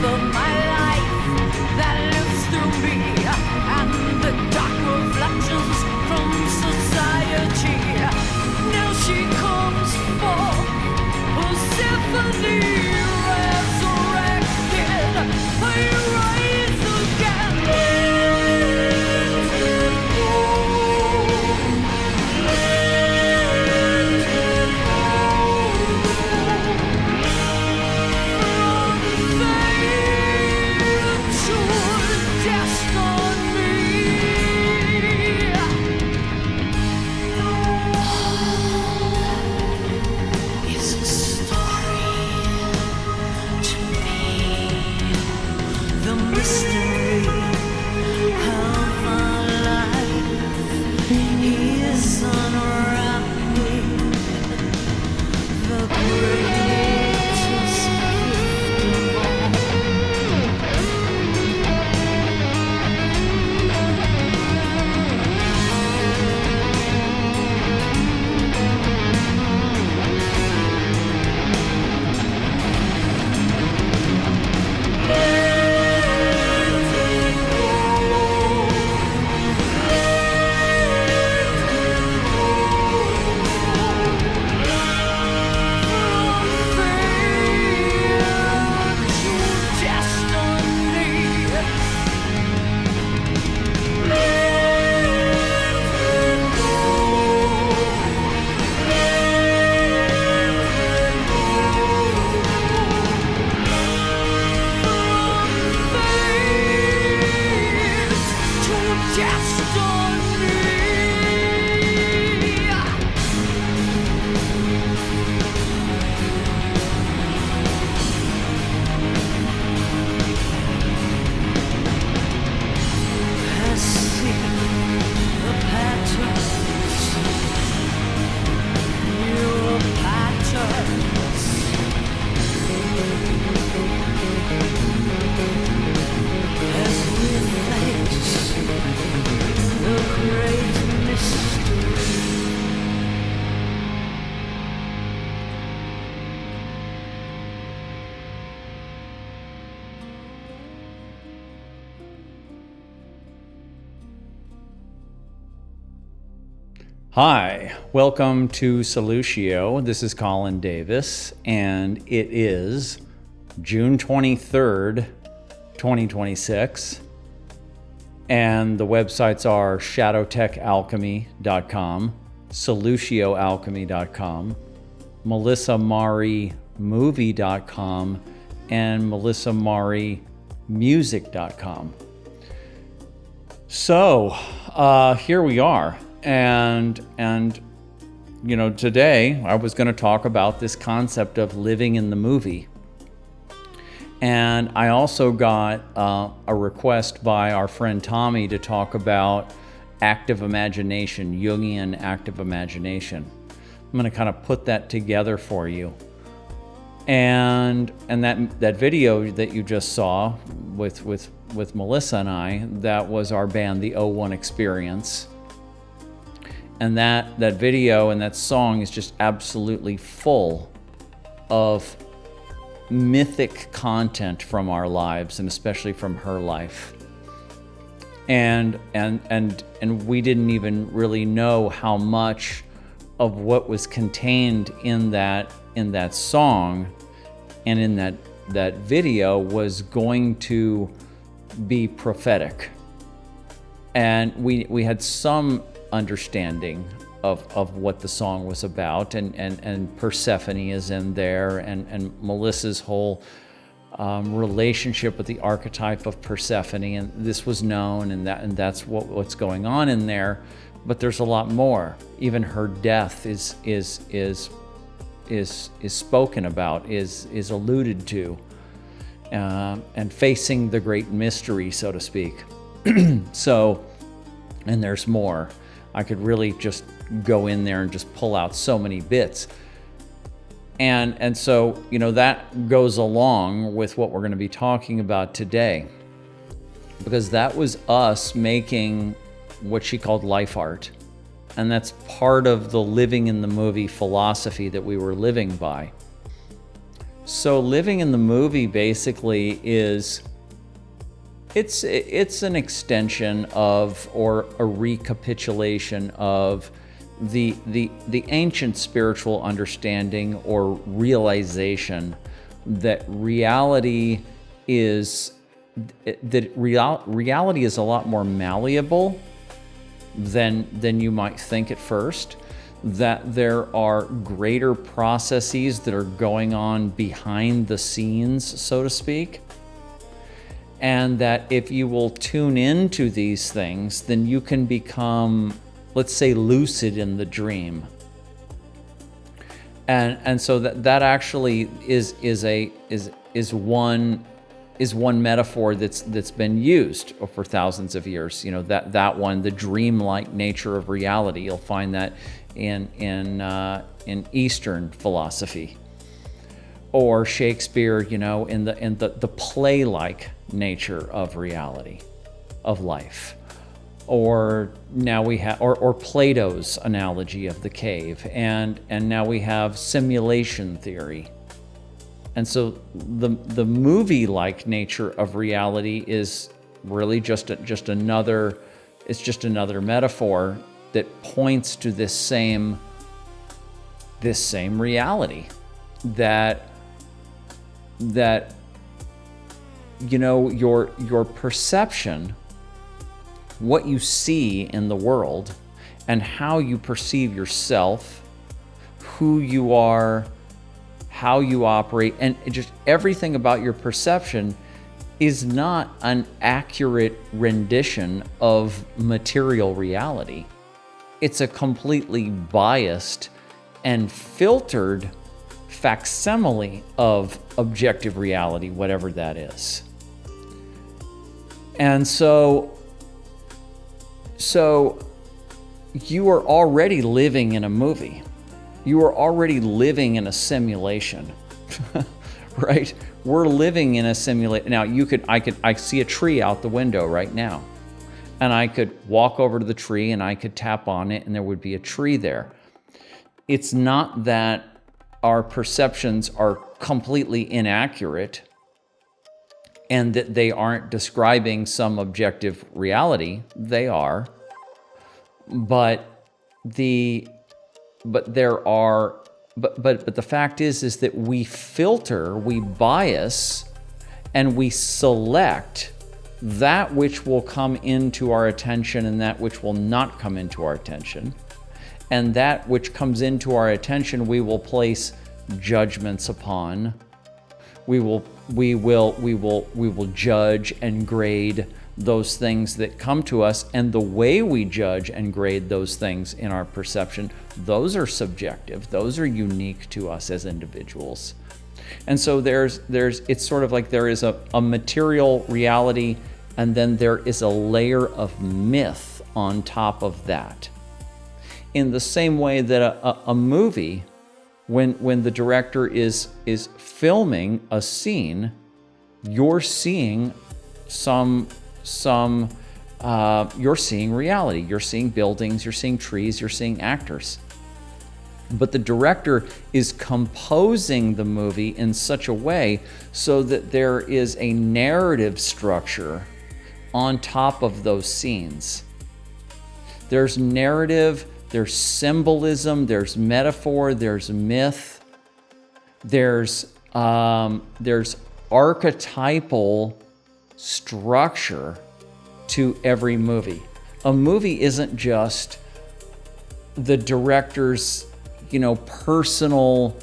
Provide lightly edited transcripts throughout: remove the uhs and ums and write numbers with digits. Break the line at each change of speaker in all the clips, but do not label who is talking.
of my life that lives through me, and the dark reflections from society. Now she comes forth, Persephone resurrected, I rise again.
Hi, welcome to Solutio. This is Colin Davis, and it is June 23rd, 2026. And the websites are shadowtechalchemy.com, solutioalchemy.com, melissamarimovie.com, and melissamarimusic.com. So, here we are. And you know, today I was going to talk about this concept of living in the movie. And I also got a request by our friend Tommy to talk about active imagination, Jungian active imagination. I'm going to kind of put that together for you. And that video that you just saw with Melissa and I, that was our band, the O1 Experience. And that video and that song is just absolutely full of mythic content from our lives, and especially from her life. And we didn't even really know how much of what was contained in that song and in that video was going to be prophetic. And we had some understanding of what the song was about, and Persephone is in there, and Melissa's whole relationship with the archetype of Persephone, and this was known, and that's what's going on in there. But there's a lot more. Even her death is spoken about, is alluded to, and facing the great mystery, so to speak. So, and there's more. I could really just go in there and just pull out so many bits. And so, you know, that goes along with what we're going to be talking about today, because that was us making what she called life art. And that's part of the living in the movie philosophy that we were living by. So living in the movie basically is, it's an extension of, or a recapitulation of the ancient spiritual understanding or realization that reality is reality is a lot more malleable than you might think at first, that there are greater processes that are going on behind the scenes, so to speak, and that if you will tune into these things, then you can become, let's say, lucid in the dream. And so that actually is one metaphor that's been used for thousands of years. You know, that one, the dreamlike nature of reality. You'll find that in Eastern philosophy, or Shakespeare, you know, in the play-like nature of reality, of life. Or now we have, or Plato's analogy of the cave, and now we have simulation theory. And so the movie-like nature of reality is really just another metaphor that points to this same reality, that you know, your perception, what you see in the world, and how you perceive yourself, who you are, how you operate, and just everything about your perception is not an accurate rendition of material reality. It's a completely biased and filtered facsimile of objective reality, whatever that is. And so you are already living in a movie. You are already living in a simulation, right? We're living in a simulation. Now, I see a tree out the window right now, and I could walk over to the tree and I could tap on it and there would be a tree there. It's not that our perceptions are completely inaccurate and that they aren't describing some objective reality. They are, but the fact is that we filter, we bias, and we select that which will come into our attention and that which will not come into our attention. And that which comes into our attention, we will place judgments upon. We will judge and grade those things that come to us, and the way we judge and grade those things in our perception, those are subjective. Those are unique to us as individuals. And so it's sort of like there is a material reality, and then there is a layer of myth on top of that. In the same way that a movie, when the director is filming a scene, you're seeing you're seeing reality. You're seeing buildings, you're seeing trees, you're seeing actors. But the director is composing the movie in such a way so that there is a narrative structure on top of those scenes. There's narrative, there's symbolism, there's metaphor, there's myth, there's archetypal structure to every movie. A movie isn't just the director's, personal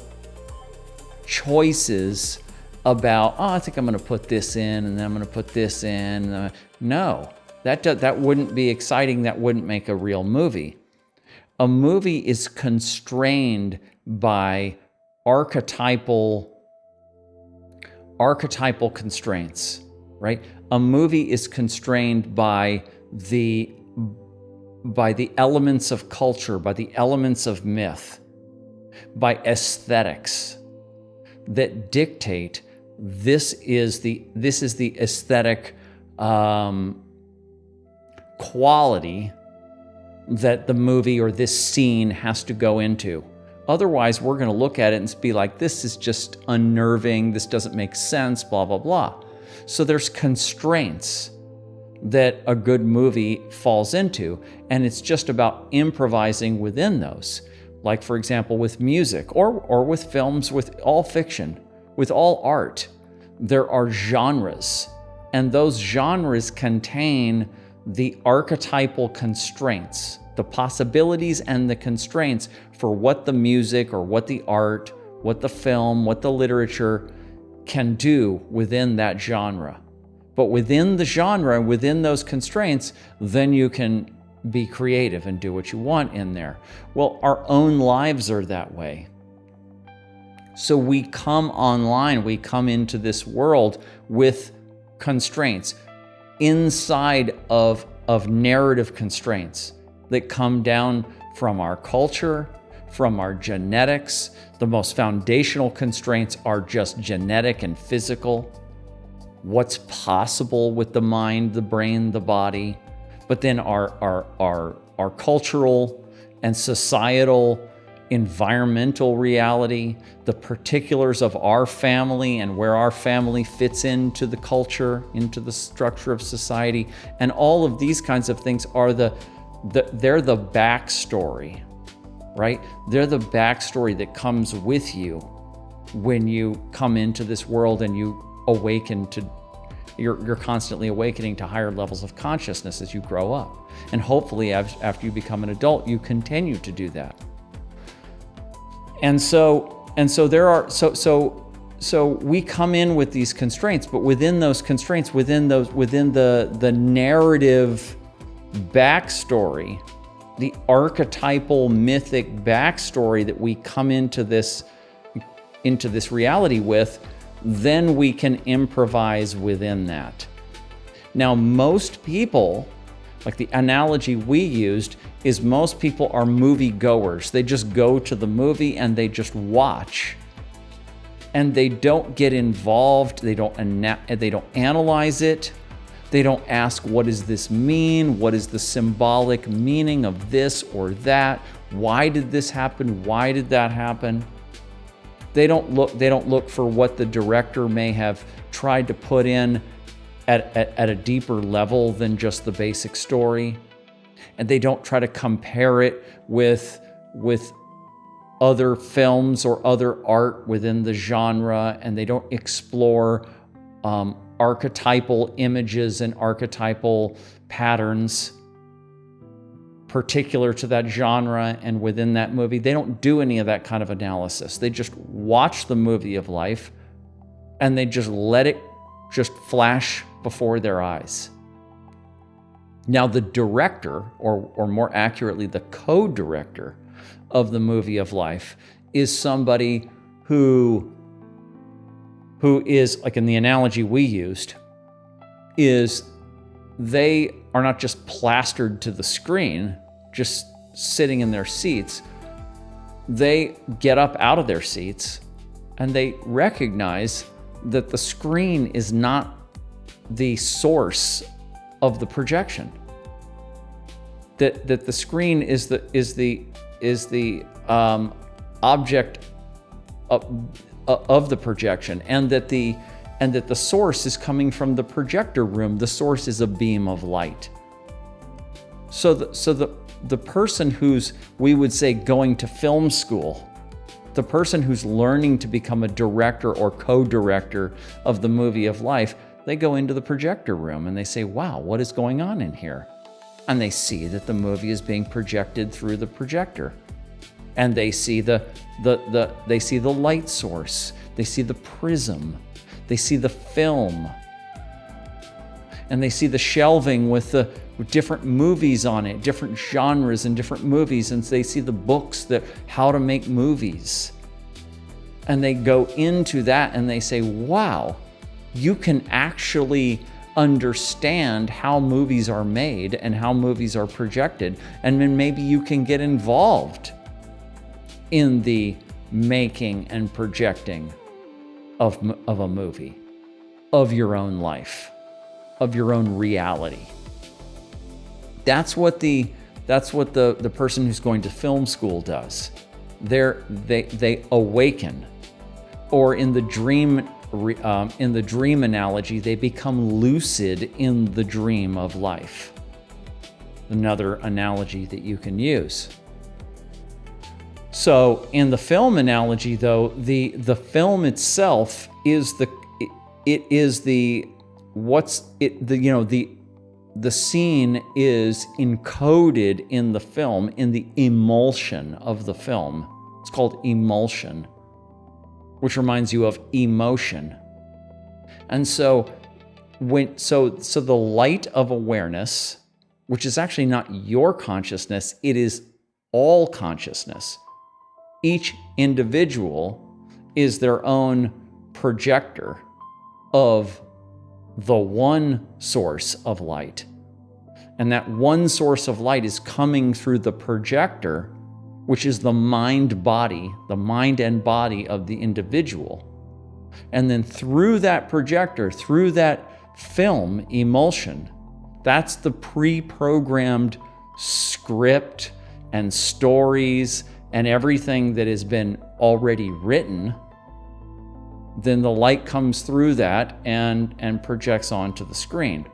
choices about, I think I'm going to put this in and then I'm going to put this in. No, that wouldn't be exciting. That wouldn't make a real movie. A movie is constrained by archetypal constraints, right? A movie is constrained by the elements of culture, by the elements of myth, by aesthetics that dictate this is the aesthetic quality that the movie or this scene has to go into, Otherwise, we're going to look at it and be like, this is just unnerving, this doesn't make sense, blah, blah, blah. So there's constraints that a good movie falls into, and it's just about improvising within those. Like, for example, with music or with films, with all fiction, with all art, there are genres, and those genres contain the archetypal constraints, the possibilities and the constraints for what the music or what the art, what the film, what the literature can do within that genre. But within the genre, within those constraints, then you can be creative and do what you want in there. Well, our own lives are that way. So we come online, we come into this world with constraints inside of narrative constraints that come down from our culture, from our genetics. The most foundational constraints are just genetic and physical. What's possible with the mind, the brain, the body. But then our cultural and societal, environmental reality, the particulars of our family and where our family fits into the culture, into the structure of society, and all of these kinds of things are they're the backstory, right? They're the backstory that comes with you when you come into this world and you awaken to, you're constantly awakening to higher levels of consciousness as you grow up. And hopefully after you become an adult, you continue to do that. And so we come in with these constraints, but within those constraints, within the narrative backstory, the archetypal mythic backstory that we come into this reality with, then we can improvise within that. Now, most people, like the analogy we used, is most people are movie goers. They just go to the movie and they just watch. And they don't get involved, they don't analyze it, they don't ask, what does this mean? What is the symbolic meaning of this or that? Why did this happen? Why did that happen? They don't look for what the director may have tried to put in at a deeper level than just the basic story. And they don't try to compare it with other films or other art within the genre, and they don't explore archetypal images and archetypal patterns particular to that genre and within that movie. They don't do any of that kind of analysis. They just watch the movie of life and they just let it just flash before their eyes. Now, the director, or more accurately, the co-director of the movie of life is somebody who is, like in the analogy we used, is they are not just plastered to the screen, just sitting in their seats. They get up out of their seats and they recognize that the screen is not the source of the projection. That the screen is the object of the projection, and that the source is coming from the projector room. The source is a beam of light. So the person who's, we would say, going to film school, the person who's learning to become a director or co-director of the movie of life, they go into the projector room and they say, wow, what is going on in here? And they see that the movie is being projected through the projector. And they see the light source, they see the prism, they see the film, and they see the shelving with different movies on it, different genres and different movies, and they see the books that how to make movies. And they go into that and they say, wow, you can actually understand how movies are made and how movies are projected, and then maybe you can get involved in the making and projecting of a movie, of your own life, of your own reality. That's what the person who's going to film school does. they awaken, or in the dream analogy, they become lucid in the dream of life. Another analogy that you can use. So in the film analogy, though, the film itself is the scene is encoded in the film in the emulsion of the film. It's called emulsion, which reminds you of emotion. And so the light of awareness, which is actually not your consciousness, it is all consciousness. Each individual is their own projector of the one source of light. And that one source of light is coming through the projector, which is the mind and body of the individual. And then through that projector, through that film emulsion, that's the pre-programmed script and stories and everything that has been already written. Then the light comes through that and projects onto the screen.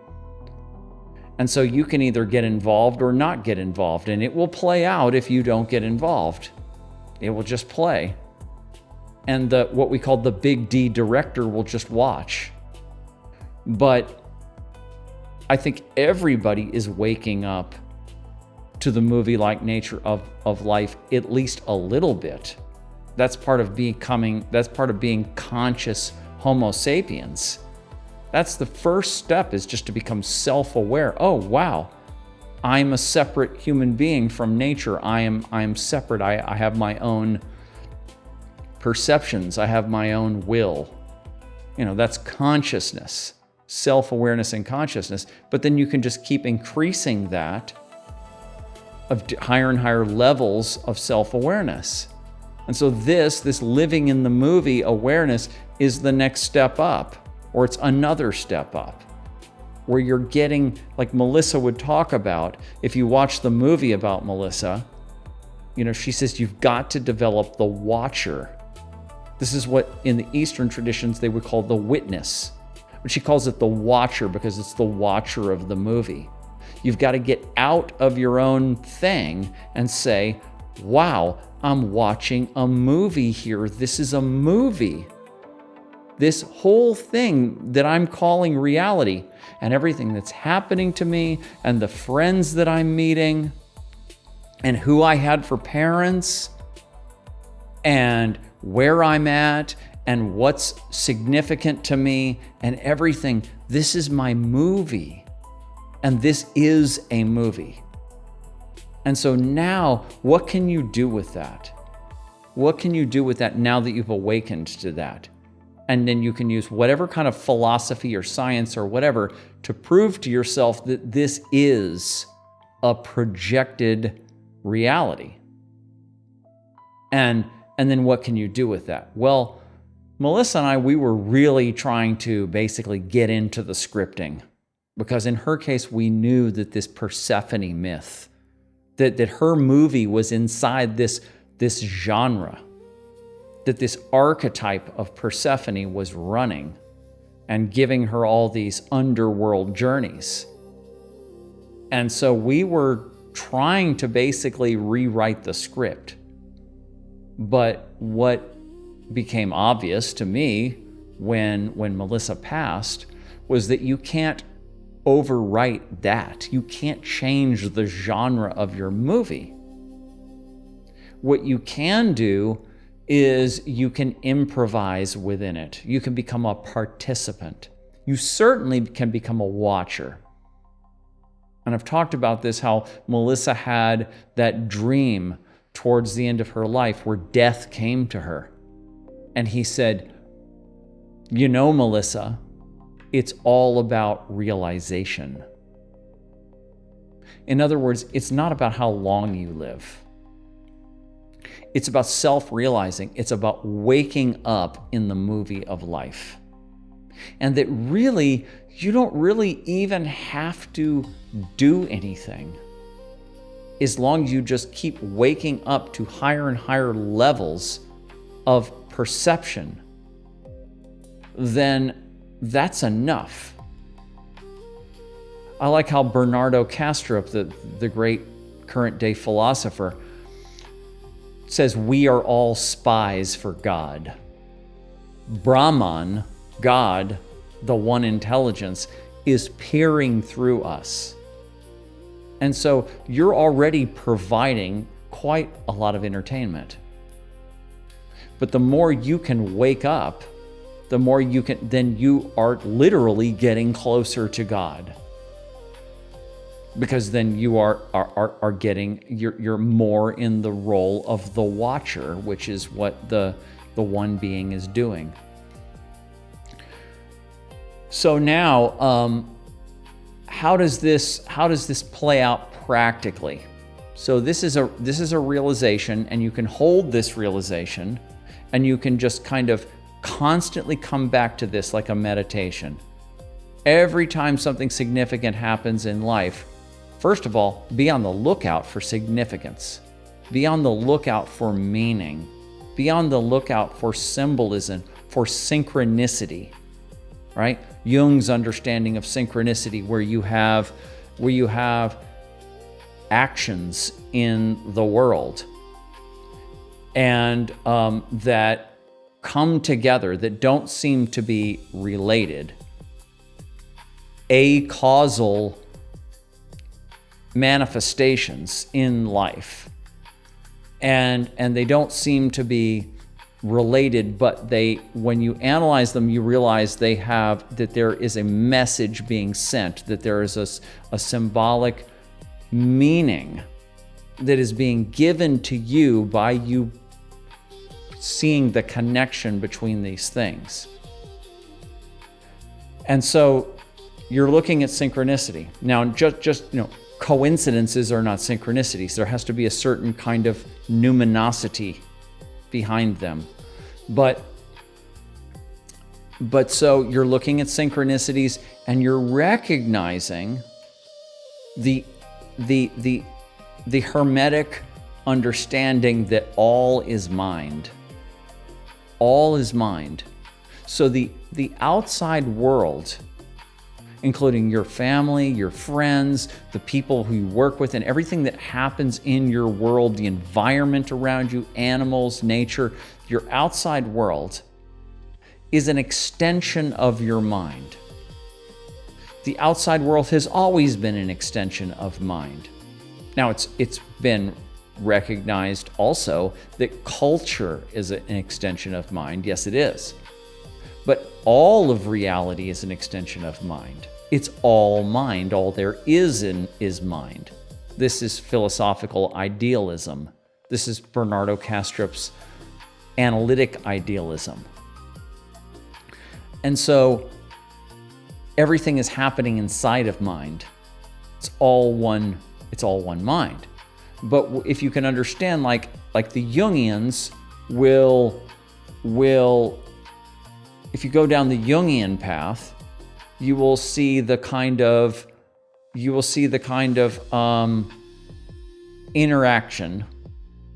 And so you can either get involved or not get involved, and it will play out if you don't get involved. It will just play. And what we call the big D director will just watch. But I think everybody is waking up to the movie-like nature of life at least a little bit. That's part of being conscious Homo sapiens. That's the first step, is just to become self-aware. Oh, wow, I'm a separate human being from nature. I am separate. I have my own perceptions. I have my own will. That's consciousness, self-awareness and consciousness. But then you can just keep increasing that of higher and higher levels of self-awareness. And so this living in the movie awareness is the next step up, or it's another step up, where you're getting, like Melissa would talk about, if you watch the movie about Melissa, she says you've got to develop the watcher. This is what in the Eastern traditions they would call the witness. But she calls it the watcher because it's the watcher of the movie. You've got to get out of your own thing and say, wow, I'm watching a movie here. This is a movie. This whole thing that I'm calling reality, and everything that's happening to me, and the friends that I'm meeting, and who I had for parents, and where I'm at, and what's significant to me, and everything. This is my movie. And this is a movie. And so now, what can you do with that? What can you do with that now that you've awakened to that? And then you can use whatever kind of philosophy or science or whatever to prove to yourself that this is a projected reality. And then what can you do with that? Well, Melissa and I, we were really trying to basically get into the scripting, because in her case, we knew that this Persephone myth, that her movie was inside this genre, that this archetype of Persephone was running and giving her all these underworld journeys. And so we were trying to basically rewrite the script. But what became obvious to me when Melissa passed was that you can't overwrite that. You can't change the genre of your movie. What you can do is you can improvise within it. You can become a participant. You certainly can become a watcher. And I've talked about this, how Melissa had that dream towards the end of her life where death came to her. And he said, Melissa, it's all about realization. In other words, it's not about how long you live. It's about self-realizing. It's about waking up in the movie of life. And that really, you don't really even have to do anything. as long as you just keep waking up to higher and higher levels of perception, then that's enough. I like how Bernardo Kastrup, the great current day philosopher, says we are all spies for God. Brahman, God, the one intelligence, is peering through us. And so you're already providing quite a lot of entertainment. But the more you can wake up, the more you can, then you are literally getting closer to God. Because then you are getting, you're more in the role of the watcher, which is what the one being is doing. So now, how does this play out practically? So this is a realization, and you can hold this realization, and you can just kind of constantly come back to this like a meditation. Every time something significant happens in life, first of all, be on the lookout for significance. Be on the lookout for meaning. Be on the lookout for symbolism, for synchronicity, right? Jung's understanding of synchronicity, where you have actions in the world and that come together that don't seem to be related. Acausal manifestations in life, and they don't seem to be related, but when you analyze them, you realize that there is a message being sent, that there is a symbolic meaning that is being given to you by you seeing the connection between these things. And so you're looking at synchronicity. Now, just coincidences are not synchronicities. There has to be a certain kind of numinosity behind them. But so you're looking at synchronicities, and you're recognizing the hermetic understanding that all is mind. All is mind. So the outside world, including your family, your friends, the people who you work with, and everything that happens in your world, the environment around you, animals, nature, your outside world is an extension of your mind. The outside world has always been an extension of mind. Now, it's been recognized also that culture is an extension of mind. Yes, it is. But all of reality is an extension of mind. It's all mind. All there is mind. This is philosophical idealism. This is Bernardo Kastrup's analytic idealism. And so everything is happening inside of mind. It's all one mind. But if you can understand, like the Jungians will, if you go down the Jungian path, you will see the kind of interaction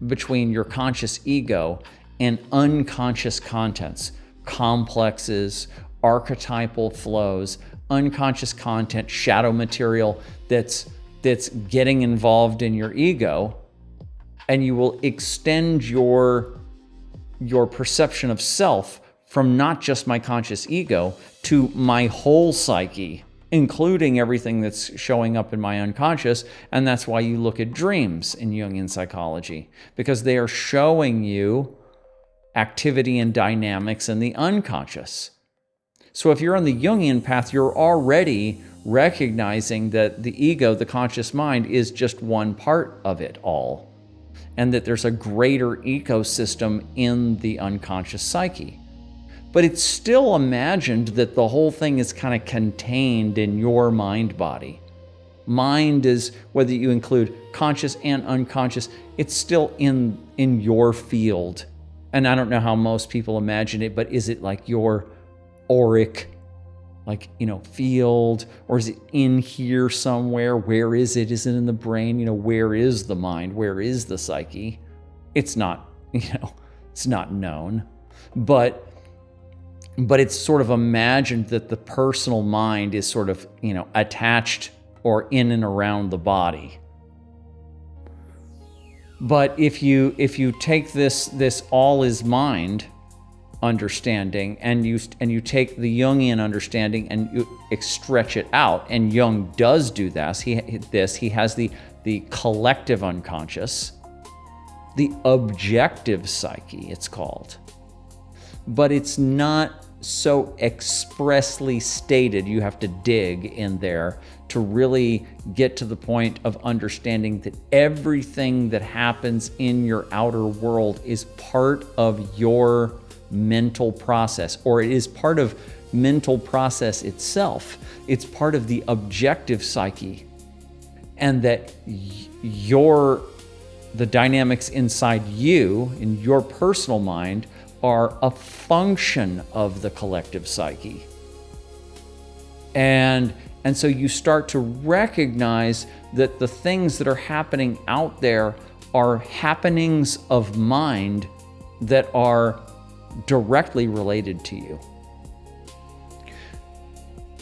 between your conscious ego and unconscious contents, complexes, archetypal flows, unconscious content, shadow material that's getting involved in your ego, and you will extend your perception of self from not just my conscious ego to my whole psyche, including everything that's showing up in my unconscious. And that's why you look at dreams in Jungian psychology, because they are showing you activity and dynamics in the unconscious. So if you're on the Jungian path, you're already recognizing that the ego, the conscious mind, is just one part of it all, and that there's a greater ecosystem in the unconscious psyche. But it's still imagined that the whole thing is kind of contained in your mind body. Mind is, whether you include conscious and unconscious, it's still in your field. And I don't know how most people imagine it, but is it like your auric like, field, or is it in here somewhere? Where is it? Is it in the brain? Where is the mind? Where is the psyche? It's not, it's not known, but it's sort of imagined that the personal mind is sort of, attached or in and around the body. But if you take this all is mind understanding and you take the Jungian understanding and you stretch it out, and Jung does do this. He has the collective unconscious, the objective psyche, it's called. But it's not so expressly stated. You have to dig in there to really get to the point of understanding that everything that happens in your outer world is part of your mental process, or it is part of mental process itself. It's part of the objective psyche, and that the dynamics inside you, in your personal mind, are a function of the collective psyche. And so you start to recognize that the things that are happening out there are happenings of mind that are directly related to you.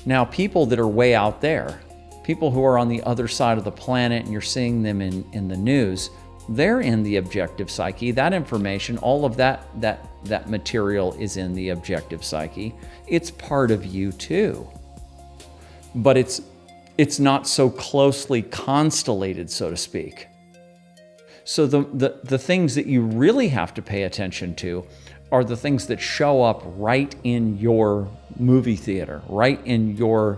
Now, people that are way out there, people who are on the other side of the planet, and you're seeing them in the news, they're in the objective psyche. That information, all of that material is in the objective psyche. It's part of you too. But it's not so closely constellated, so to speak. So the things that you really have to pay attention to are the things that show up right in your movie theater, right in your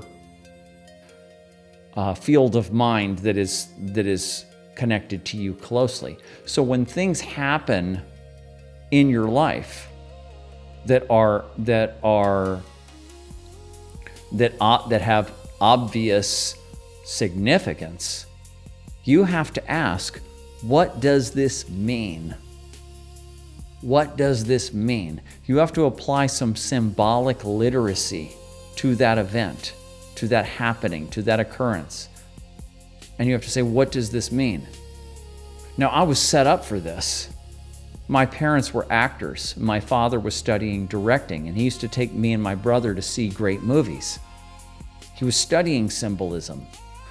field of mind that is connected to you closely. So when things happen in your life that have obvious significance, you have to ask, what does this mean? What does this mean? You have to apply some symbolic literacy to that event, to that happening, to that occurrence. And you have to say, what does this mean? Now, I was set up for this. My parents were actors. My father was studying directing, and he used to take me and my brother to see great movies. He was studying symbolism.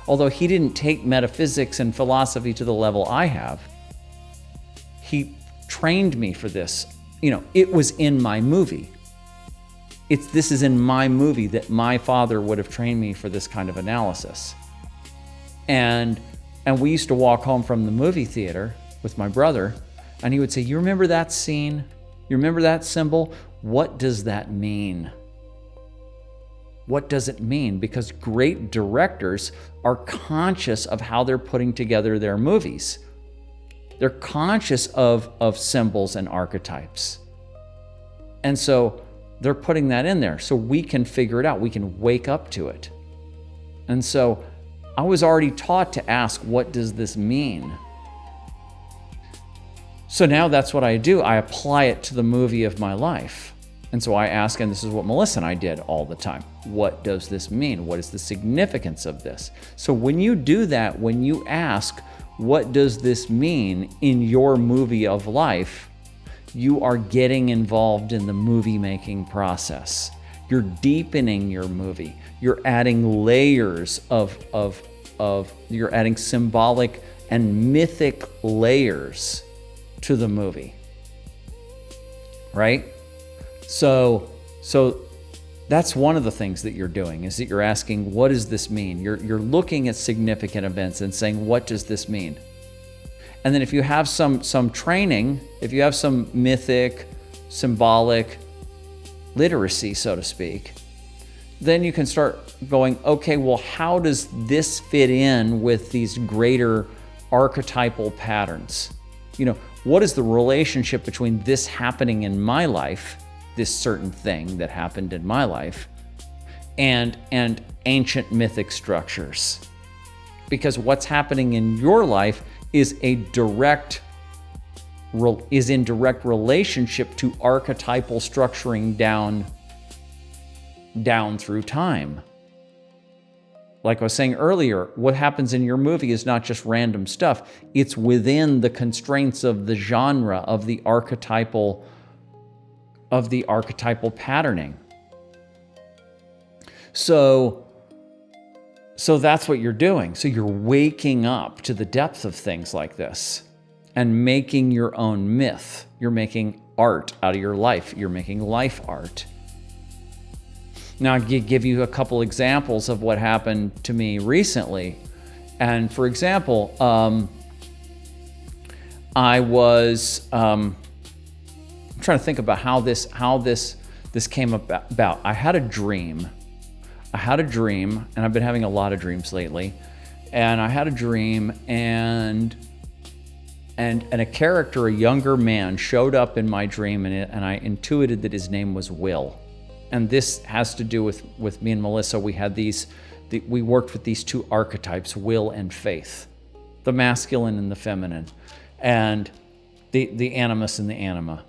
Although he didn't take metaphysics and philosophy to the level I have, he trained me for this. It was in my movie. This is in my movie that my father would have trained me for this kind of analysis. And we used to walk home from the movie theater with my brother, and he would say, you remember that scene? You remember that symbol? What does that mean? What does it mean? Because great directors are conscious of how they're putting together their movies. They're conscious of symbols and archetypes. And so they're putting that in there so we can figure it out. We can wake up to it. And so I was already taught to ask, what does this mean? So now that's what I do. I apply it to the movie of my life. And so I ask, and this is what Melissa and I did all the time. What does this mean? What is the significance of this? So when you do that, when you ask, what does this mean in your movie of life, you are getting involved in the movie making process. You're deepening your movie. You're adding layers you're adding symbolic and mythic layers to the movie. Right? So that's one of the things that you're doing, is that you're asking, what does this mean? You're looking at significant events and saying, what does this mean? And then if you have some training, if you have some mythic, symbolic literacy, so to speak, then you can start going, okay, well, how does this fit in with these greater archetypal patterns? What is the relationship between this happening in my life, this certain thing that happened in my life, and ancient mythic structures? Because what's happening in your life is in direct relationship to archetypal structuring down down through time. Like I was saying earlier, what happens in your movie is not just random stuff. It's within the constraints of the genre, of the archetypal patterning. So that's what you're doing. So you're waking up to the depth of things like this and making your own myth. You're making art out of your life. You're making life art. Now, I'll give you a couple examples of what happened to me recently. And for example, I was I'm trying to think about how this came about. I had a dream, and I've been having a lot of dreams lately. And I had a dream, and a character, a younger man, showed up in my dream, and I intuited that his name was Will. And this has to do with me and Melissa. We worked with these two archetypes, will and faith, the masculine and the feminine, and the animus and the anima,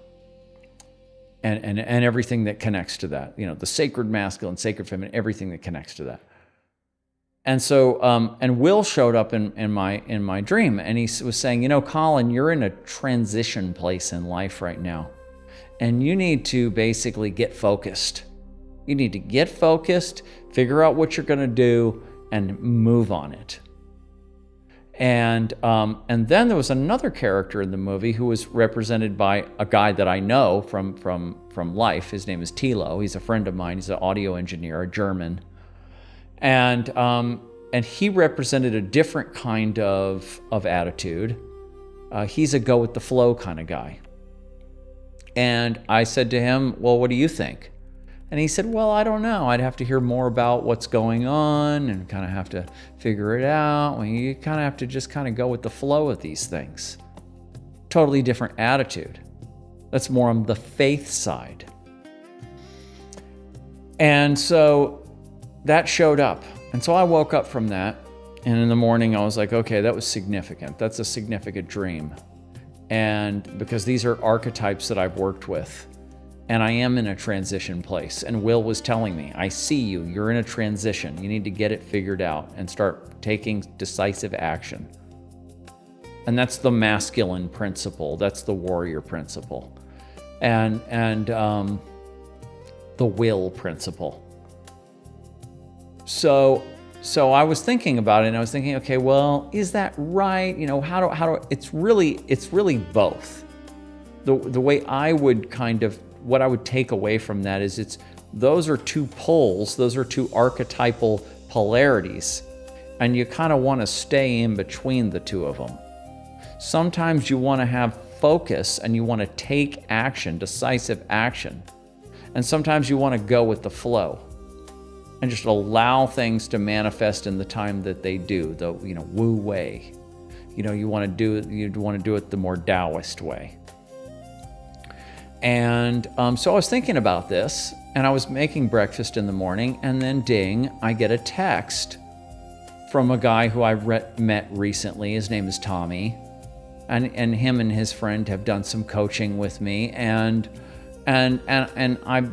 and everything that connects to that. You know, the sacred masculine, sacred feminine, everything that connects to that. And so, and Will showed up in my dream, and he was saying, you know, Colin, you're in a transition place in life right now, and you need to basically get focused. You need to get focused, figure out what you're going to do, and move on it. And then there was another character in the movie who was represented by a guy that I know from life. His name is Tilo. He's a friend of mine. He's an audio engineer, a German. And he represented a different kind of attitude. He's a go with the flow kind of guy. And I said to him, well, what do you think? And he said, well, I don't know. I'd have to hear more about what's going on and kind of have to figure it out. Well, you kind of have to just kind of go with the flow of these things. Totally different attitude. That's more on the faith side. And so that showed up. And so I woke up from that. And in the morning, I was like, okay, that was significant. That's a significant dream. And because these are archetypes that I've worked with. And I am in a transition place. And Will was telling me, I see you. You're in a transition. You need to get it figured out and start taking decisive action. And that's the masculine principle. That's the warrior principle. And the will principle. So I was thinking about it, and I was thinking, okay, well, is that right? You know, how do it's really both. The way I would what I would take away from that is those are two poles, those are two archetypal polarities, and you kind of want to stay in between the two of them. Sometimes you want to have focus and you want to take action, decisive action. And sometimes you want to go with the flow and just allow things to manifest in the time that they do, the Wu way. You want to do it the more Taoist way. And so I was thinking about this, and I was making breakfast in the morning, and then ding, I get a text from a guy who I met recently. His name is Tommy, and him and his friend have done some coaching with me, and I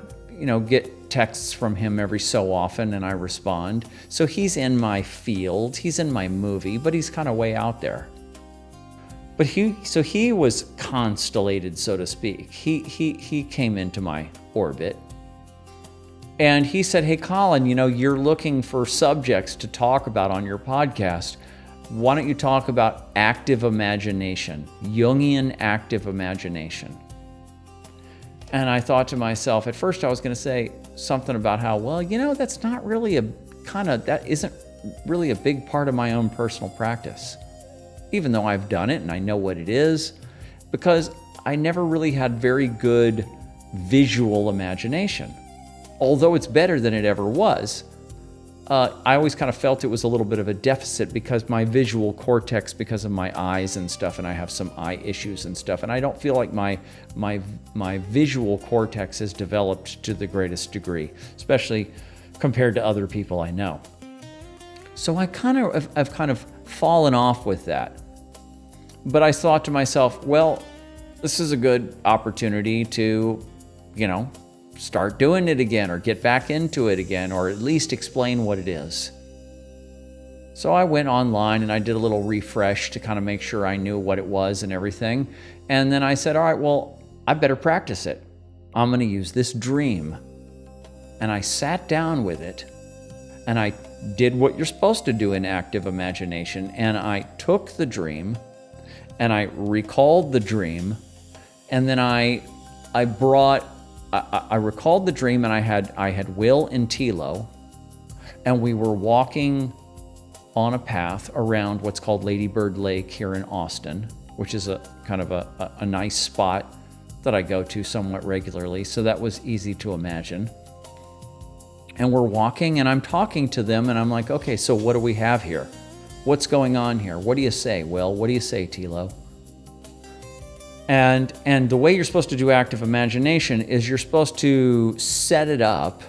get texts from him every so often, and I respond. So he's in my field, he's in my movie, but he's kind of way out there. But he was constellated, so to speak. He came into my orbit. And he said, hey, Colin, you're looking for subjects to talk about on your podcast. Why don't you talk about active imagination, Jungian active imagination? And I thought to myself, at first I was going to say something about how, that's not really that isn't really a big part of my own personal practice. Even though I've done it and I know what it is, because I never really had very good visual imagination. Although it's better than it ever was, I always kind of felt it was a little bit of a deficit because my visual cortex, because of my eyes and stuff, and I have some eye issues and stuff, and I don't feel like my visual cortex has developed to the greatest degree, especially compared to other people I know. So I've kind of fallen off with that. But I thought to myself, well, this is a good opportunity to, start doing it again or get back into it again, or at least explain what it is. So I went online and I did a little refresh to kind of make sure I knew what it was and everything. And then I said, all right, well, I better practice it. I'm going to use this dream. And I sat down with it and I did what you're supposed to do in active imagination. And I took the dream and I recalled the dream. And then I recalled the dream, and I had Will and Tilo, and we were walking on a path around what's called Lady Bird Lake here in Austin, which is a kind of a nice spot that I go to somewhat regularly. So that was easy to imagine. And we're walking and I'm talking to them and I'm like, okay, so what do we have here? What's going on here? What do you say, Will? What do you say, Tilo? And the way you're supposed to do active imagination is you're supposed to set it up,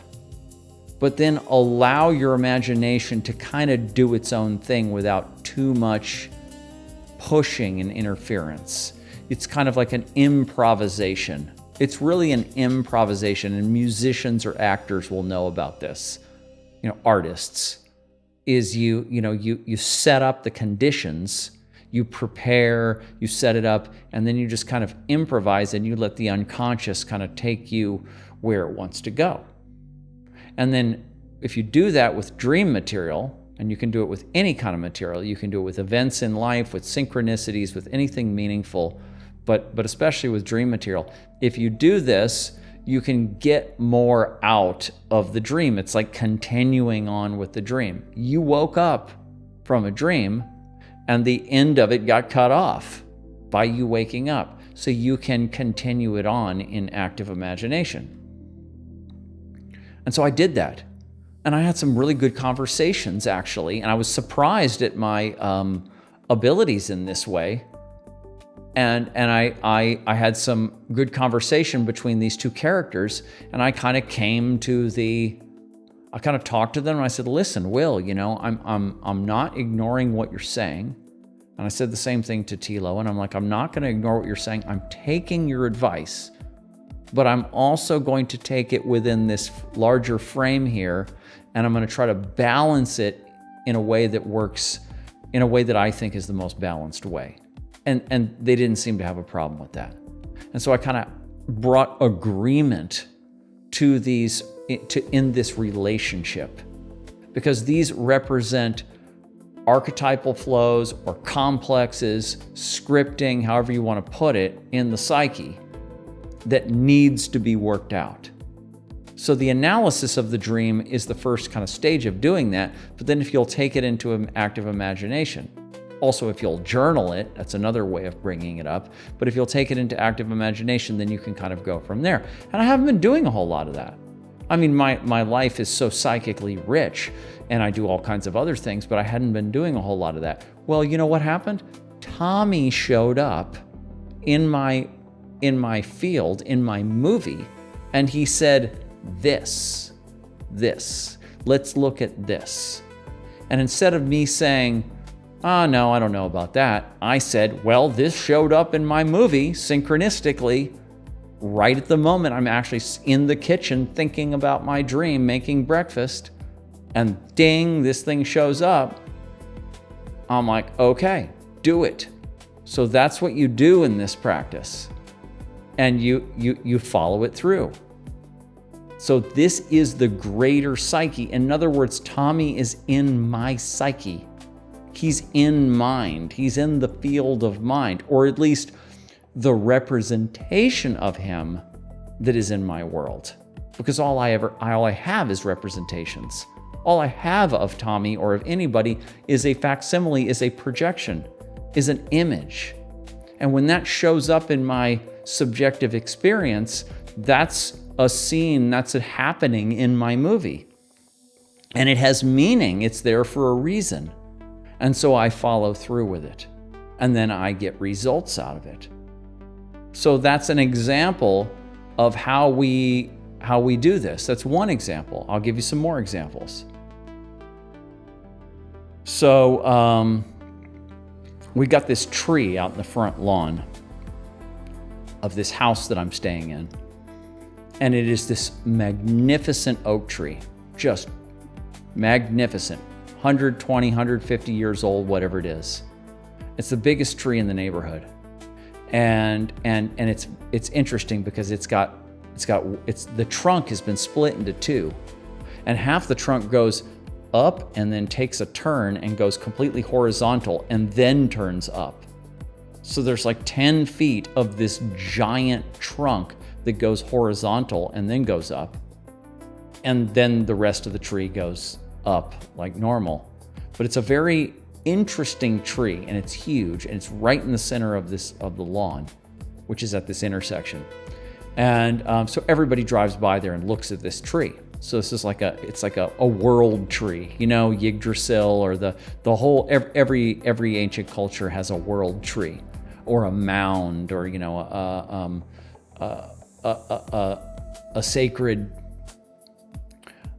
but then allow your imagination to kind of do its own thing without too much pushing and interference. It's kind of like an improvisation. It's really an improvisation, and musicians or actors will know about this. Artists is you set up the conditions, you prepare, you set it up, and then you just kind of improvise and you let the unconscious kind of take you where it wants to go. And then if you do that with dream material, and you can do it with any kind of material, you can do it with events in life, with synchronicities, with anything meaningful, but especially with dream material. If you do this, you can get more out of the dream. It's like continuing on with the dream. You woke up from a dream, and the end of it got cut off by you waking up. So you can continue it on in active imagination. And so I did that. And I had some really good conversations, actually. And I was surprised at my abilities in this way. And I had some good conversation between these two characters. And I kind of I kind of talked to them and I said, listen, Will, I'm not ignoring what you're saying. And I said the same thing to Tilo, and I'm like, I'm not going to ignore what you're saying. I'm taking your advice, but I'm also going to take it within this larger frame here, and I'm going to try to balance it in a way that works, in a way that I think is the most balanced way. And they didn't seem to have a problem with that. And so I kind of brought agreement to in this relationship, because these represent archetypal flows or complexes, scripting, however you want to put it, in the psyche that needs to be worked out. So the analysis of the dream is the first kind of stage of doing that, but then if you'll take it into an active imagination, also if you'll journal it, that's another way of bringing it up, but if you'll take it into active imagination, then you can kind of go from there. And I haven't been doing a whole lot of that. I mean, my life is so psychically rich, and I do all kinds of other things, but I hadn't been doing a whole lot of that. Well, you know what happened? Tommy showed up in my field, in my movie, and he said, this, let's look at this. And instead of me saying, oh, no, I don't know about that, I said, well, this showed up in my movie synchronistically. Right at the moment, I'm actually in the kitchen thinking about my dream, making breakfast, and ding, this thing shows up. I'm like, okay, do it. So that's what you do in this practice. And you follow it through. So this is the greater psyche. In other words, Tommy is in my psyche. He's in mind. He's in the field of mind, or at least the representation of him that is in my world. Because all I have is representations. All I have of Tommy or of anybody is a facsimile, is a projection, is an image. And when that shows up in my subjective experience, that's a scene, that's a happening in my movie. And it has meaning, it's there for a reason. And so I follow through with it. And then I get results out of it. So that's an example of how we do this. That's one example. I'll give you some more examples. So we got this tree out in the front lawn of this house that I'm staying in. And it is this magnificent oak tree, just magnificent, 120, 150 years old, whatever it is. It's the biggest tree in the neighborhood. And it's interesting because the trunk has been split into two, and half the trunk goes up and then takes a turn and goes completely horizontal and then turns up. So there's like 10 feet of this giant trunk that goes horizontal and then goes up. And then the rest of the tree goes up like normal. But it's a very interesting tree, and it's huge, and it's right in the center of the lawn, which is at this intersection. And so everybody drives by there and looks at this tree. So this is like a world tree, you know, Yggdrasil, or the whole, every ancient culture has a world tree, or a mound, or, you know, a sacred,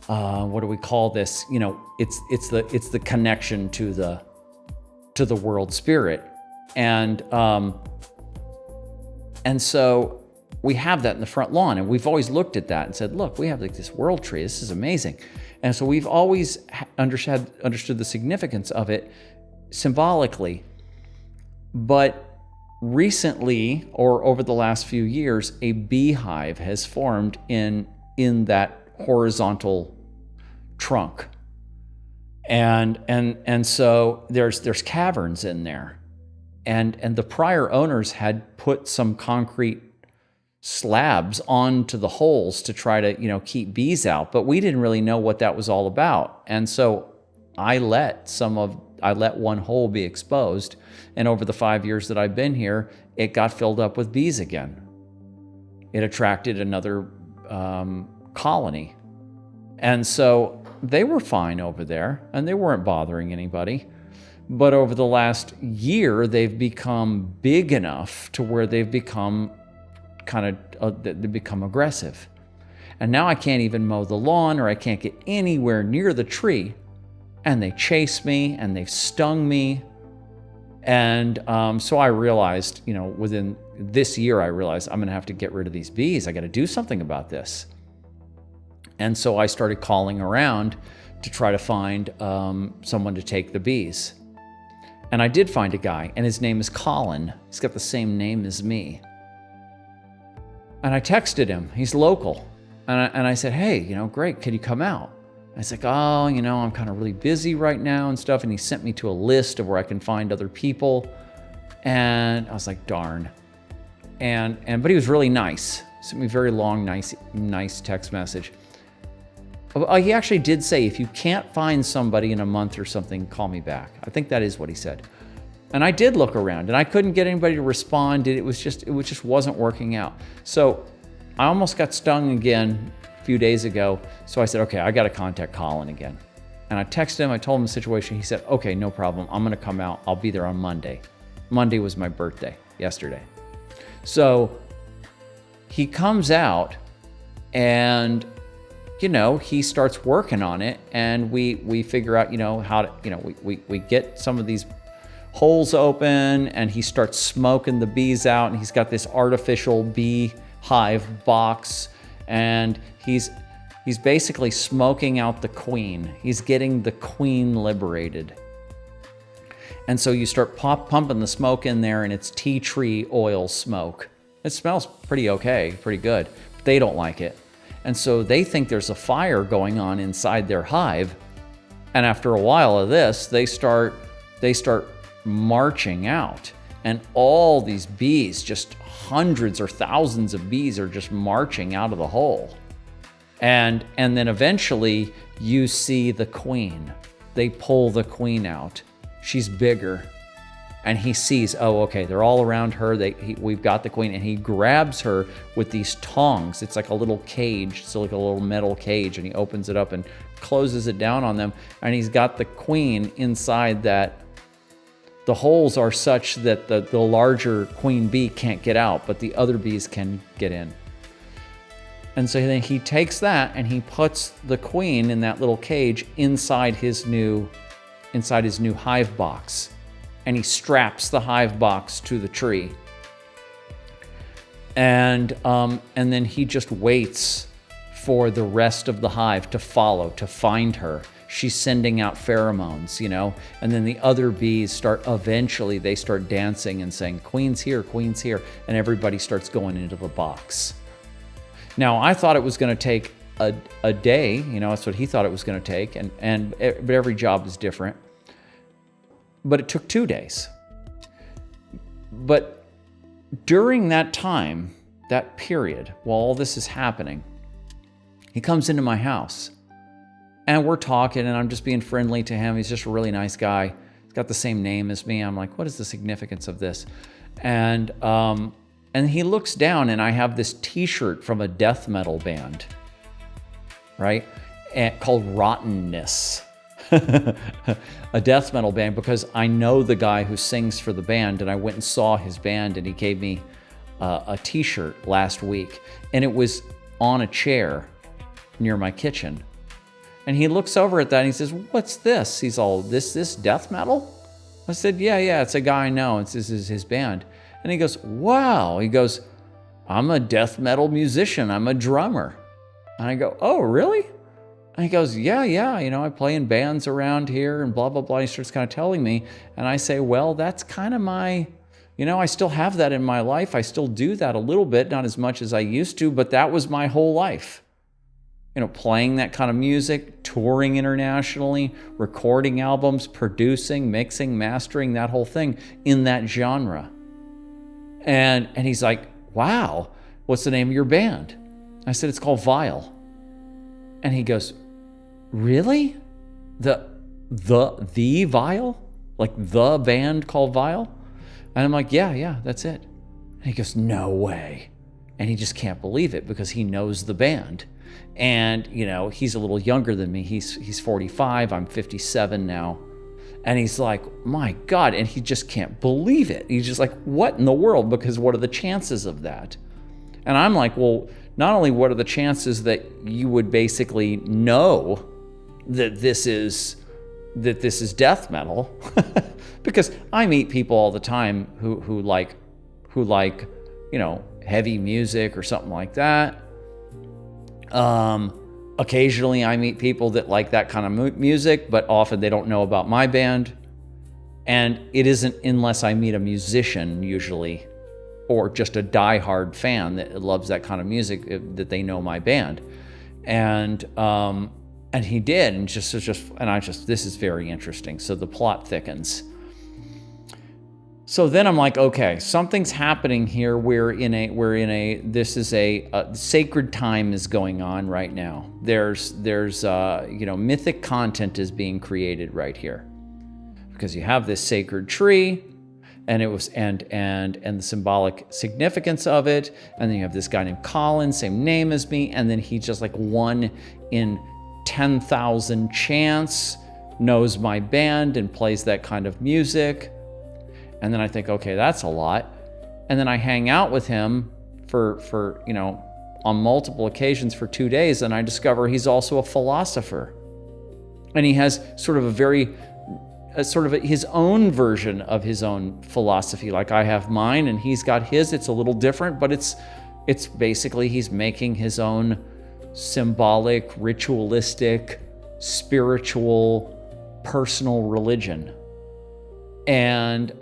what do we call this? You know, it's the connection to the world spirit. And so we have that in the front lawn, and we've always looked at that and said, look, we have like this world tree. This is amazing. And so we've always understood the significance of it symbolically. But recently, or over the last few years, a beehive has formed in that horizontal trunk. And so there's caverns in there. And the prior owners had put some concrete slabs onto the holes to try to, you know, keep bees out, but we didn't really know what that was all about. And so I let one hole be exposed, and over the 5 years that I've been here, it got filled up with bees again. It attracted another colony. And so they were fine over there, and they weren't bothering anybody. But over the last year, they've become big enough to where they've become they become aggressive. And now I can't even mow the lawn, or I can't get anywhere near the tree. And they chase me, and they've stung me. And so I realized, you know, within this year, I realized I'm going to have to get rid of these bees. I got to do something about this. And so I started calling around to try to find someone to take the bees. And I did find a guy, and his name is Colin. He's got the same name as me. And I texted him. He's local. And I said, hey, you know, great, could you come out? And he's like, oh, you know, I'm kind of really busy right now and stuff. And he sent me to a list of where I can find other people. And I was like, darn. But he was really nice. He sent me a very long, nice text message. He actually did say, if you can't find somebody in a month or something, call me back. I think that is what he said. And I did look around, and I couldn't get anybody to respond. It just wasn't working out. So I almost got stung again a few days ago. So I said, okay, I got to contact Colin again. And I texted him. I told him the situation. He said, okay, no problem. I'm going to come out. I'll be there on Monday. Monday was my birthday, yesterday. So he comes out, and you know, he starts working on it, and we figure out, you know, how to, you know, we get some of these holes open, and he starts smoking the bees out, and he's got this artificial bee hive box, and he's basically smoking out the queen. He's getting the queen liberated. And so you start pumping the smoke in there, and it's tea tree oil smoke. It smells pretty okay, pretty good, but they don't like it. And so they think there's a fire going on inside their hive. And after a while of this, they start marching out. And all these bees, just hundreds or thousands of bees, are just marching out of the hole. And then eventually you see the queen. They pull the queen out. She's bigger. And he sees, oh, okay, they're all around her. We've got the queen, and he grabs her with these tongs. It's like a little cage. It's like a little metal cage, and he opens it up and closes it down on them. And he's got the queen inside that. The holes are such that the larger queen bee can't get out, but the other bees can get in. And so then he takes that, and he puts the queen in that little cage inside his new hive box. And he straps the hive box to the tree. And then he just waits for the rest of the hive to follow, to find her. She's sending out pheromones, and then the other bees eventually they start dancing and saying, queen's here, and everybody starts going into the box. Now, I thought it was going to take a day, that's what he thought it was going to take, but every job is different. But it took 2 days. But during that time, that period, while all this is happening, he comes into my house and we're talking and I'm just being friendly to him. He's just a really nice guy. He's got the same name as me. I'm like, what is the significance of this? And he looks down and I have this t-shirt from a death metal band, right? Called Rottenness. A death metal band, because I know the guy who sings for the band and I went and saw his band and he gave me a t-shirt last week and it was on a chair near my kitchen. And he looks over at that and he says, what's this? He's all, this death metal? I said, yeah, it's a guy I know. This is his band. And he goes, wow. He goes, I'm a death metal musician. I'm a drummer. And I go, oh, really? And he goes, yeah, I play in bands around here and blah, blah, blah. He starts kind of telling me. And I say, well, that's kind of my, I still have that in my life. I still do that a little bit, not as much as I used to, but that was my whole life. Playing that kind of music, touring internationally, recording albums, producing, mixing, mastering, that whole thing in that genre. And he's like, wow, what's the name of your band? I said, it's called Vile. And he goes, really? The Vile? Like the band called Vile? And I'm like, yeah, that's it. And he goes, no way. And he just can't believe it because he knows the band. And, he's a little younger than me. He's 45. I'm 57 now. And he's like, my God. And he just can't believe it. He's just like, what in the world? Because what are the chances of that? And I'm like, well, not only what are the chances that you would basically know that this is death metal, because I meet people all the time who like, heavy music or something like that. Occasionally I meet people that like that kind of music, but often they don't know about my band. And it isn't unless I meet a musician usually, or just a diehard fan that loves that kind of music, that they know my band. And he did, and this is very interesting. So the plot thickens. So then I'm like, okay, something's happening here. This is a sacred time is going on right now. There's mythic content is being created right here, because you have this sacred tree, and it was and the symbolic significance of it, and then you have this guy named Colin, same name as me, and then he just like 1 in 10,000 chance knows my band and plays that kind of music. And then I think, okay, that's a lot. And then I hang out with him for on multiple occasions for 2 days, and I discover he's also a philosopher. And he has sort of his own version of his own philosophy. Like I have mine and he's got his. It's a little different, but it's basically he's making his own symbolic, ritualistic, spiritual, personal religion. And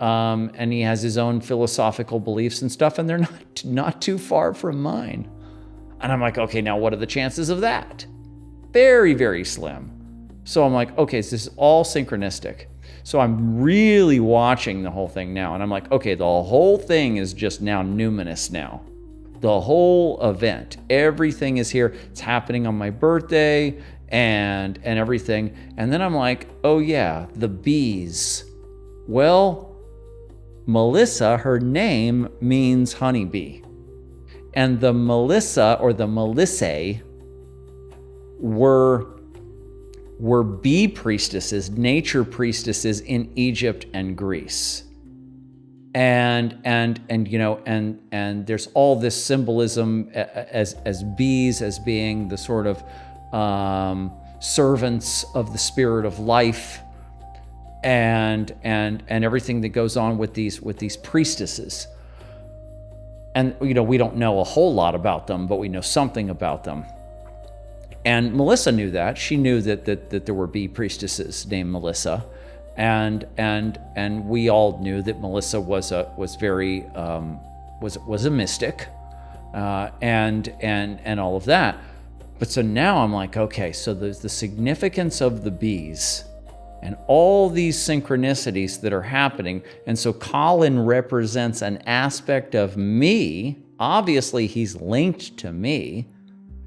he has his own philosophical beliefs and stuff, and they're not too far from mine. And I'm like, okay, now what are the chances of that? Very, very slim. So I'm like, okay, so this is all synchronistic. So I'm really watching the whole thing now, and I'm like, okay, the whole thing is just now numinous now. The whole event, everything is here. It's happening on my birthday and everything. And then I'm like, oh yeah, the bees. Well, Melissa, her name means honeybee. And the Melissa or the Melissae were bee priestesses, nature priestesses in Egypt and Greece. And there's all this symbolism as bees, as being the sort of servants of the spirit of life. And everything that goes on with these priestesses. And, we don't know a whole lot about them, but we know something about them. And Melissa knew that. She knew that there were bee priestesses named Melissa. And we all knew that Melissa was a mystic, and all of that. But so now I'm like, okay, so there's the significance of the bees and all these synchronicities that are happening. And so Colin represents an aspect of me. Obviously, he's linked to me.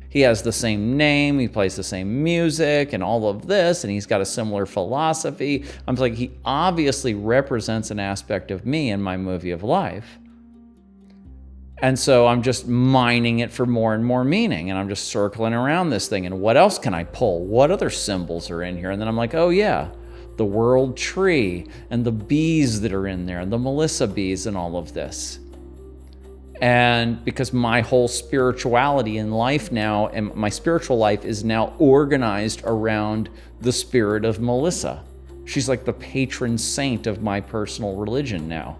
He has the same name, he plays the same music and all of this, and he's got a similar philosophy. I'm like, he obviously represents an aspect of me in my movie of life. And so I'm just mining it for more and more meaning, and I'm just circling around this thing, and what else can I pull? What other symbols are in here? And then I'm like, oh yeah, the world tree, and the bees that are in there, and the Melissa bees and all of this. And because my whole spirituality in life now, and my spiritual life is now organized around the spirit of Melissa. She's like the patron saint of my personal religion now.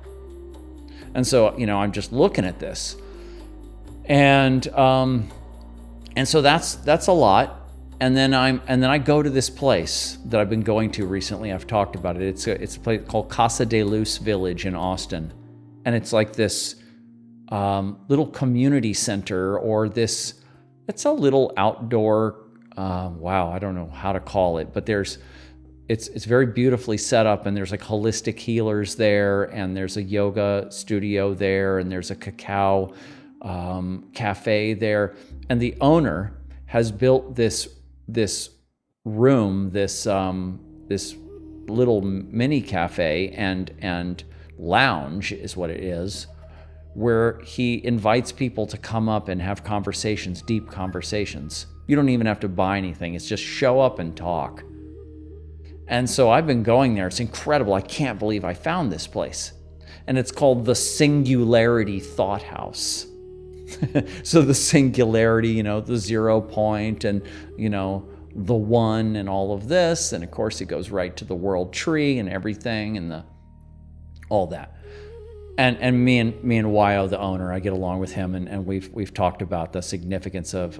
And so, I'm just looking at this. And so that's a lot. And then I go to this place that I've been going to recently. I've talked about it. It's a place called Casa de Luz Village in Austin. And it's like this little community center, or it's a little outdoor, I don't know how to call it, but it's very beautifully set up, and there's like holistic healers there, and there's a yoga studio there, and there's a cacao cafe there. And the owner has built this room, this little mini cafe and lounge is what it is, where he invites people to come up and have conversations, deep conversations. You don't even have to buy anything. It's just show up and talk. And so I've been going there. It's incredible. I can't believe I found this place. And it's called the Singularity Thought House. So the singularity, the 0 point, and, the one, and all of this. And of course it goes right to the world tree and everything, and all that. And me and Wyo, the owner, I get along with him, and we've talked about the significance of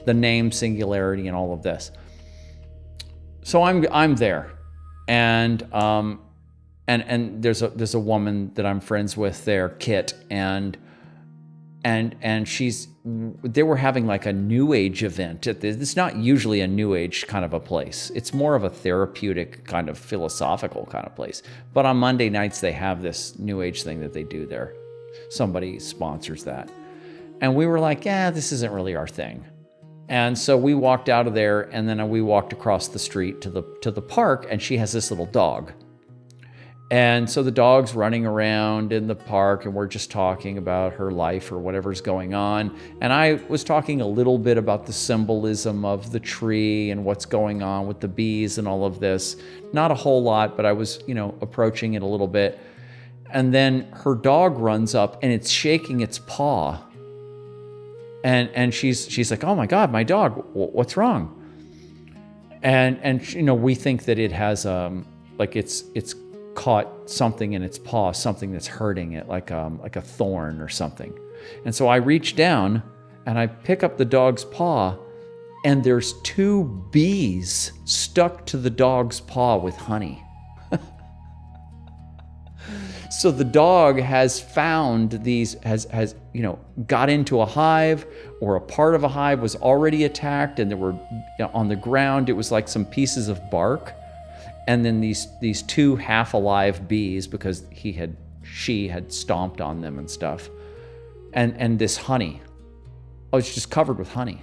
the name Singularity and all of this. So I'm there, and there's a woman that I'm friends with there, Kit, and they were having like a New Age event. It's not usually a New Age kind of a place. It's more of a therapeutic kind of philosophical kind of place. But on Monday nights, they have this New Age thing that they do there. Somebody sponsors that. And we were like, this isn't really our thing. And so we walked out of there, and then we walked across the street to the park, and she has this little dog. And so the dog's running around in the park, and we're just talking about her life or whatever's going on. And I was talking a little bit about the symbolism of the tree and what's going on with the bees and all of this. Not a whole lot, but I was, approaching it a little bit. And then her dog runs up, and it's shaking its paw. And she's like, oh my God, my dog, what's wrong? And we think that it has it's caught something in its paw, something that's hurting it, like a thorn or something. And so I reach down and I pick up the dog's paw, and there's 2 bees stuck to the dog's paw with honey. So the dog has found these, has got into a hive, or a part of a hive was already attacked, and there were on the ground, it was like some pieces of bark. And then these 2 half-alive bees, because she had stomped on them and stuff. And this honey. Oh, it's just covered with honey.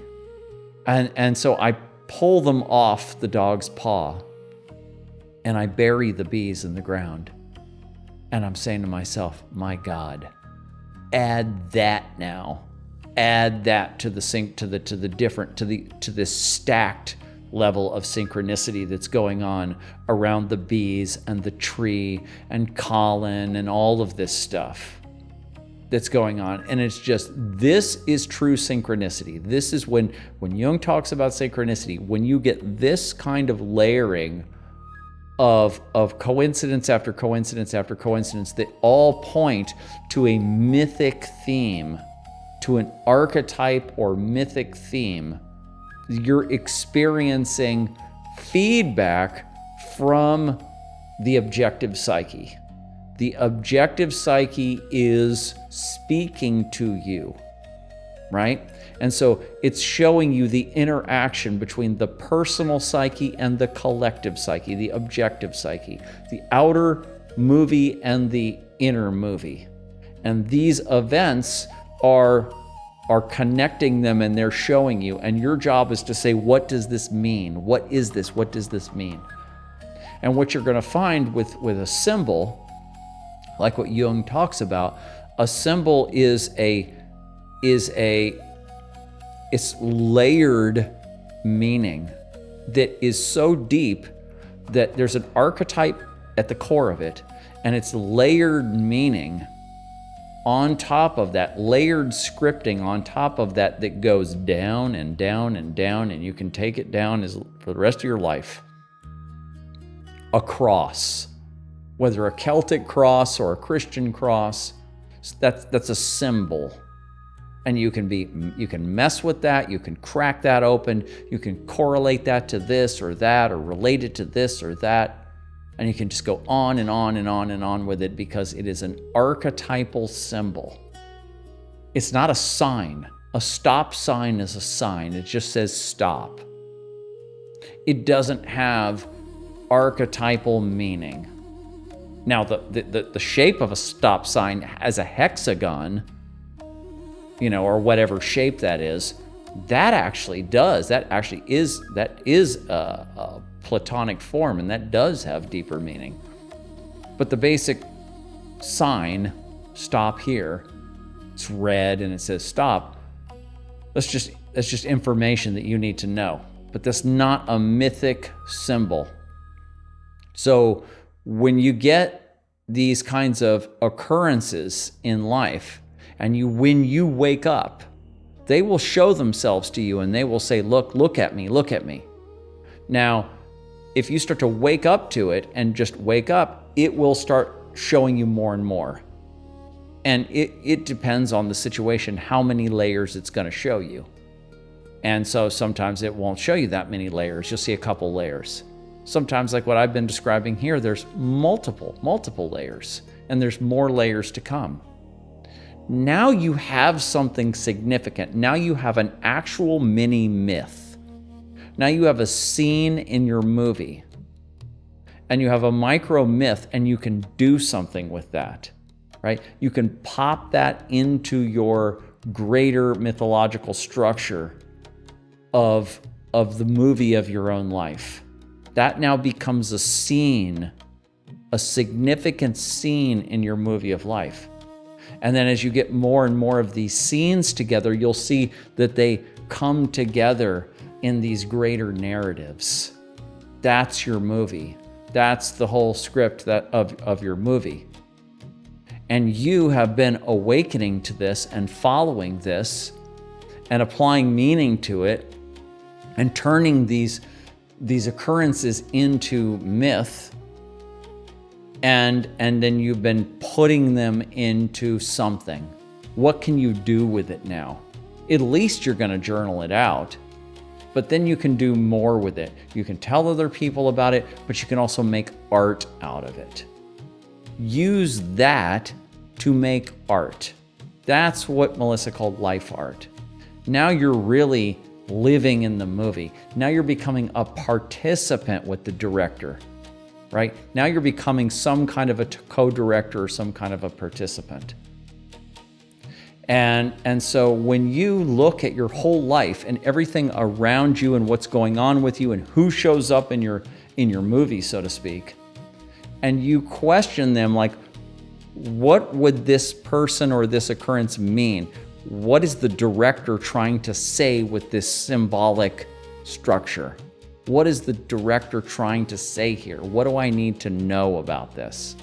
And so I pull them off the dog's paw, and I bury the bees in the ground. And I'm saying to myself, my God, add that now. Add that to the to this stacked level of synchronicity that's going on around the bees and the tree and Colin and all of this stuff that's going on. And it's just, this is true synchronicity. This is when Jung talks about synchronicity, when you get this kind of layering of coincidence after coincidence after coincidence that all point to a mythic theme, to an archetype or mythic theme. You're experiencing feedback from the objective psyche. The objective psyche is speaking to you, right? And so it's showing you the interaction between the personal psyche and the collective psyche, the objective psyche, the outer movie and the inner movie. And these events are connecting them, and they're showing you. And your job is to say, what does this mean? What is this? What does this mean? And what you're going to find with a symbol, like what Jung talks about, a symbol is it's layered meaning that is so deep that there's an archetype at the core of it, and it's layered meaning on top of that, layered scripting on top of that, that goes down and down and down, and you can take it down for the rest of your life. A cross, whether a Celtic cross or a Christian cross, that's a symbol. And you can mess with that, you can crack that open, you can correlate that to this or that, or relate it to this or that, and you can just go on and on and on and on with it, because it is an archetypal symbol. It's not a sign. A stop sign is a sign. It just says stop. It doesn't have archetypal meaning. Now, the shape of a stop sign as a hexagon, or whatever shape that is, that actually is a Platonic form, and that does have deeper meaning. But the basic sign, stop here, it's red and it says stop. That's just information that you need to know. But that's not a mythic symbol. So when you get these kinds of occurrences in life, and when you wake up, they will show themselves to you, and they will say, look at me, look at me. Now, if you start to wake up to it and just wake up, it will start showing you more and more. And it depends on the situation, how many layers it's going to show you. And so sometimes it won't show you that many layers. You'll see a couple layers. Sometimes, like what I've been describing here, there's multiple layers, and there's more layers to come. Now you have something significant. Now you have an actual mini myth. Now you have a scene in your movie, and you have a micro myth, and you can do something with that, right? You can pop that into your greater mythological structure of the movie of your own life. That now becomes a scene, a significant scene in your movie of life. And then as you get more and more of these scenes together, you'll see that they come together in these greater narratives. That's your movie. That's the whole script of your movie. And you have been awakening to this and following this and applying meaning to it and turning these occurrences into myth. And then you've been putting them into something. What can you do with it now? At least you're going to journal it out, but then you can do more with it. You can tell other people about it, but you can also make art out of it. Use that to make art. That's what Melissa called life art. Now you're really living in the movie. Now you're becoming a participant with the director. Right? Now you're becoming some kind of a co-director or some kind of a participant. And so when you look at your whole life and everything around you and what's going on with you and who shows up in your movie, so to speak, and you question them like, what would this person or this occurrence mean? What is the director trying to say with this symbolic structure? What is the director trying to say here? What do I need to know about this?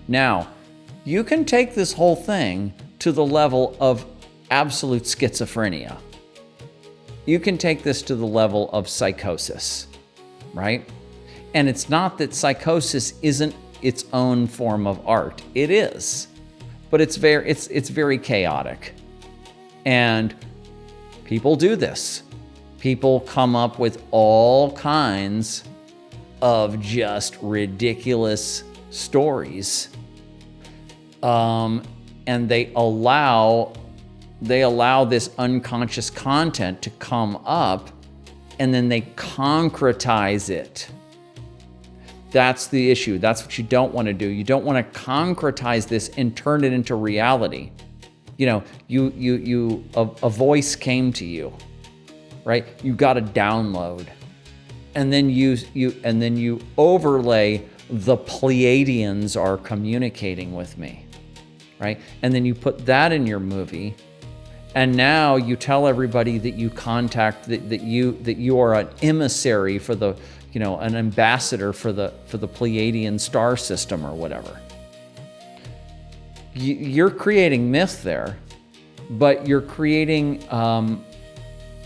Now, you can take this whole thing to the level of absolute schizophrenia. You can take this to the level of psychosis, right? And it's not that psychosis isn't its own form of art. It is. But it's very chaotic. And people do this. People come up with all kinds of just ridiculous stories. And they allow this unconscious content to come up, and then they concretize it. That's the issue. That's what you don't want to do. You don't want to concretize this and turn it into reality. You know, a voice came to you, right? You got a download, and then you overlay the Pleiadians are communicating with me, right? And then you put that in your movie, and now you tell everybody that you that you are an emissary for the, you know, an ambassador for the Pleiadian star system or whatever. You're creating myth there, but you're creating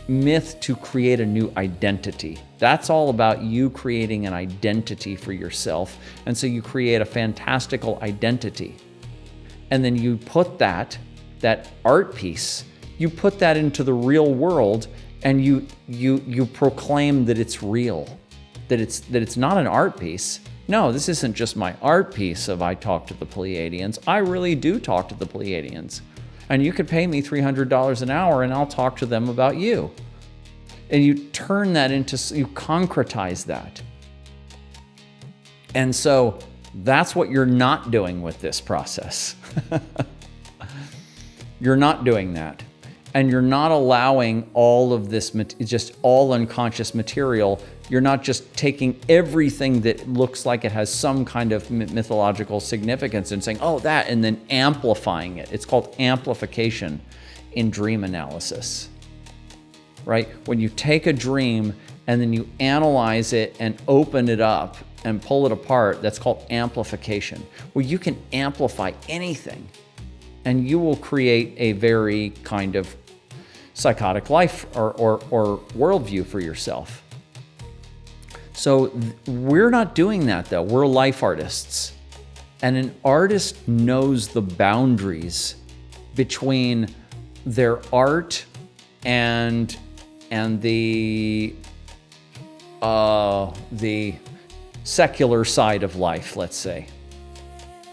myth to create a new identity. That's all about you creating an identity for yourself. And so you create a fantastical identity. And then you put that art piece, you put that into the real world, and you proclaim that it's real, that it's not an art piece. No, this isn't just my art piece of I talk to the Pleiadians. I really do talk to the Pleiadians. And you could pay me $300 an hour and I'll talk to them about you. And you turn that into, you concretize that. And so that's what you're not doing with this process. You're not doing that. And you're not allowing all of this, just all unconscious material. You're not just taking everything that looks like it has some kind of mythological significance and saying, oh, that, and then amplifying it. It's called amplification in dream analysis, right? When you take a dream and then you analyze it and open it up and pull it apart, that's called amplification, where you can amplify anything and you will create a very kind of psychotic life or worldview for yourself. So we're not doing that though. We're life artists. And an artist knows the boundaries between their art and the secular side of life, let's say,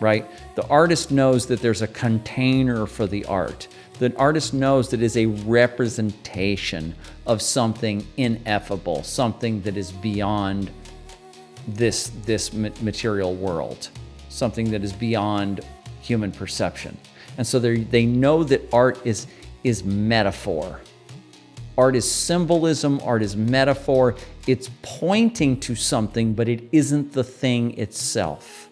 right? The artist knows that there's a container for the art. The artist knows that it is a representation of something ineffable, something that is beyond this material world, something that is beyond human perception. And so they know that art is metaphor. Art is symbolism, art is metaphor. It's pointing to something, but it isn't the thing itself.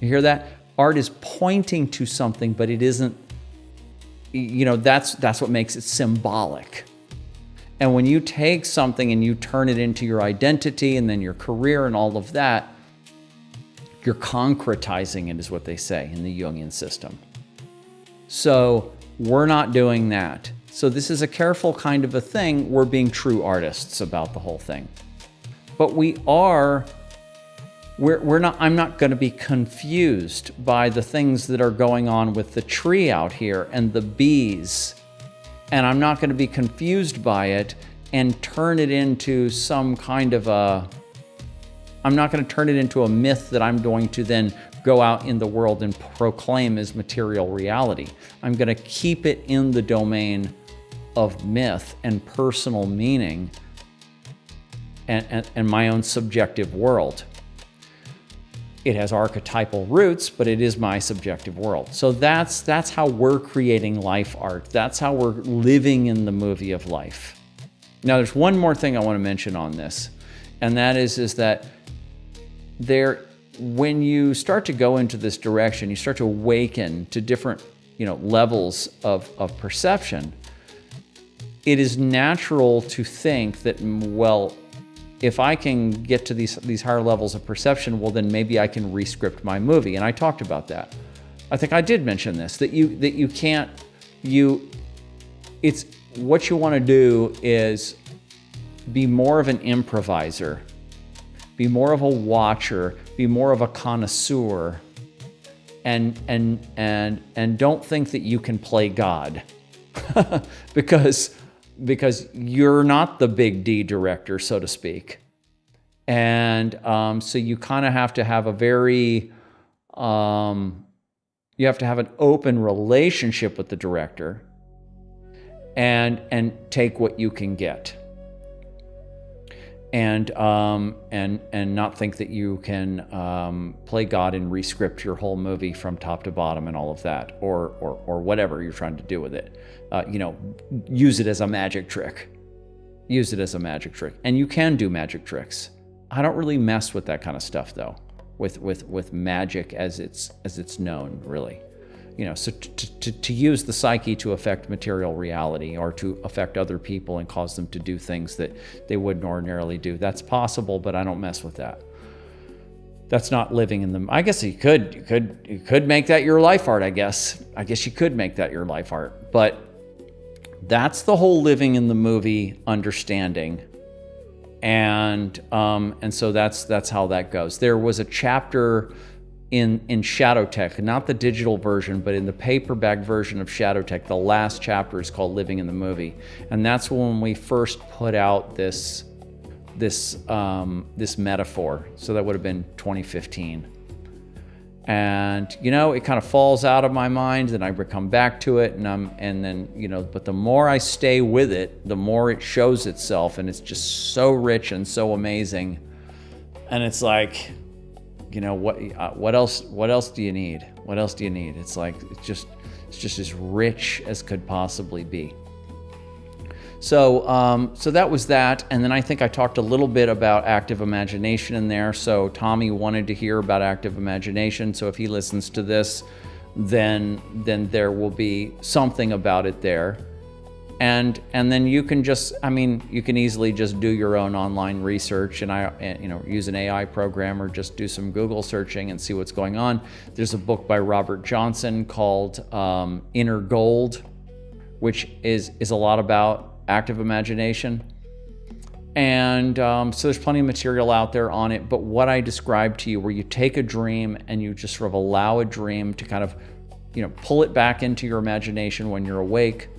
You hear that? Art is pointing to something, but it isn't, you know, that's what makes it symbolic. And when you take something and you turn it into your identity and then your career and all of that, you're concretizing it, is what they say in the Jungian system. So we're not doing that. So this is a careful kind of a thing. We're being true artists about the whole thing. But I'm not going to be confused by the things that are going on with the tree out here and the bees. And I'm not going to be confused by it and turn it into some kind of I'm not going to turn it into a myth that I'm going to then go out in the world and proclaim as material reality. I'm going to keep it in the domain of myth and personal meaning and my own subjective world. It has archetypal roots, but it is my subjective world. So that's how we're creating life art. That's how we're living in the movie of life. Now, there's one more thing I want to mention on this, and that is that when you start to go into this direction, you start to awaken to different, levels of perception. It is natural to think that, well, if I can get to these higher levels of perception, well, then maybe I can re-script my movie. And I talked about that. I think I did mention this, it's what you want to do is be more of an improviser. be more of a watcher, be more of a connoisseur, and don't think that you can play God, because you're not the big D director, so to speak. And so you kind of have to have a very, you have to have an open relationship with the director, and take what you can get, and not think that you can play God and re-script your whole movie from top to bottom and all of that, or whatever you're trying to do with it. Use it as a magic trick. Use it as a magic trick, and you can do magic tricks. I don't really mess with that kind of stuff though, with magic as it's known, really. So to use the psyche to affect material reality, or to affect other people and cause them to do things that they wouldn't ordinarily do, that's possible, but I don't mess with that. That's not living in them. I guess you could make that your life art, I guess you could make that your life art, but that's the whole living in the movie understanding. And so that's how that goes. There was a chapter in Shadowtech, not the digital version, but in the paperback version of Shadowtech. The last chapter is called Living in the Movie, and that's when we first put out this metaphor. So that would have been 2015. And it kind of falls out of my mind, and I come back to it, and then but the more I stay with it, the more it shows itself, and it's just so rich and so amazing. And it's like, what else do you need? What else do you need? It's like it's just as rich as could possibly be. So that was that, and then I think I talked a little bit about active imagination in there. So Tommy wanted to hear about active imagination. So if he listens to this, then there will be something about it there, and then you can you can easily just do your own online research, and use an AI program, or just do some Google searching and see what's going on. There's a book by Robert Johnson called Inner Gold, which is a lot about active imagination. And so there's plenty of material out there on it. But what I described to you, where you take a dream and you just sort of allow a dream to kind of, pull it back into your imagination when you're awake,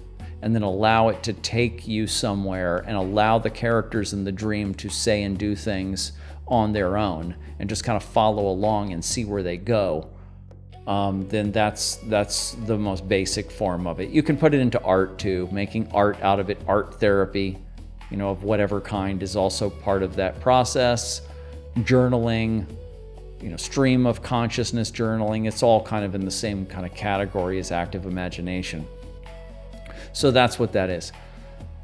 and then allow it to take you somewhere, and allow the characters in the dream to say and do things on their own, and just kind of follow along and see where they go. Then that's the most basic form of it. You can put it into art too, making art out of it. Art therapy, of whatever kind, is also part of that process. Journaling, stream of consciousness journaling, it's all kind of in the same kind of category as active imagination. So that's what that is.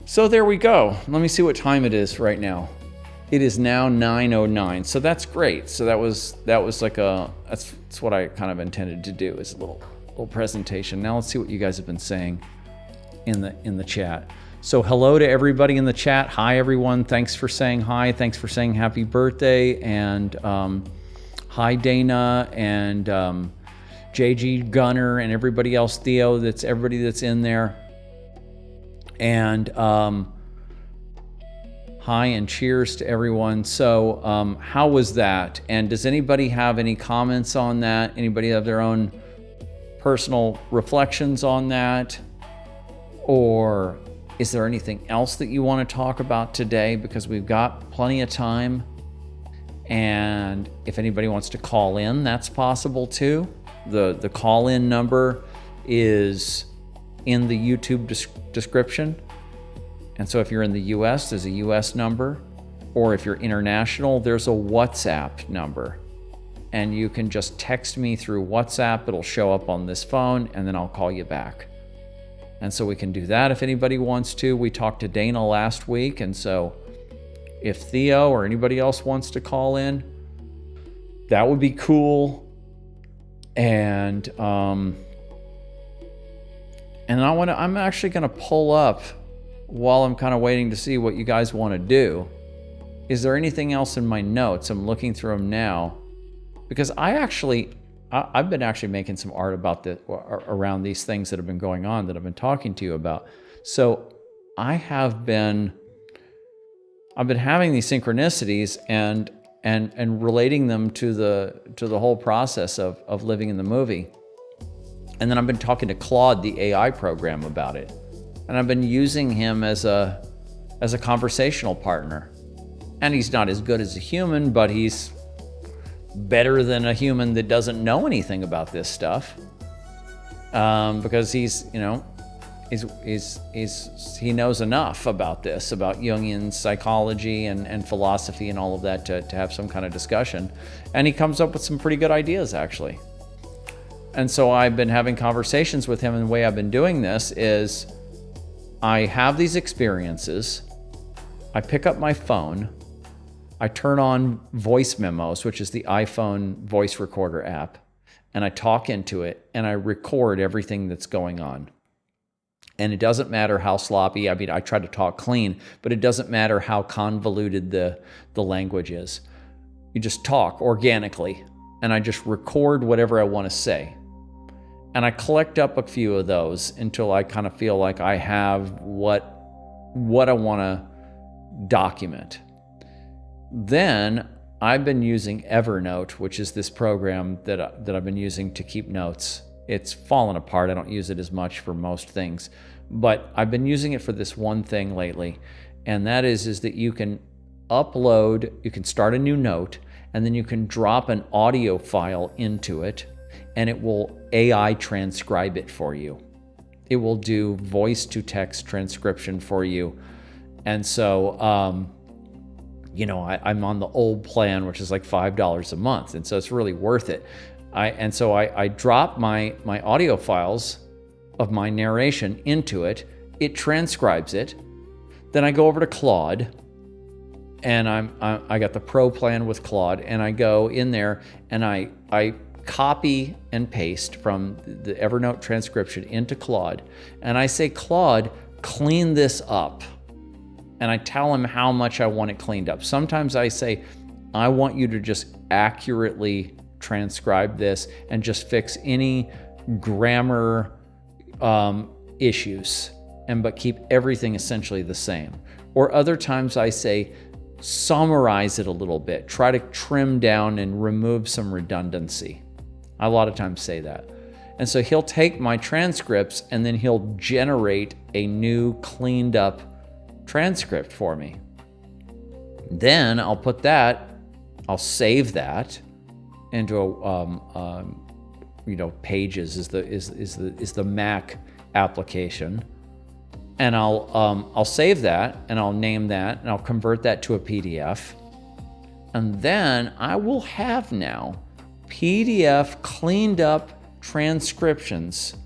So there we go. Let me see what time it is right now. It is now 9:09, so that's great. So that was like that's what I kind of intended to do, is a little presentation. Now let's see what you guys have been saying in the chat. So hello to everybody in the chat. Hi everyone. Thanks for saying hi. Thanks for saying happy birthday, and hi Dana, and JG Gunner, and everybody else. Theo, everybody that's in there, and hi and cheers to everyone. So how was that? And does anybody have any comments on that? Anybody have their own personal reflections on that? Or is there anything else that you want to talk about today? Because we've got plenty of time. And if anybody wants to call in, that's possible too. The call-in number is in the YouTube description. And so if you're in the US, there's a US number, or if you're international, there's a WhatsApp number. And you can just text me through WhatsApp. It'll show up on this phone, and then I'll call you back. And so we can do that if anybody wants to. We talked to Dana last week, and so if Theo or anybody else wants to call in, that would be cool. And I'm actually gonna pull up, while I'm kind of waiting to see what you guys want to do. Is there anything else in my notes? I'm looking through them now, because I've been actually making some art about around these things that have been going on, that I've been talking to you about. So I've been having these synchronicities, and and relating them to the whole process of living in the movie. And then I've been talking to Claude, the AI program, about it. And I've been using him as a conversational partner. And he's not as good as a human, but he's better than a human that doesn't know anything about this stuff. Because he knows enough about this, about Jungian psychology and philosophy and all of that to have some kind of discussion. And he comes up with some pretty good ideas, actually. And so I've been having conversations with him, and the way I've been doing this is I have these experiences, I pick up my phone, I turn on voice memos, which is the iPhone voice recorder app, and I talk into it, and I record everything that's going on. And it doesn't matter how sloppy, I mean, I try to talk clean, but it doesn't matter how convoluted the language is. You just talk organically, and I just record whatever I want to say. And I collect up a few of those until I kind of feel like I have what I want to document. Then I've been using Evernote, which is this program that I've been using to keep notes. It's fallen apart. I don't use it as much for most things, but I've been using it for this one thing lately, and that is that you can start a new note, and then you can drop an audio file into it, and it will AI transcribe it for you. It will do voice-to-text transcription for you. And so, I'm on the old plan, which is like $5 a month, and so it's really worth it. I drop my audio files of my narration into it. It transcribes it. Then I go over to Claude, and I got the pro plan with Claude, and I go in there and I copy and paste from the Evernote transcription into Claude, and I say, Claude, clean this up. And I tell him how much I want it cleaned up. Sometimes I say, I want you to just accurately transcribe this and just fix any grammar issues, but keep everything essentially the same. Or other times I say, summarize it a little bit, try to trim down and remove some redundancy. I a lot of times say that. And so he'll take my transcripts and then he'll generate a new cleaned up transcript for me. Then I'll save that into Pages is the Mac application, and I'll save that and I'll name that and I'll convert that to a PDF, and then I will have now PDF cleaned up transcriptions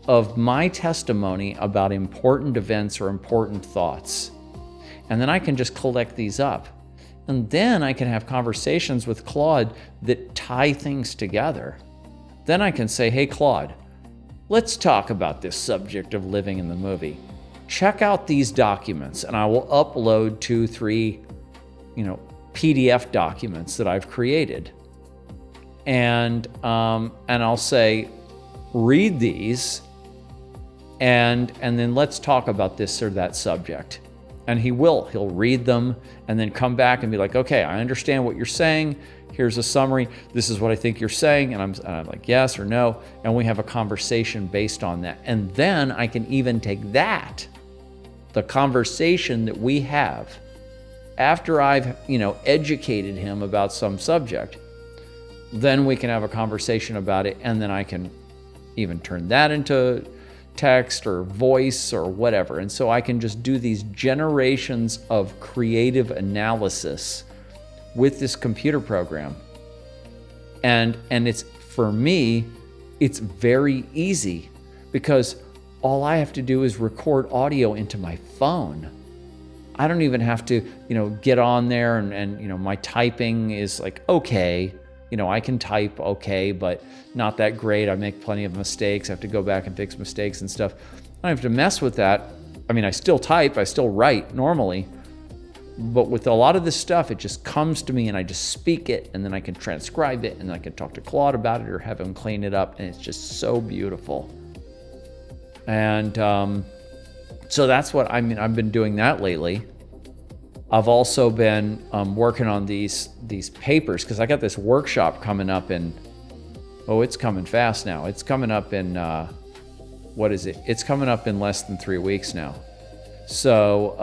of my testimony about important events or important thoughts. And then I can just collect these up. And then I can have conversations with Claude that tie things together. Then I can say, hey, Claude, let's talk about this subject of living in the movie. Check out these documents, and I will upload 2-3, PDF documents that I've created. And I'll say, read these, and then let's talk about this or that subject. And he'll read them and then come back and be like, okay, I understand what you're saying. Here's a summary. This is what I think you're saying. And I'm like, yes or no. And we have a conversation based on that. And then I can even take that, the conversation that we have after I've, educated him about some subject, then we can have a conversation about it. And then I can even turn that into text or voice or whatever. And so I can just do these generations of creative analysis with this computer program. And it's, for me, it's very easy because all I have to do is record audio into my phone. I don't even have to, get on there and my typing is like, okay, I can type okay, but not that great. I make plenty of mistakes. I have to go back and fix mistakes and stuff. I don't have to mess with that. I mean, I still type, I still write normally, but with a lot of this stuff, it just comes to me and I just speak it, and then I can transcribe it, and then I can talk to Claude about it or have him clean it up, and it's just so beautiful. And so that's what I've been doing that lately. I've also been working on these papers because I got this workshop coming up in, it's coming fast now. It's coming up in, what is it? It's coming up in less than 3 weeks now. So,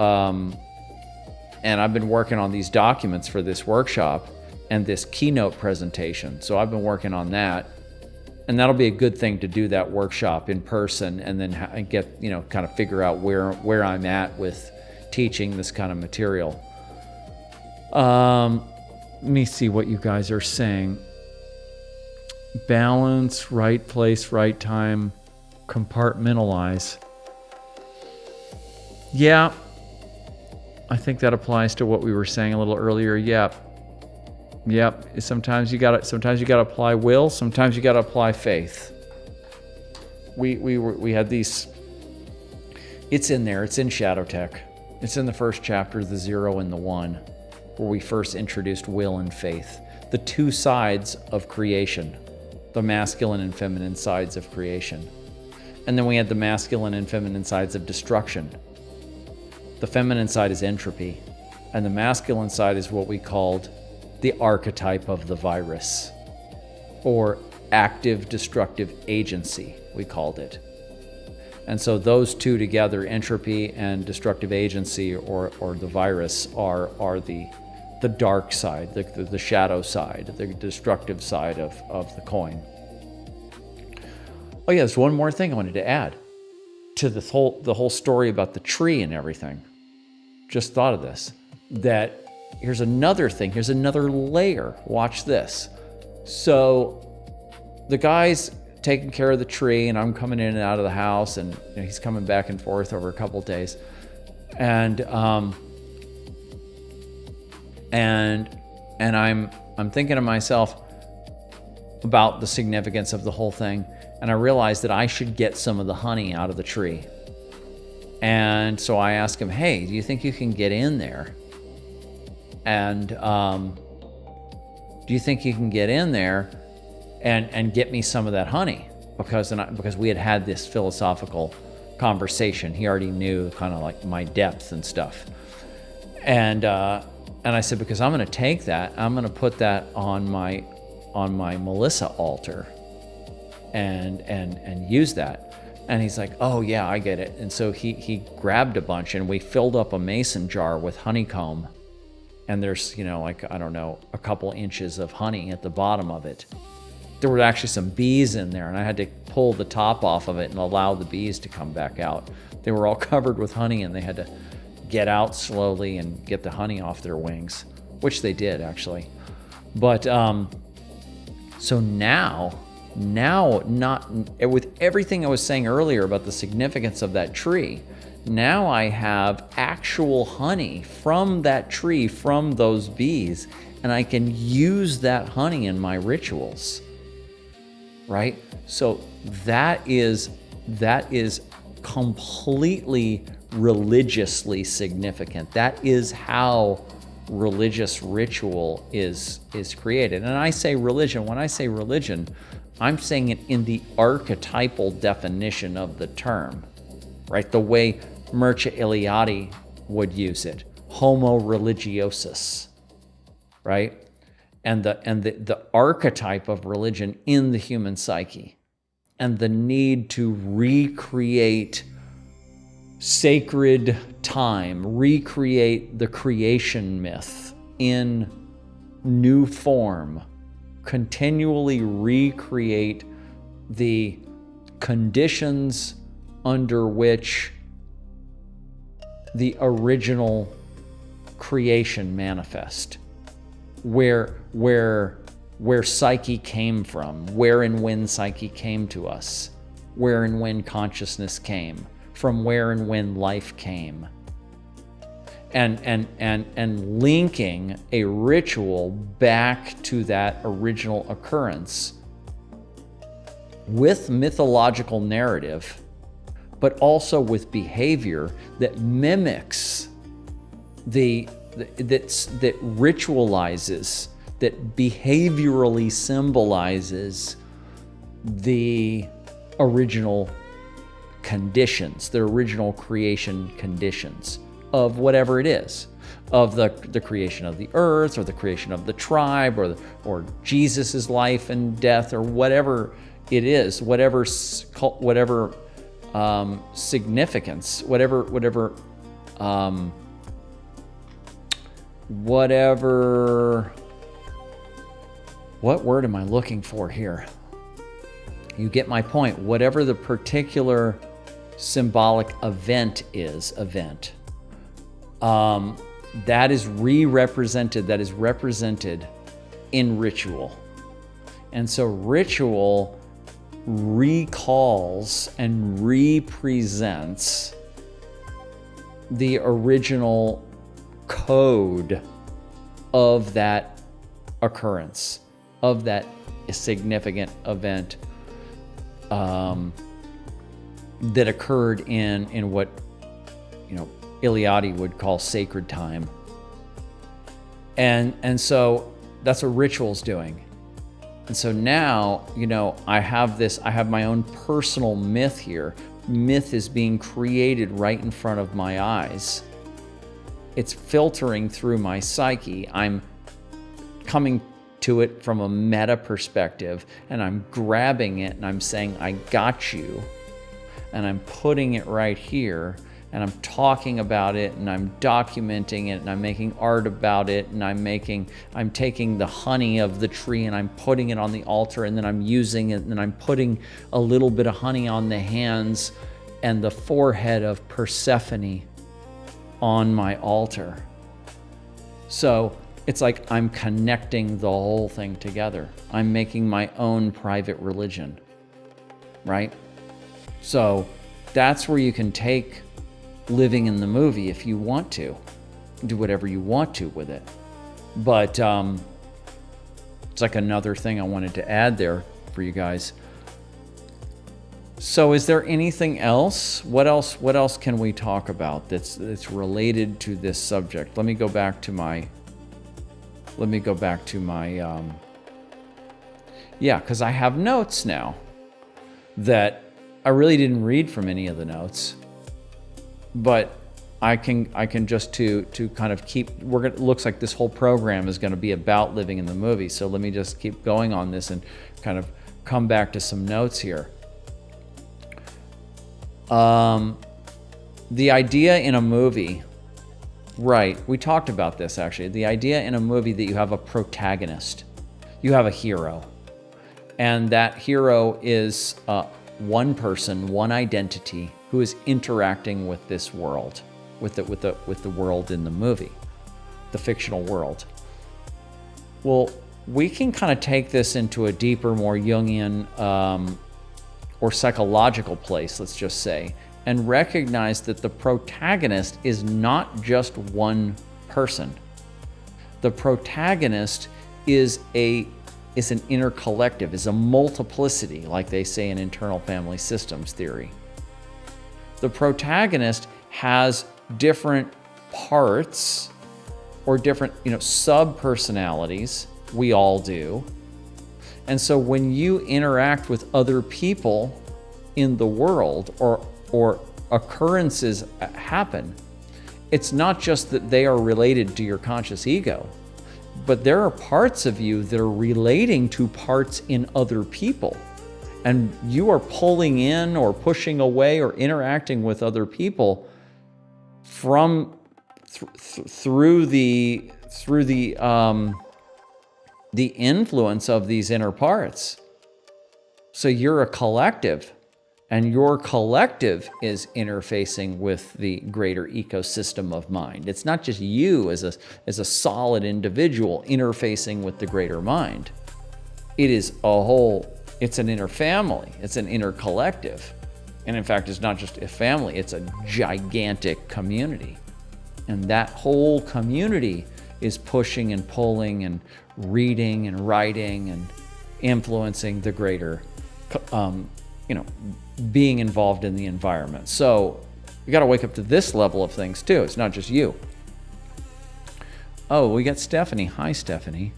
and I've been working on these documents for this workshop and this keynote presentation. So I've been working on that. And that'll be a good thing to do that workshop in person and then get, kind of figure out where I'm at with teaching this kind of material. Let me see what you guys are saying. Balance, right place, right time, compartmentalize. Yeah, I think that applies to what we were saying a little earlier. Yep. Sometimes you gotta apply will. Sometimes you gotta apply faith. We had these. It's in there. It's in Shadow Tech. It's in the first chapter, the 0 and the 1, where we first introduced will and faith, the two sides of creation, the masculine and feminine sides of creation, and then we had the masculine and feminine sides of destruction. The feminine side is entropy, and the masculine side is what we called the archetype of the virus, or active destructive agency, we called it. And so those two together, entropy and destructive agency, or the virus, are the dark side, the shadow side, the destructive side of the coin. Oh yeah, there's one more thing I wanted to add to the whole story about the tree and everything. Just thought of this. That here's another thing. Here's another layer. Watch this. So the guy's taking care of the tree, and I'm coming in and out of the house, and he's coming back and forth over a couple of days, and I'm thinking to myself about the significance of the whole thing, and I realized that I should get some of the honey out of the tree. And so I asked him, hey, do you think you can get in there? And do you think you can get in there and get me some of that honey? Because we had this philosophical conversation. He already knew kind of like my depth and stuff. And I said, because I'm going to take that, I'm going to put that on my Melissa altar and use that. And he's like, oh yeah, I get it. And so he grabbed a bunch, and we filled up a mason jar with honeycomb. And there's, a couple inches of honey at the bottom of it. There were actually some bees in there, and I had to pull the top off of it and allow the bees to come back out. They were all covered with honey, and they had to get out slowly and get the honey off their wings, which they did actually. But so now, not with everything I was saying earlier about the significance of that tree, now I have actual honey from that tree, from those bees, and I can use that honey in my rituals, right? So that is completely religiously significant. That is how religious ritual is created. And I say religion, when I say religion, I'm saying it in the archetypal definition of the term, right? The way Mircea Eliade would use it, homo religiosus, right? And the archetype of religion in the human psyche, and the need to recreate sacred time, recreate the creation myth in new form, continually recreate the conditions under which the original creation manifest, where psyche came from, where and when psyche came to us, where and when consciousness came, from where and when life came, and linking a ritual back to that original occurrence with mythological narrative, but also with behavior that mimics that ritualizes, that behaviorally symbolizes the original conditions, the original creation conditions of whatever it is. of the creation of the earth, or the creation of the tribe, or Jesus's life and death, or whatever it is, whatever significance, whatever what word am I looking for here? You get my point. Whatever the particular symbolic event is, that is represented in ritual. And so ritual recalls and represents the original code of that occurrence, of that significant event that occurred in what Eliade would call sacred time. And so that's what ritual's doing. And so now, I have my own personal myth here. Myth is being created right in front of my eyes. It's filtering through my psyche. I'm coming to it from a meta perspective, and I'm grabbing it and I'm saying, I got you. And I'm putting it right here, and I'm talking about it, and I'm documenting it, and I'm making art about it, and I'm taking the honey of the tree and I'm putting it on the altar, and then I'm using it, and then I'm putting a little bit of honey on the hands and the forehead of Persephone on my altar. So it's like I'm connecting the whole thing together. I'm making my own private religion, right? So that's where you can take living in the movie if you want to. Do whatever you want to with it. But it's like another thing I wanted to add there for you guys. So is there anything else? What else can we talk about that's related to this subject? Let me go back to my because I have notes now that I really didn't read from any of the notes, but I can just to kind of keep. It looks like this whole program is going to be about living in the movie. So let me just keep going on this and kind of come back to some notes here. The idea in a movie, right? We talked about this actually. The idea in a movie that you have a protagonist, you have a hero, and that hero is one person, one identity who is interacting with this world, with the world in the movie, the fictional world. Well, we can kind of take this into a deeper, more Jungian or psychological place, let's just say, and recognize that the protagonist is not just one person. The protagonist is an inner collective, is a multiplicity, like they say in internal family systems theory. The protagonist has different parts or different, sub-personalities. We all do. And so when you interact with other people in the world or occurrences happen, it's not just that they are related to your conscious ego, but there are parts of you that are relating to parts in other people. And you are pulling in or pushing away or interacting with other people from through the influence of these inner parts. So you're a collective, and your collective is interfacing with the greater ecosystem of mind. It's not just you as a solid individual interfacing with the greater mind. It is a whole. It's an inner family. It's an inner collective. And in fact, it's not just a family, it's a gigantic community. And that whole community is pushing and pulling and reading and writing and influencing the greater, being involved in the environment. So you got to wake up to this level of things too. It's not just you. Oh, we got Stephanie. Hi, Stephanie.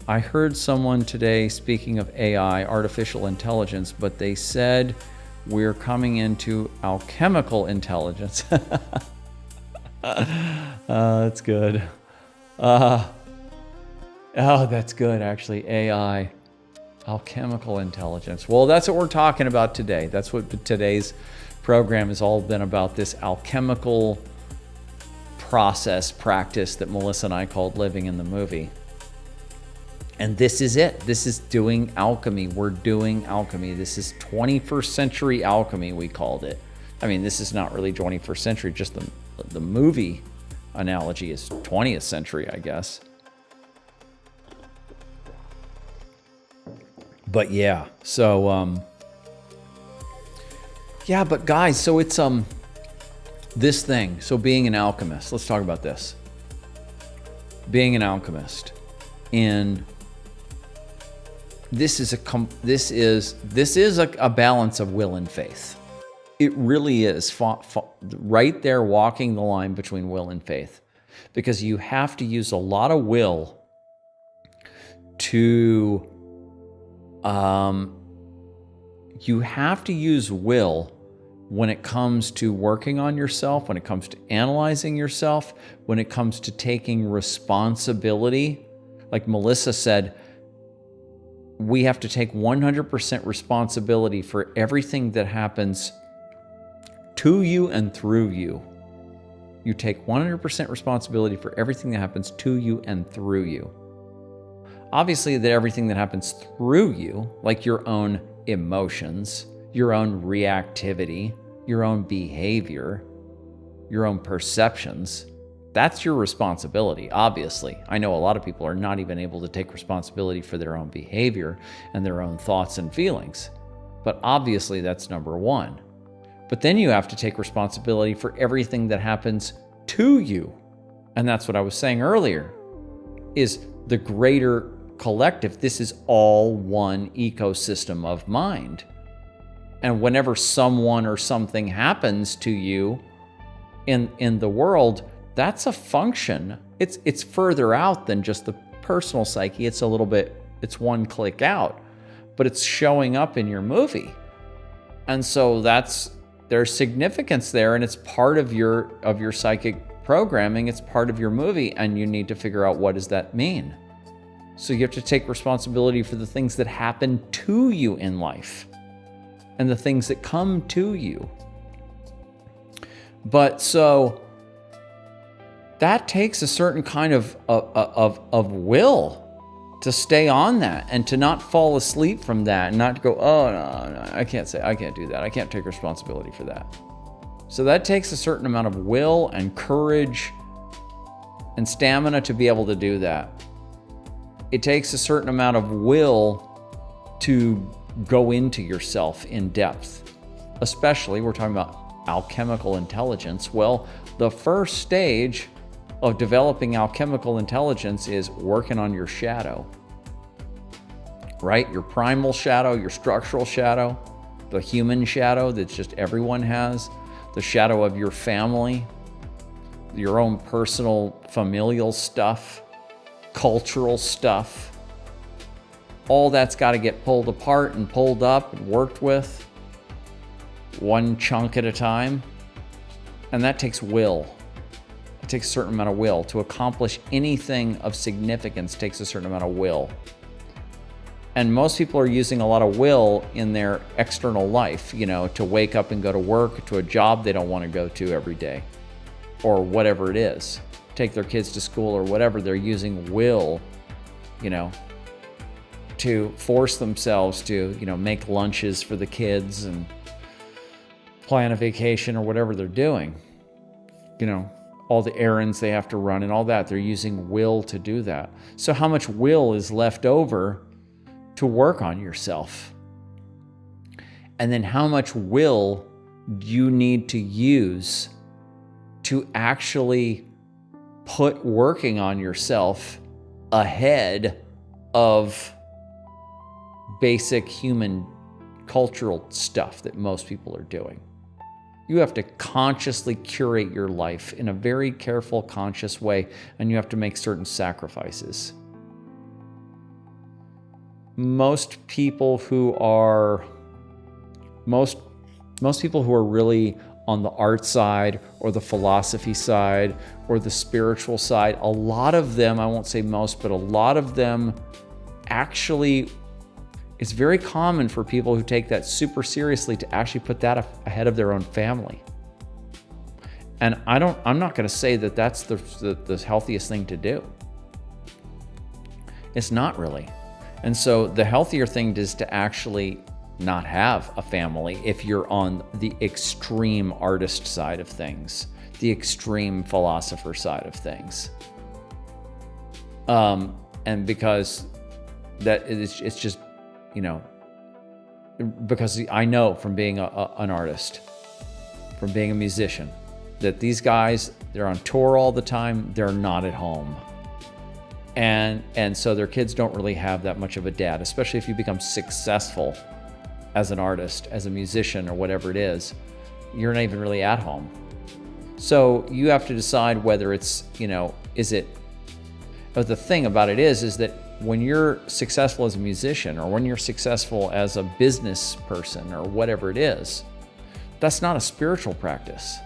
I heard someone today speaking of AI, artificial intelligence, but they said we're coming into alchemical intelligence. That's good. Oh, that's good, actually. AI, alchemical intelligence. Well, that's what we're talking about today. That's what today's program has all been about, this alchemical practice that Melissa and I called living in the movie. And this is it. This is doing alchemy. We're doing alchemy. This is 21st century alchemy, we called it. I mean, this is not really 21st century, just the movie analogy is 20th century, I guess. But yeah, so, yeah, but guys, so it's, this thing, so being an alchemist, let's talk about this. Being an alchemist this is a balance of will and faith. It really is right there, walking the line between will and faith, because you have to use a lot of will to you have to use will when it comes to working on yourself, when it comes to analyzing yourself, when it comes to taking responsibility. Like Melissa said, we have to take 100% responsibility for everything that happens to you and through you. You take 100% responsibility for everything that happens to you and through you. Obviously, that everything that happens through you, like your own emotions, your own reactivity, your own behavior, your own perceptions, that's your responsibility, obviously. I know a lot of people are not even able to take responsibility for their own behavior and their own thoughts and feelings. But obviously, that's number one. But then you have to take responsibility for everything that happens to you. And that's what I was saying earlier, is the greater collective. This is all one ecosystem of mind. And whenever someone or something happens to you in the world, that's a function. It's further out than just the personal psyche. It's one click out, but it's showing up in your movie. And so there's significance there, and it's part of your psychic programming. It's part of your movie, and you need to figure out, what does that mean? So you have to take responsibility for the things that happen to you in life and the things that come to you. But so that takes a certain kind of will to stay on that and to not fall asleep from that and not to go, oh, no, I can't do that. I can't take responsibility for that. So that takes a certain amount of will and courage and stamina to be able to do that. It takes a certain amount of will to go into yourself in depth. Especially, we're talking about alchemical intelligence. Well, the first stage of developing alchemical intelligence is working on your shadow, right? Your primal shadow, your structural shadow, the human shadow that just everyone has, the shadow of your family, your own personal familial stuff, cultural stuff. All that's got to get pulled apart and pulled up and worked with, one chunk at a time. And that takes will. It takes a certain amount of will. To accomplish anything of significance takes a certain amount of will. And most people are using a lot of will in their external life, to wake up and go to work, to a job they don't want to go to every day, or whatever it is. Take their kids to school or whatever. They're using will, to force themselves to, make lunches for the kids and plan a vacation or whatever they're doing. All the errands they have to run and all that. They're using will to do that. So how much will is left over to work on yourself? And then how much will do you need to use to actually put working on yourself ahead of basic human cultural stuff that most people are doing? You have to consciously curate your life in a very careful, conscious way, and you have to make certain sacrifices. Most people who are really on the art side or the philosophy side or the spiritual side, a lot of them, I won't say most, but a lot of them actually, it's very common for people who take that super seriously to actually put that ahead of their own family. And I'm not going to say that that's the healthiest thing to do. It's not really. And so the healthier thing is to actually not have a family if you're on the extreme artist side of things, the extreme philosopher side of things. And because that it's just, because I know from being an artist, from being a musician, that these guys, they're on tour all the time, they're not at home. And so their kids don't really have that much of a dad, especially if you become successful as an artist, as a musician, or whatever it is, you're not even really at home. So you have to decide whether it's, is it, but the thing about it is that when you're successful as a musician or when you're successful as a business person or whatever it is, that's not a spiritual practice.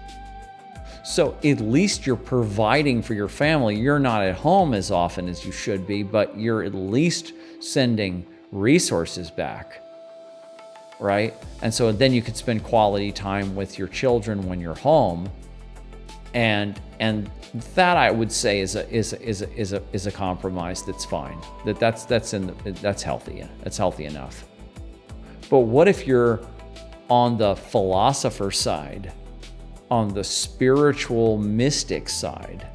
So at least you're providing for your family. You're not at home as often as you should be, but you're at least sending resources back, right? And so then you could spend quality time with your children when you're home, and that I would say is a compromise that's fine. That's healthy. That's healthy enough. But what if you're on the philosopher side, on the spiritual mystic side,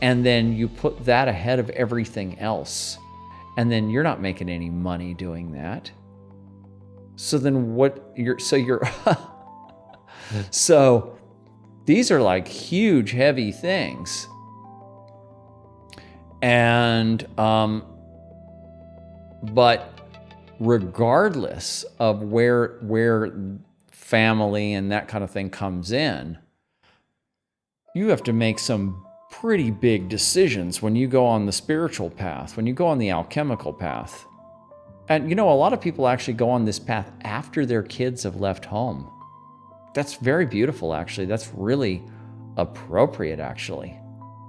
and then you put that ahead of everything else, and then you're not making any money doing that? So then so these are like huge, heavy things. And, but regardless of where family and that kind of thing comes in, you have to make some pretty big decisions when you go on the spiritual path, when you go on the alchemical path. And a lot of people actually go on this path after their kids have left home. That's very beautiful, actually. That's really appropriate, actually.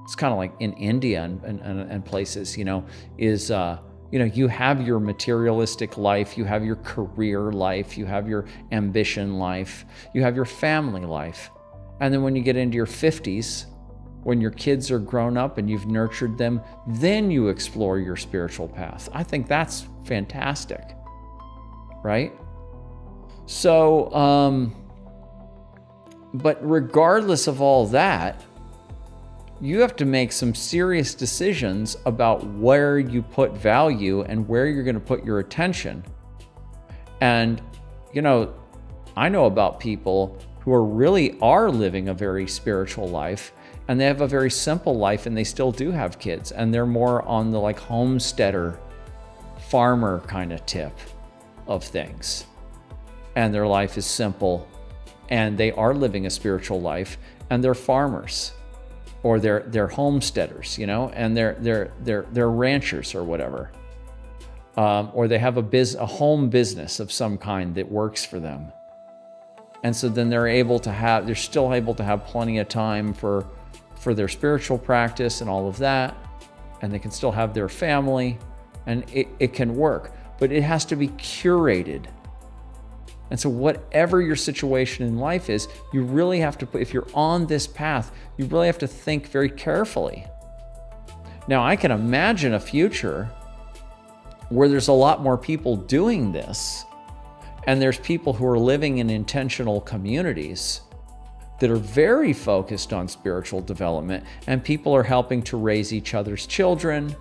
It's kind of like in India and places, you have your materialistic life, you have your career life, you have your ambition life, you have your family life. And then when you get into your 50s, when your kids are grown up and you've nurtured them, then you explore your spiritual path. I think that's fantastic, right? So, but regardless of all that, you have to make some serious decisions about where you put value and where you're going to put your attention. And, I know about people who are living a very spiritual life, and they have a very simple life, and they still do have kids, and they're more on the like homesteader, farmer kind of tip of things. And their life is simple, and they are living a spiritual life, and they're farmers, or they're homesteaders, and they're ranchers or whatever, or they have a home business of some kind that works for them, and so then they're still able to have plenty of time for their spiritual practice and all of that, and they can still have their family, and it can work, but it has to be curated. And so whatever your situation in life is, you really have to if you're on this path, you really have to think very carefully. Now, I can imagine a future where there's a lot more people doing this, and there's people who are living in intentional communities that are very focused on spiritual development, and people are helping to raise each other's children,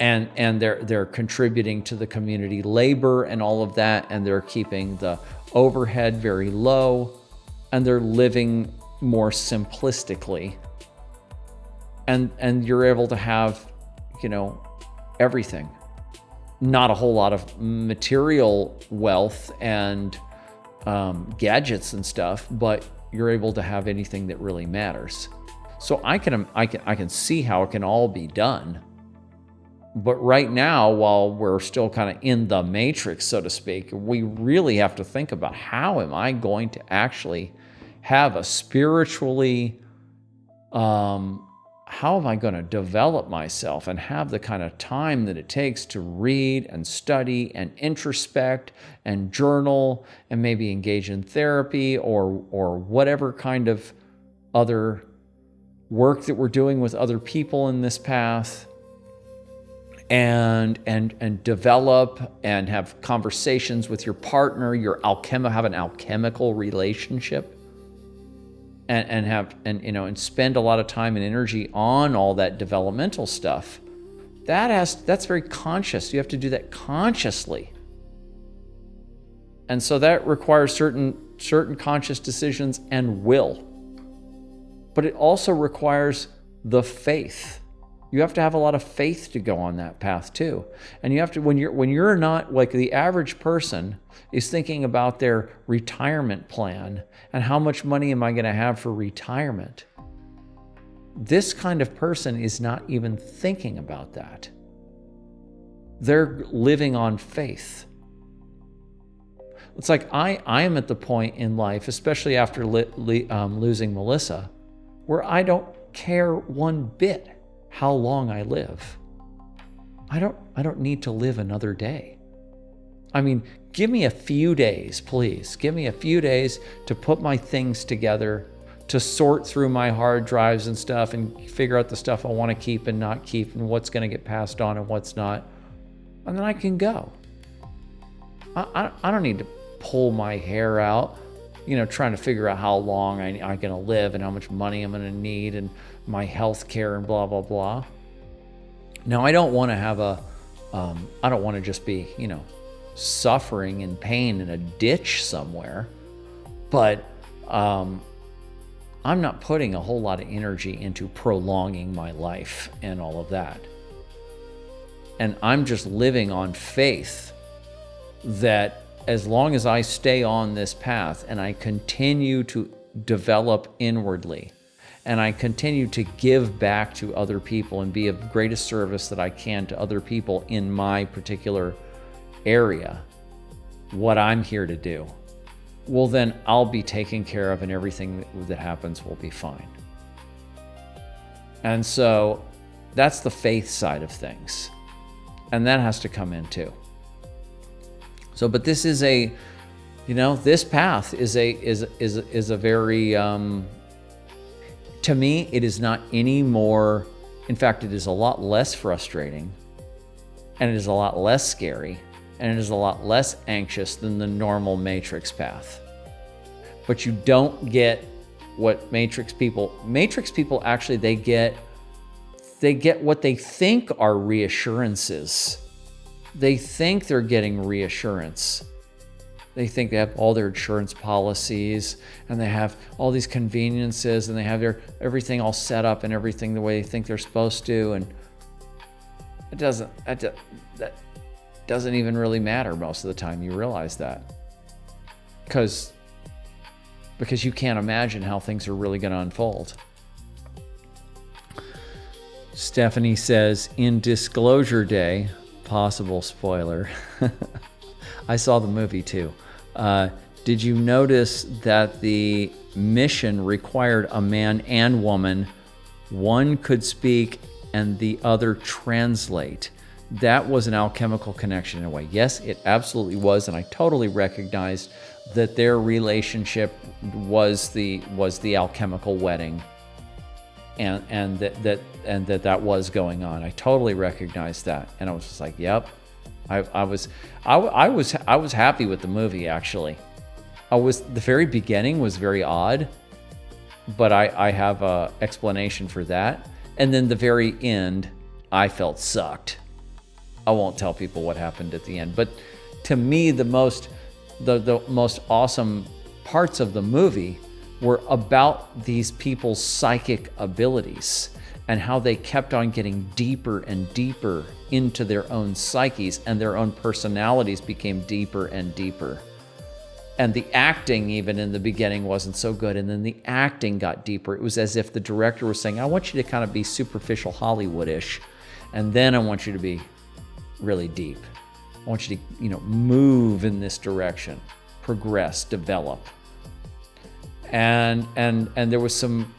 and they're contributing to the community labor and all of that, and they're keeping the overhead very low, and they're living more simplistically, and you're able to have everything, not a whole lot of material wealth and gadgets and stuff, but you're able to have anything that really matters. So I can see how it can all be done. But right now, while we're still kind of in the matrix, so to speak, we really have to think about how am I going to actually have a spiritually, how am I going to develop myself and have the kind of time that it takes to read and study and introspect and journal and maybe engage in therapy or whatever kind of other work that we're doing with other people in this path, and develop and have conversations with your partner, have an alchemical relationship, and spend a lot of time and energy on all that developmental stuff. That's very conscious. You have to do that consciously. And so that requires certain conscious decisions and will. But it also requires the faith. You have to have a lot of faith to go on that path too. And you have to, when you're not, like the average person is thinking about their retirement plan and how much money am I going to have for retirement. This kind of person is not even thinking about that. They're living on faith. It's like I am at the point in life, especially after losing Melissa, where I don't care one bit how long I live. I don't need to live another day. I mean, give me a few days, please. Give me a few days to put my things together, to sort through my hard drives and stuff and figure out the stuff I want to keep and not keep and what's going to get passed on and what's not. And then I can go. I don't need to pull my hair out, trying to figure out how long I'm going to live and how much money I'm going to need and my health care and blah, blah, blah. Now, I don't want to have I don't want to just be, suffering and pain in a ditch somewhere, but I'm not putting a whole lot of energy into prolonging my life and all of that. And I'm just living on faith that as long as I stay on this path and I continue to develop inwardly and I continue to give back to other people and be of greatest service that I can to other people in my particular area, what I'm here to do, well, then I'll be taken care of and everything that happens will be fine. And so that's the faith side of things. And that has to come in too. So, but this is this path is a very, to me, it is not any more, in fact, it is a lot less frustrating, and it is a lot less scary, and it is a lot less anxious than the normal matrix path. But you don't get what matrix people actually, they get what they think are reassurances. They think they're getting reassurance. They think they have all their insurance policies and they have all these conveniences and they have everything all set up and everything the way they think they're supposed to. And that doesn't even really matter most of the time. You realize that. Because you can't imagine how things are really going to unfold. Stephanie says, in Disclosure Day, possible spoiler, I saw the movie too. Did you notice that the mission required a man and woman? One could speak and the other translate. That was an alchemical connection in a way. Yes, it absolutely was, and I totally recognized that their relationship was the alchemical wedding, and that was going on. I totally recognized that, and I was just like, yep. I was happy with the movie, actually. The very beginning was very odd, but I have a explanation for that. And then the very end, I felt sucked. I won't tell people what happened at the end, but to me, the most awesome parts of the movie were about these people's psychic abilities and how they kept on getting deeper and deeper into their own psyches, and their own personalities became deeper and deeper. And the acting, even in the beginning, wasn't so good, and then the acting got deeper. It was as if the director was saying, I want you to kind of be superficial Hollywood-ish, and then I want you to be really deep. I want you to, move in this direction, progress, develop. And there was some,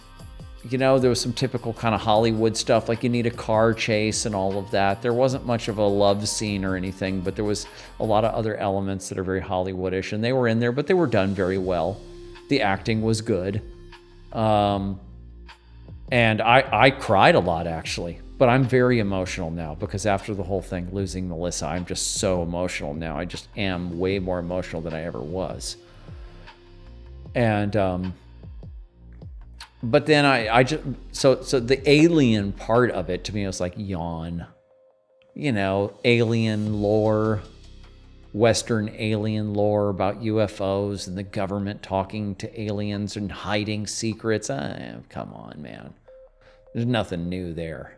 there was some typical kind of Hollywood stuff, like you need a car chase and all of that. There wasn't much of a love scene or anything, but there was a lot of other elements that are very Hollywoodish, and they were in there, but they were done very well. The acting was good. And I cried a lot, actually, but I'm very emotional now because after the whole thing, losing Melissa, I'm just so emotional now. I just am way more emotional than I ever was. And, but then I just, so the alien part of it to me was like, yawn, alien lore, Western alien lore about UFOs and the government talking to aliens and hiding secrets. Come on, man. There's nothing new there.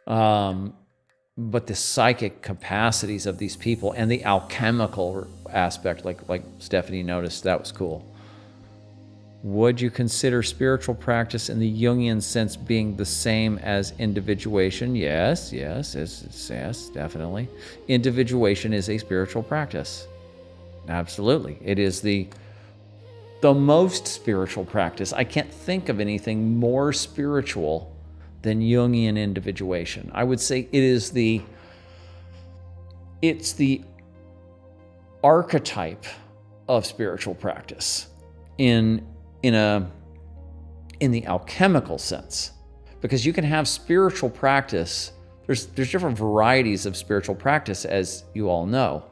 But the psychic capacities of these people and the alchemical aspect, like Stephanie noticed, that was cool. Would you consider spiritual practice in the Jungian sense being the same as individuation? Yes, definitely. Individuation is a spiritual practice. Absolutely. It is the most spiritual practice. I can't think of anything more spiritual than Jungian individuation. I would say it's the archetype of spiritual practice in the alchemical sense, because you can have spiritual practice. There's different varieties of spiritual practice, as you all know,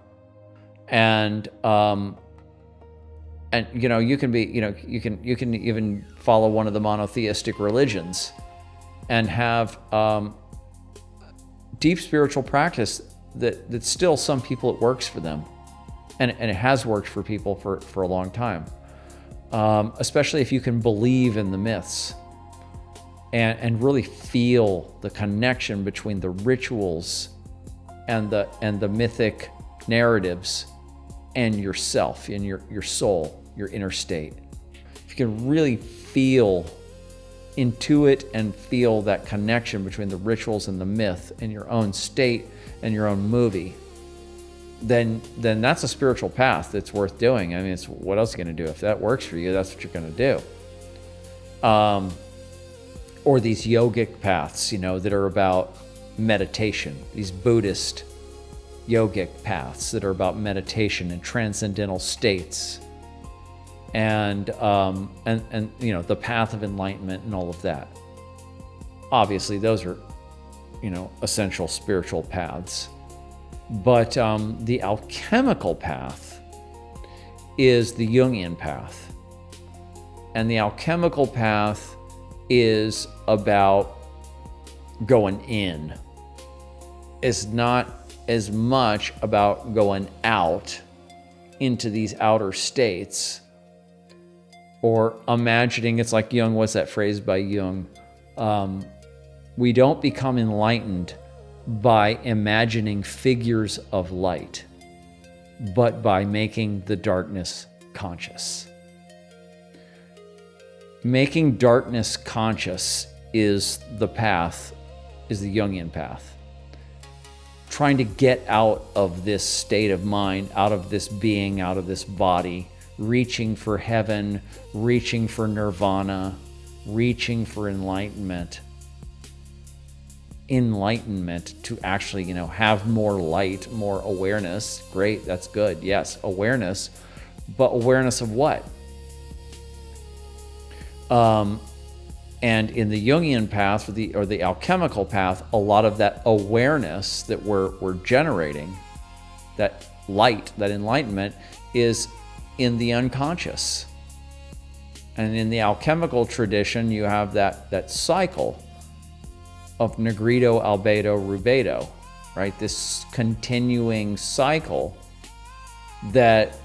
and you can be, you can even follow one of the monotheistic religions and have deep spiritual practice that still some people it works for them, and it has worked for people for a long time. Especially if you can believe in the myths and really feel the connection between the rituals and the mythic narratives and yourself, and your soul, your inner state. If you can really intuit and feel that connection between the rituals and the myth and your own state and your own movie, then that's a spiritual path that's worth doing. I mean, it's what else are you going to do? If that works for you, that's what you're going to do. Or these yogic paths, that are about meditation, these Buddhist yogic paths that are about meditation and transcendental states, and the path of enlightenment and all of that. Obviously, those are, essential spiritual paths. But the alchemical path is the Jungian path. And the alchemical path is about going in. It's not as much about going out into these outer states or imagining. It's like Jung, what's that phrase by Jung? We don't become enlightened by imagining figures of light, but by making the darkness conscious. Making darkness conscious is the Jungian path. Trying to get out of this state of mind, out of this being, out of this body, reaching for heaven, reaching for nirvana, reaching for enlightenment to actually, have more light, more awareness. Great, that's good. Yes, awareness, but awareness of what? And in the Jungian path or the alchemical path, a lot of that awareness that we're generating, that light, that enlightenment, is in the unconscious. And in the alchemical tradition, you have that cycle of negrito, albedo, rubedo, right? This continuing cycle that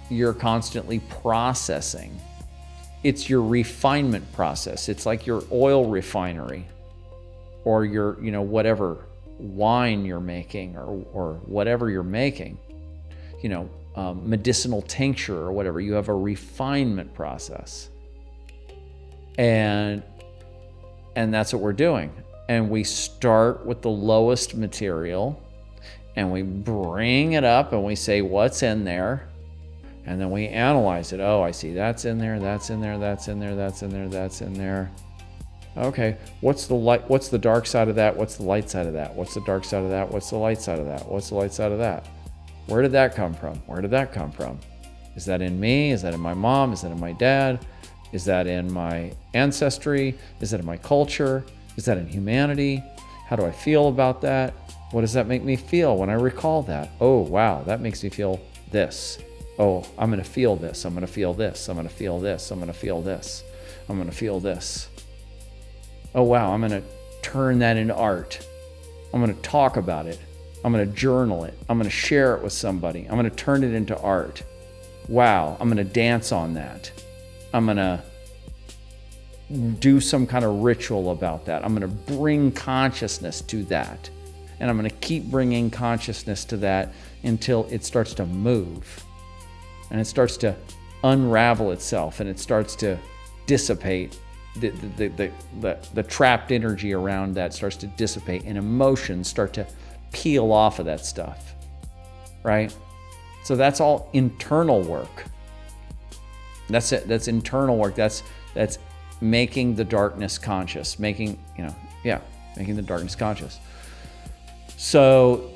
you're constantly processing. It's your refinement process. It's like your oil refinery, or your, whatever wine you're making, or whatever you're making, medicinal tincture or whatever. You have a refinement process. And that's what we're doing. And we start with the lowest material and we bring it up and we say, what's in there? And then we analyze it. Oh, I see that's in there, that's in there, that's in there, that's in there, that's in there. Okay, what's the light? What's the dark side of that? What's the light side of that? What's the dark side of that? What's the light side of that? What's the light side of that? Where did that come from? Where did that come from? Is that in me? Is that in my mom? Is that in my dad? Is that in my ancestry? Is that in my culture? Is that in humanity? How do I feel about that? What does that make me feel when I recall that? Oh, wow, that makes me feel this. Oh, I'm going to feel this. I'm going to feel this. I'm going to feel this. I'm going to feel this. I'm going to feel this. Oh, wow, I'm going to turn that into art. I'm going to talk about it. I'm going to journal it. I'm going to share it with somebody. I'm going to turn it into art. Wow, I'm going to dance on that. I'm going to do some kind of ritual about that. I'm going to bring consciousness to that. And I'm going to keep bringing consciousness to that until it starts to move. And it starts to unravel itself, and it starts to dissipate. The trapped energy around that starts to dissipate, and emotions start to peel off of that stuff, right? So that's all internal work. That's it. That's internal work. That's making the darkness conscious, making the darkness conscious. So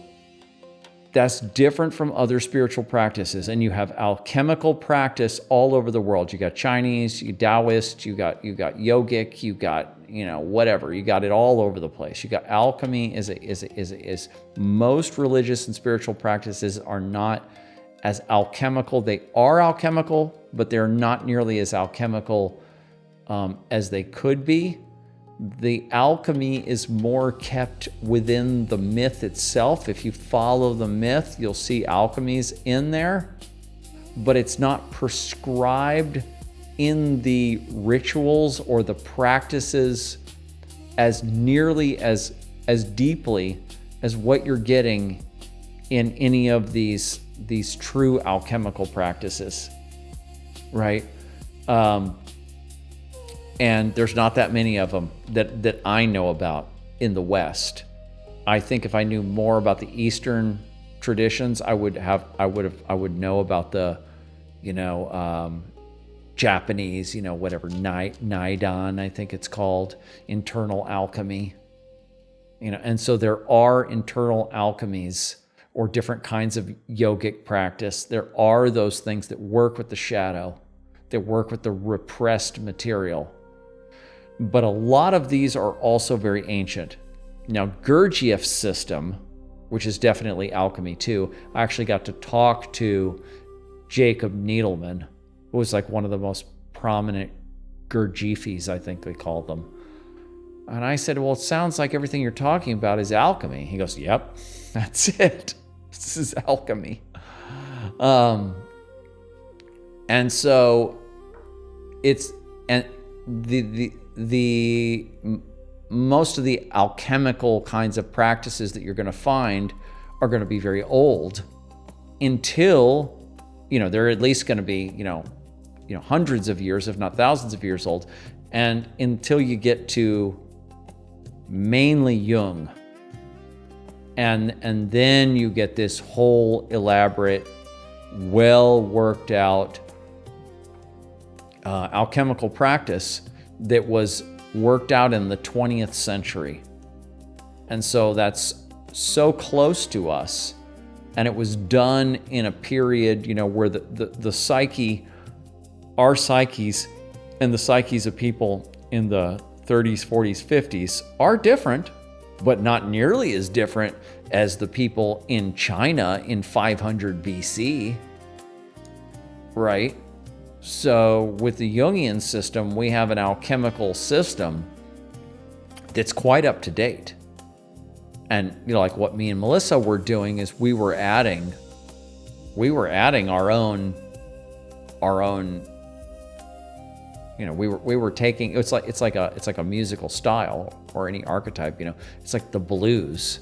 that's different from other spiritual practices. And you have alchemical practice all over the world. You got Chinese, you Taoist, you got yogic, you got, whatever. You got it all over the place. You got alchemy is most religious and spiritual practices are not as alchemical. They are alchemical, but they're not nearly as alchemical as they could be. The alchemy is more kept within the myth itself. If you follow the myth, you'll see alchemies in there, but it's not prescribed in the rituals or the practices as nearly as deeply as what you're getting in any of these true alchemical practices, right? And there's not that many of them that I know about in the West. I think if I knew more about the Eastern traditions, I would know about the, Japanese, whatever, Naidan, I think it's called, internal alchemy. And so there are internal alchemies or different kinds of yogic practice. There are those things that work with the shadow, that work with the repressed material. But a lot of these are also very ancient. Now, Gurdjieff's system, which is definitely alchemy too, I actually got to talk to Jacob Needleman, who was like one of the most prominent Gurdjieffis, I think they called them. And I said, well, it sounds like everything you're talking about is alchemy. He goes, yep, that's it. This is alchemy. And so it's, and the most of the alchemical kinds of practices that you're going to find are going to be very old until, they're at least going to be, hundreds of years, if not thousands of years old. And until you get to mainly Jung. And then you get this whole elaborate, well worked out alchemical practice that was worked out in the 20th century. And so that's so close to us. And it was done in a period, where the psyche, our psyches and the psyches of people in the 30s, 40s, 50s are different, but not nearly as different as the people in China in 500 BC, right? So with the Jungian system, we have an alchemical system that's quite up to date. And like what me and Melissa were doing is we were adding our own we were taking, it's like a musical style or any archetype, it's like the blues.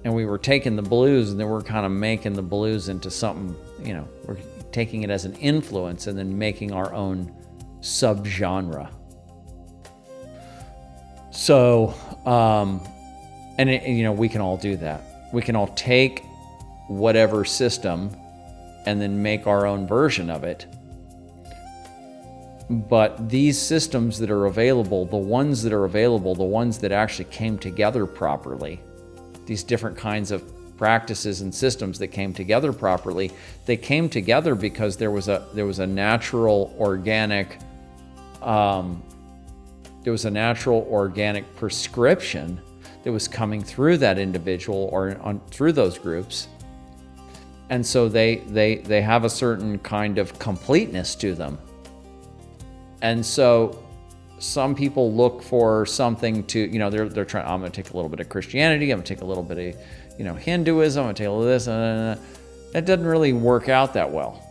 And we were taking the blues and then we're kind of making the blues into something, we're taking it as an influence and then making our own subgenre. So, we can all do that. We can all take whatever system and then make our own version of it. But these systems that are available, the ones that are available, the ones that actually came together properly, these different kinds of practices and systems that came together properly, they came together because there was a natural organic prescription that was coming through that individual or through those groups. And so they have a certain kind of completeness to them. And so some people look for something to, they're trying, I'm going to take a little bit of Christianity, I'm going to take a little bit of, Hinduism, I'm going to take a little of this, that doesn't really work out that well.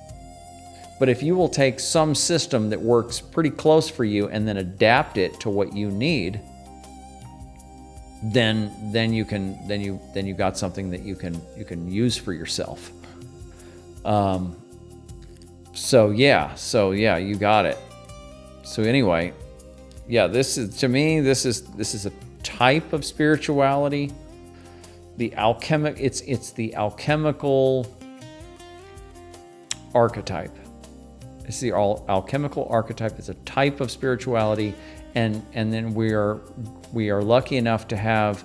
But if you will take some system that works pretty close for you and then adapt it to what you need, then you got something that you can use for yourself. So yeah, you got it. So anyway, yeah, this is a type of spirituality. It's the alchemical archetype. It's the alchemical archetype. It's a type of spirituality, and then we are lucky enough to have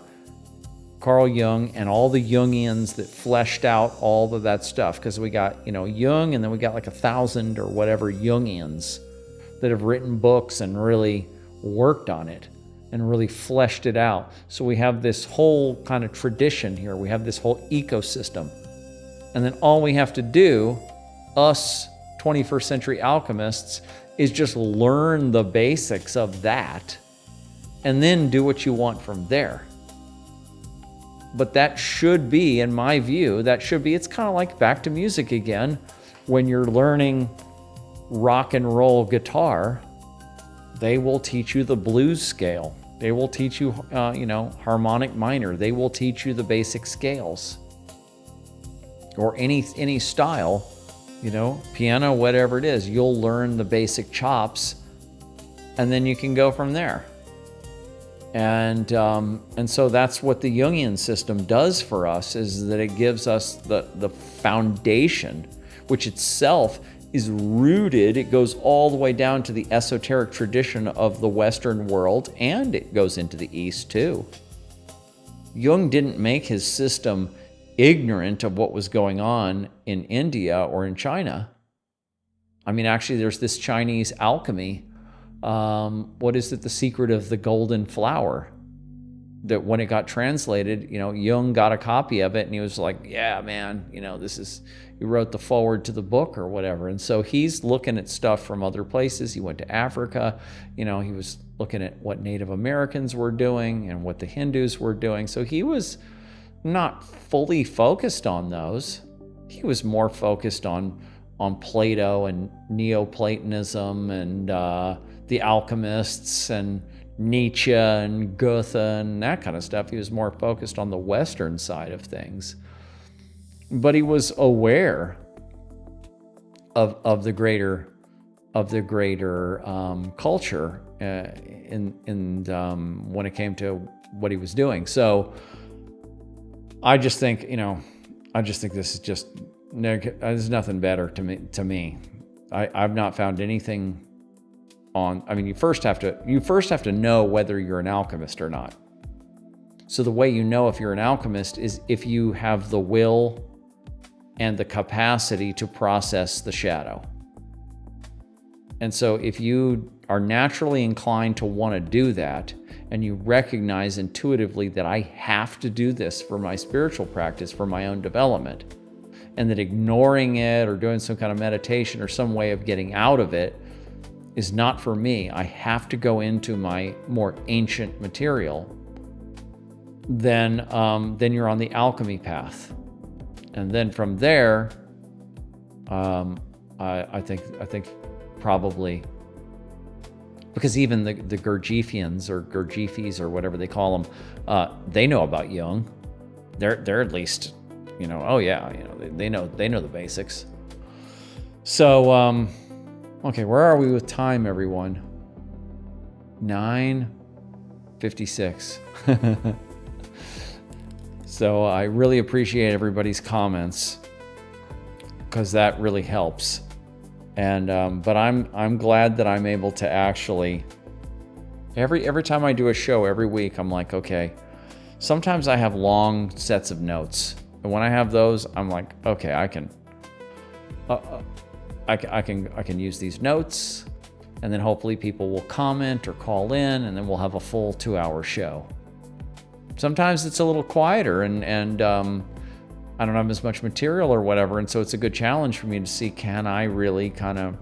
Carl Jung and all the Jungians that fleshed out all of that stuff, because we got Jung, and then we got like 1,000 or whatever Jungians that have written books and really worked on it and really fleshed it out. So we have this whole kind of tradition here. We have this whole ecosystem. And then all we have to do, us 21st century alchemists, is just learn the basics of that and then do what you want from there. But that should be, in my view, it's kind of like back to music again. When you're learning rock and roll guitar, they will teach you the blues scale. They will teach you, harmonic minor. They will teach you the basic scales. Or any style, piano, whatever it is, you'll learn the basic chops, and then you can go from there. And so that's what the Jungian system does for us, is that it gives us the foundation, which itself is rooted. It goes all the way down to the esoteric tradition of the Western world, and it goes into the East too. Jung didn't make his system ignorant of what was going on in India or in China. I mean, actually, there's this Chinese alchemy. What is it? The Secret of the Golden Flower. That when it got translated, Jung got a copy of it, and he was like, yeah, man, he wrote the foreword to the book or whatever. And so he's looking at stuff from other places. He went to Africa, he was looking at what Native Americans were doing and what the Hindus were doing. So he was not fully focused on those. He was more focused on Plato and Neoplatonism and the alchemists and Nietzsche and Goethe and that kind of stuff. He was more focused on the Western side of things. But he was aware of the greater culture when it came to what he was doing. So I just think this is just, there's nothing better to me. I've not found anything you first have to know whether you're an alchemist or not. So the way you know if you're an alchemist is if you have the will and the capacity to process the shadow. And so if you are naturally inclined to want to do that, and you recognize intuitively that I have to do this for my spiritual practice, for my own development, and that ignoring it or doing some kind of meditation or some way of getting out of it is not for me, I have to go into my more ancient material, then you're on the alchemy path. And then from there, I think probably, because even the Gurdjieffians or Gurdjieffis or whatever they call them, they know about Jung. They're at least, they know the basics. So, okay, where are we with time, everyone? 9:56. So I really appreciate everybody's comments. because that really helps. And but I'm glad that I'm able to actually every time I do a show every week, I'm like, okay, sometimes I have long sets of notes, and when I have those, I'm like, okay, I can use these notes, and then hopefully people will comment or call in, and then we'll have a full 2-hour show. Sometimes it's a little quieter, and I don't have as much material or whatever, and so it's a good challenge for me to see, can I really kind of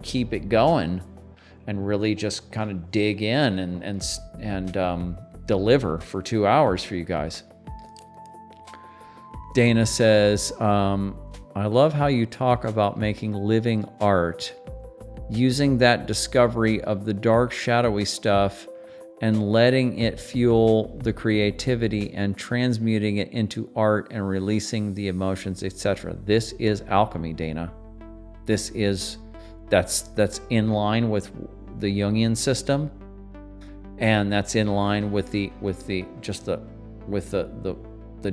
keep it going and really just kind of dig in and deliver for 2 hours for you guys. Dana says, I love how you talk about making living art, using that discovery of the dark, shadowy stuff and letting it fuel the creativity and transmuting it into art and releasing the emotions, etc. This is alchemy, Dana. That's in line with the Jungian system, and that's in line with the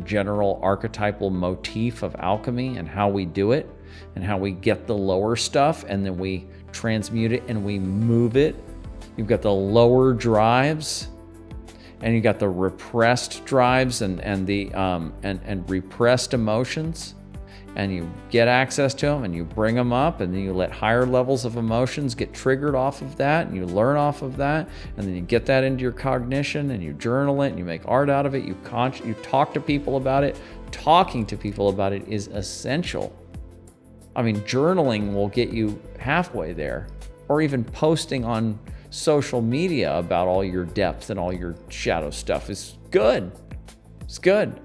general archetypal motif of alchemy and how we do it and how we get the lower stuff and then we transmute it and we move it. You've got the lower drives, and you got the repressed drives and repressed emotions, and you get access to them and you bring them up, and then you let higher levels of emotions get triggered off of that, and you learn off of that, and then you get that into your cognition and you journal it and you make art out of it. You talk to people about it. Talking to people about it is essential. I mean, journaling will get you halfway there, or even posting on social media about all your depth and all your shadow stuff is good. It's good.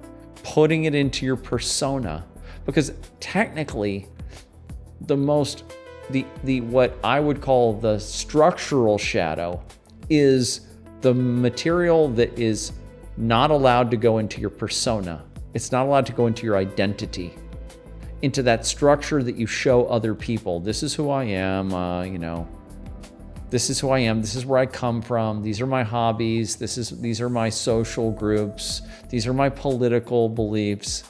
Putting it into your persona, because technically the what I would call the structural shadow is the material that is not allowed to go into your persona. It's not allowed to go into your identity, into that structure that you show other people. This is who I am, this is who I am. This is where I come from. These are my hobbies. These are my social groups. These are my political beliefs.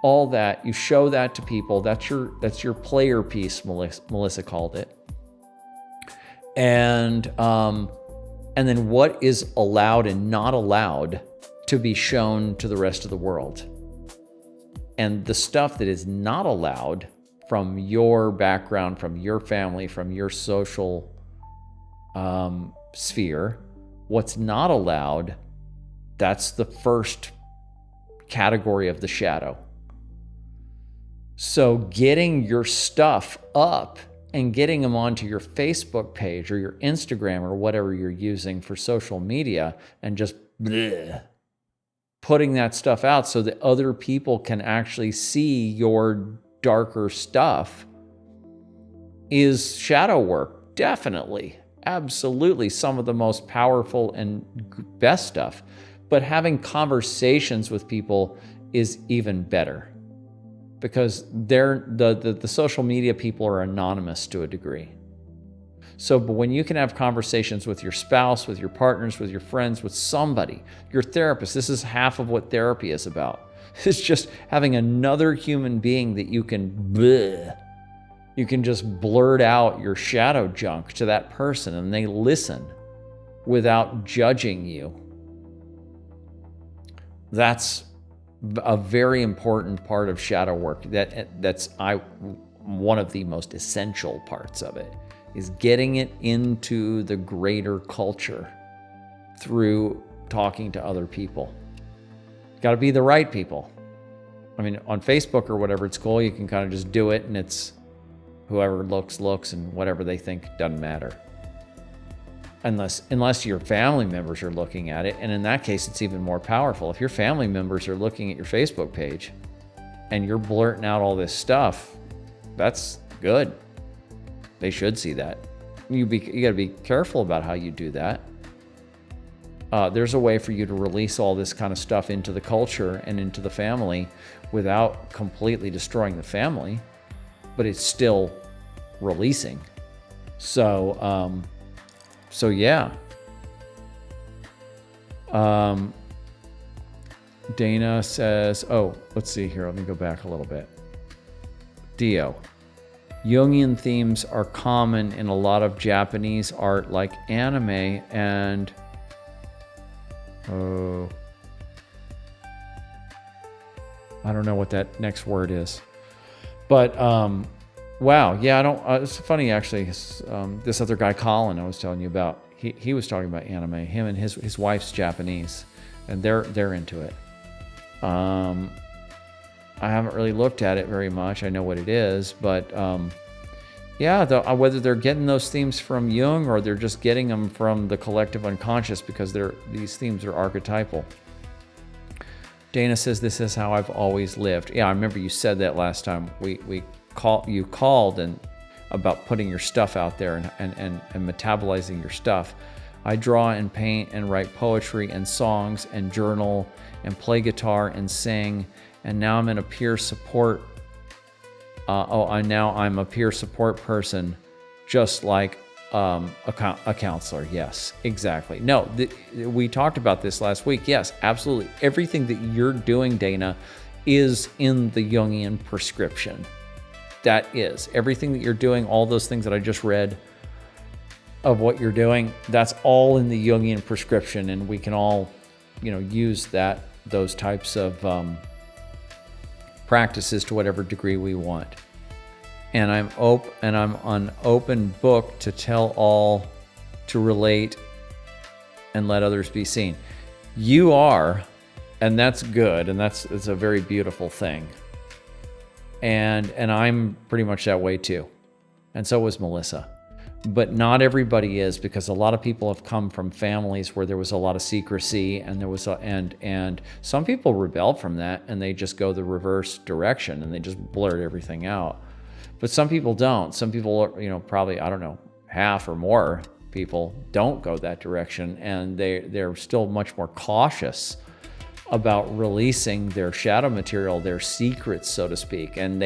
All that, you show that to people. That's your player piece, Melissa called it. And then what is allowed and not allowed to be shown to the rest of the world. And the stuff that is not allowed from your background, from your family, from your social sphere, what's not allowed, that's the first category of the shadow. So getting your stuff up and getting them onto your Facebook page or your Instagram or whatever you're using for social media, and just putting that stuff out so that other people can actually see your darker stuff is shadow work. Definitely. Absolutely some of the most powerful and best stuff. But having conversations with people is even better, because the social media people are anonymous to a degree. So but when you can have conversations with your spouse, with your partners, with your friends, with somebody, your therapist, this is half of what therapy is about. It's just having another human being that you can just blurt out your shadow junk to that person, and they listen without judging you. That's a very important part of shadow work. That's one of the most essential parts of it, is getting it into the greater culture through talking to other people. Got to be the right people. I mean, on Facebook or whatever, it's cool. You can kind of just do it, and it's whoever looks, and whatever they think doesn't matter. Unless your family members are looking at it, and in that case, it's even more powerful. If your family members are looking at your Facebook page and you're blurting out all this stuff, that's good. They should see that. You got to be careful about how you do that. There's a way for you to release all this kind of stuff into the culture and into the family without completely destroying the family, but it's still releasing. So yeah. Dana says, let's see here. Let me go back a little bit. Dio, Jungian themes are common in a lot of Japanese art like anime and I don't know what that next word is. But wow, yeah, I don't. It's funny actually. This other guy, Colin, I was telling you about. He was talking about anime. Him and his wife's Japanese, and they're into it. I haven't really looked at it very much. I know what it is, but yeah, whether they're getting those themes from Jung or they're just getting them from the collective unconscious because these themes are archetypal. Dana says, this is how I've always lived. Yeah, I remember you said that last time. You called and about putting your stuff out there and metabolizing your stuff. I draw and paint and write poetry and songs and journal and play guitar and sing. And now I'm in a peer support. I'm a peer support person, just like a counselor. Yes, exactly. No, we talked about this last week. Yes, absolutely. Everything that you're doing, Dana, is in the Jungian prescription. That is everything that you're doing. All those things that I just read of what you're doing, that's all in the Jungian prescription, and we can all, use those types of practices to whatever degree we want. And I'm an open book to tell all, to relate, and let others be seen. You are, and that's good, and it's a very beautiful thing. And I'm pretty much that way too, and so was Melissa. But not everybody is, because a lot of people have come from families where there was a lot of secrecy, and and some people rebel from that, and they just go the reverse direction and they just blurt everything out. But some people don't. Some people are, probably, I don't know, half or more people don't go that direction, and they're still much more cautious about releasing their shadow material, their secrets, so to speak. And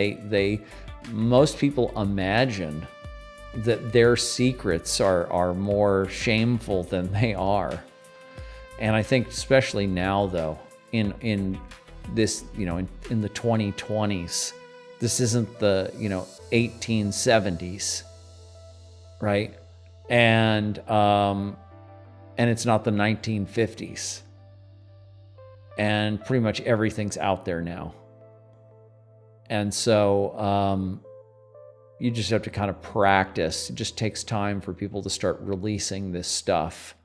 most people imagine that their secrets are more shameful than they are. And I think especially now, though, in this, in the 2020s, this isn't the 1870s, right? And it's not the 1950s, and pretty much everything's out there now. And so you just have to kind of practice. It just takes time for people to start releasing this stuff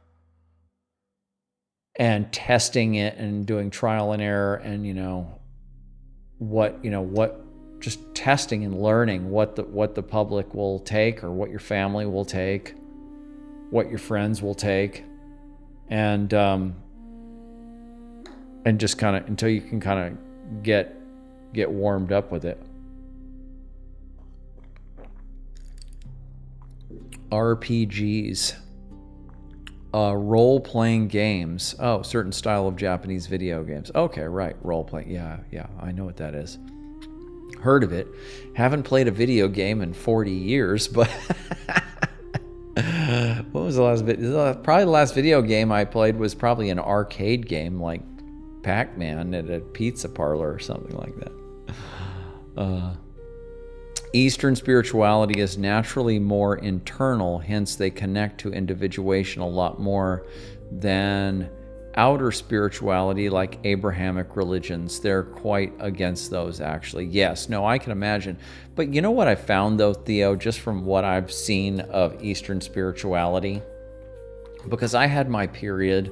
and testing it and doing trial and error, and just testing and learning what the public will take, or what your family will take, what your friends will take, and just kind of until you can kind of get warmed up with it. RPGs, role-playing games. Oh, certain style of Japanese video games. Okay, right, role-playing. Yeah, I know what that is. Heard of it. Haven't played a video game in 40 years, but what was the last probably the last video game I played was probably an arcade game like Pac-Man at a pizza parlor or something like that. Eastern spirituality is naturally more internal, hence they connect to individuation a lot more than outer spirituality like Abrahamic religions. They're quite against those, actually. Yes, no, I can imagine. But you know what I found, though, Theo, just from what I've seen of Eastern spirituality? Because I had my period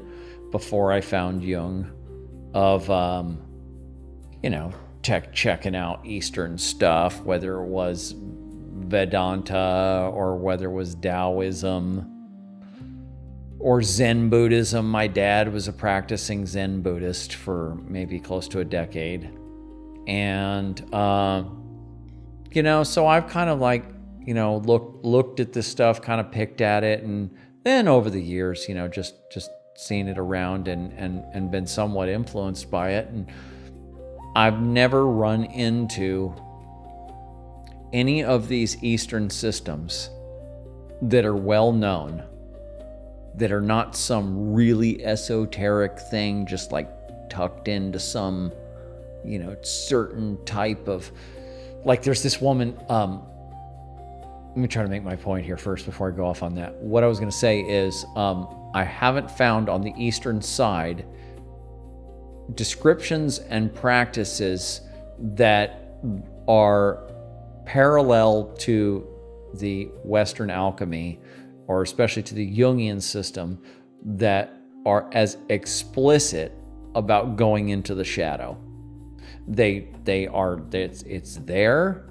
before I found Jung of, checking out Eastern stuff, whether it was Vedanta or whether it was Taoism or Zen Buddhism. My dad was a practicing Zen Buddhist for maybe close to a decade. And, so I've kind of looked at this stuff, kind of picked at it. And then over the years, just seen it around and been somewhat influenced by it. And I've never run into any of these Eastern systems that are well known, that are not some really esoteric thing just like tucked into some, certain type of, like there's this woman, let me try to make my point here first before I go off on that. What I was going to say is I haven't found on the Eastern side descriptions and practices that are parallel to the Western alchemy, or especially to the Jungian system, that are as explicit about going into the shadow. They are, it's there,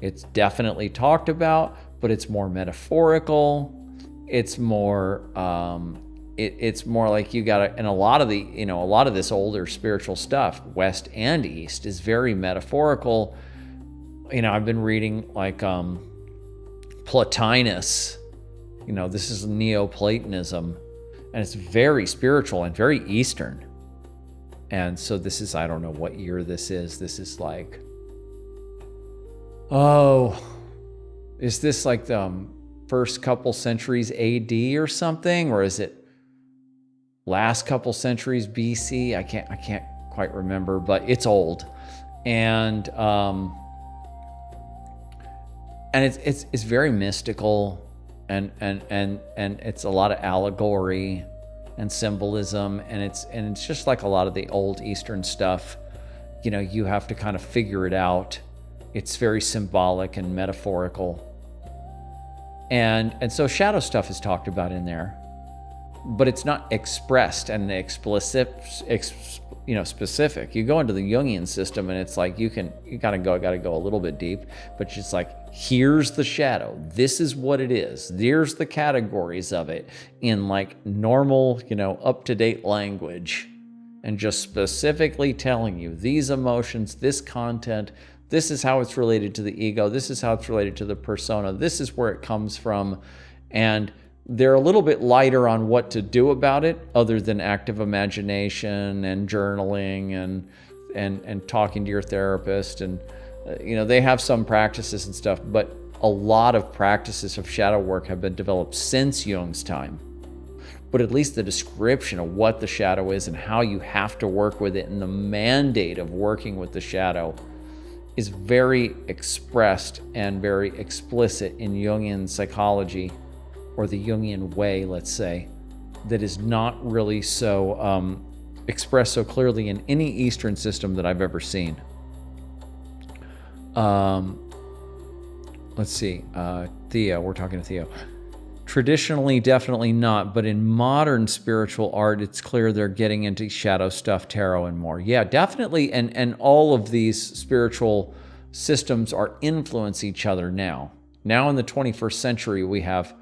it's definitely talked about, but it's more metaphorical. It's more it's more like you gotta, and a lot of this older spiritual stuff, West and East, is very metaphorical. I've been reading like Plotinus. This is Neoplatonism, and it's very spiritual and very Eastern. And so this is, I don't know what year this is. This is like, is this like the first couple centuries AD or something? Or is it last couple centuries BC? I can't quite remember, but it's old. And it's very mystical, and it's a lot of allegory and symbolism, and it's just like a lot of the old Eastern stuff. You have to kind of figure it out. It's very symbolic and metaphorical, and so shadow stuff is talked about in there, but it's not expressed and explicit, specific. You go into the Jungian system, and it's like you gotta go a little bit deep, but it's like, here's the shadow. This is what it is. There's the categories of it in like normal, up-to-date language, and just specifically telling you these emotions, this content, this is how it's related to the ego, this is how it's related to the persona, this is where it comes from. And they're a little bit lighter on what to do about it, other than active imagination and journaling and talking to your therapist. And they have some practices and stuff, but a lot of practices of shadow work have been developed since Jung's time. But at least the description of what the shadow is and how you have to work with it, and the mandate of working with the shadow, is very expressed and very explicit in Jungian psychology, or the Jungian way, let's say, that is not really so expressed so clearly in any Eastern system that I've ever seen. Let's see, Theo, we're talking to Theo. Traditionally, definitely not, but in modern spiritual art, it's clear they're getting into shadow stuff, tarot, and more. Yeah, definitely, and all of these spiritual systems are influence each other now. Now in the 21st century, we had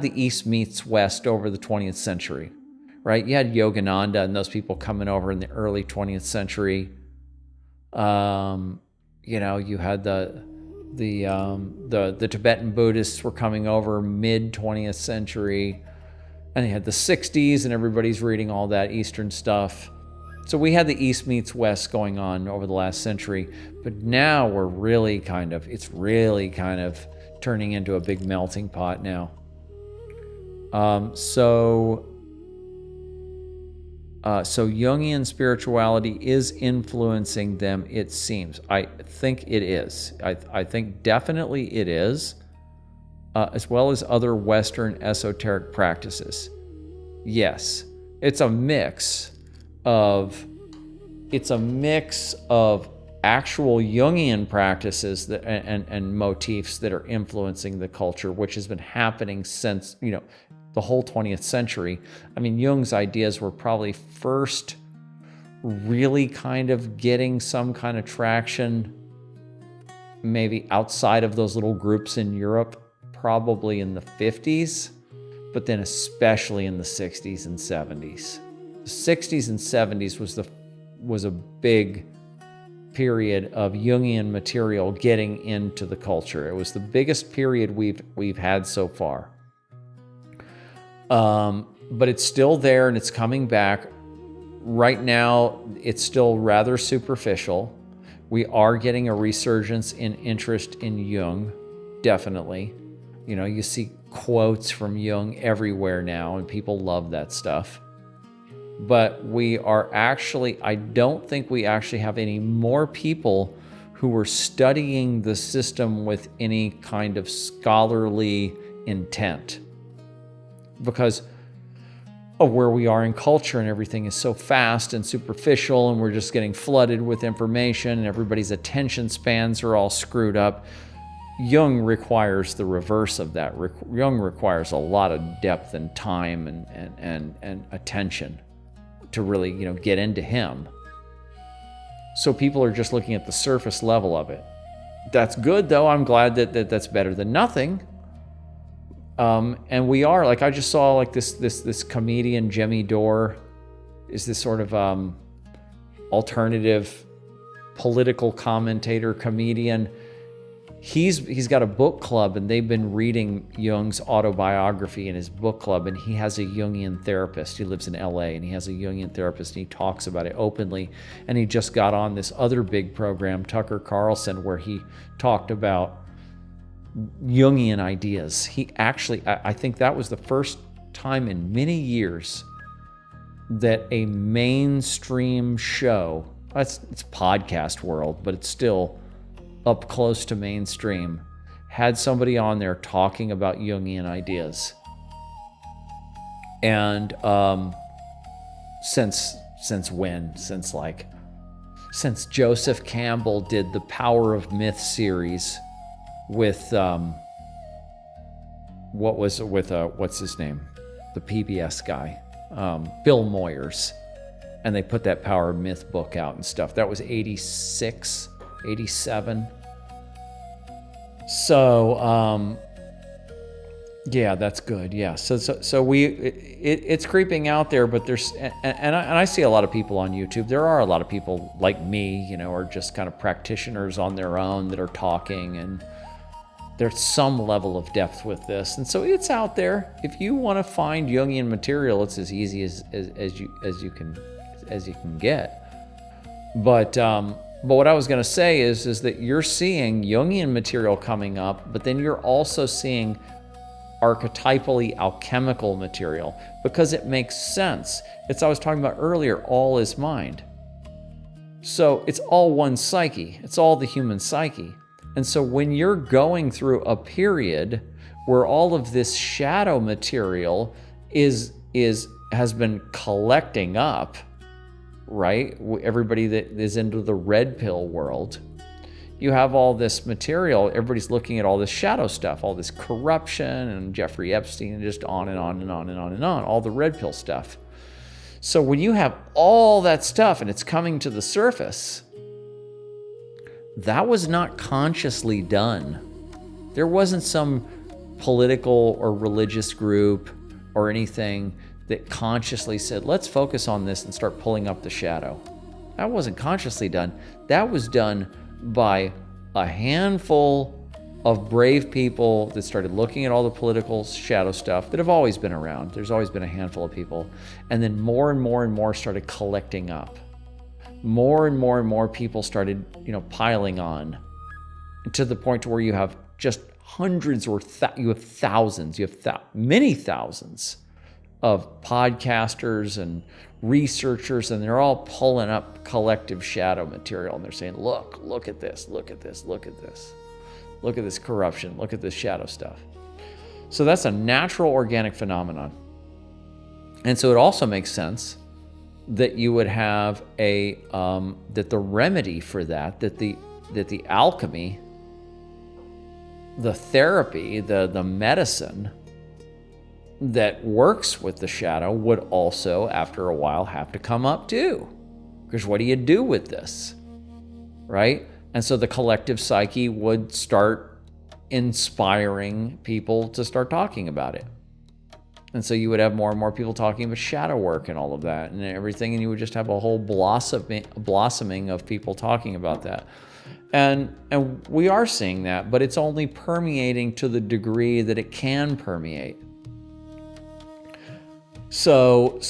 the East meets West over the 20th century, right? You had Yogananda and those people coming over in the early 20th century. You had the Tibetan Buddhists were coming over mid 20th century, and they had the 60s, and everybody's reading all that Eastern stuff. So we had the East meets West going on over the last century, but now we're really it's really kind of turning into a big melting pot now. So Jungian spirituality is influencing them, it seems. I think it is. I think definitely it is, as well as other Western esoteric practices. Yes, it's a mix of actual Jungian practices that and motifs that are influencing the culture, which has been happening since the whole 20th century. I mean, Jung's ideas were probably first really kind of getting some kind of traction, maybe outside of those little groups in Europe, probably in the 50s, but then especially in the 60s and 70s. The 60s and 70s was a big period of Jungian material getting into the culture. It was the biggest period we've had so far. But it's still there, and it's coming back. Right now, it's still rather superficial. We are getting a resurgence in interest in Jung, definitely. You see quotes from Jung everywhere now, and people love that stuff. But I don't think we actually have any more people who who were studying the system with any kind of scholarly intent, because of where we are in culture, and everything is so fast and superficial, and we're just getting flooded with information, and everybody's attention spans are all screwed up. Jung requires the reverse of that. Jung requires a lot of depth and time and attention to really, get into him. So people are just looking at the surface level of it. That's good, though. I'm glad that that's better than nothing. And we are, like, I just saw like this comedian, Jimmy Dore, is this sort of alternative political commentator comedian. He's got a book club, and they've been reading Jung's autobiography in his book club, and he has a Jungian therapist. He lives in LA, and he has a Jungian therapist, and he talks about it openly. And he just got on this other big program, Tucker Carlson, where he talked about Jungian ideas. He actually, I think that was the first time in many years that a mainstream show, it's podcast world, but it's still up close to mainstream, had somebody on there talking about Jungian ideas. And since when? Since Joseph Campbell did the Power of Myth series with what's his name? The PBS guy, Bill Moyers. And they put that Power of Myth book out and stuff. That was 86, 87. So, yeah, that's good. Yeah. So it's creeping out there, but there's, and I see a lot of people on YouTube. There are a lot of people like me, or just kind of practitioners on their own that are talking, and there's some level of depth with this. And so it's out there. If you want to find Jungian material, it's as easy as you can get. But what I was going to say is that you're seeing Jungian material coming up, but then you're also seeing archetypally alchemical material, because it makes sense. It's, I was talking about earlier, all is mind. So it's all one psyche. It's all the human psyche. And so when you're going through a period where all of this shadow material has been collecting up, right? Everybody that is into the red pill world, you have all this material. Everybody's looking at all this shadow stuff, all this corruption and Jeffrey Epstein, and just on and on and on and on and on, all the red pill stuff. So when you have all that stuff and it's coming to the surface, that was not consciously done. There wasn't some political or religious group or anything that consciously said, let's focus on this and start pulling up the shadow. That wasn't consciously done. That was done by a handful of brave people that started looking at all the political shadow stuff that have always been around. There's always been a handful of people. And then more and more and more started collecting up. More and more and more people started, piling on, to the point to where you have just hundreds or you have thousands, many thousands of podcasters and researchers, and they're all pulling up collective shadow material, and they're saying, look at this, look at this, look at this, look at this corruption, look at this shadow stuff. So that's a natural organic phenomenon. And so it also makes sense that you would have that the remedy for that the alchemy, the therapy, the medicine that works with the shadow would also, after a while, have to come up too. Because what do you do with this, right? And so the collective psyche would start inspiring people to start talking about it. And so you would have more and more people talking about shadow work and all of that and everything, and you would just have a whole blossoming of people talking about that. And we are seeing that, but it's only permeating to the degree that it can permeate. So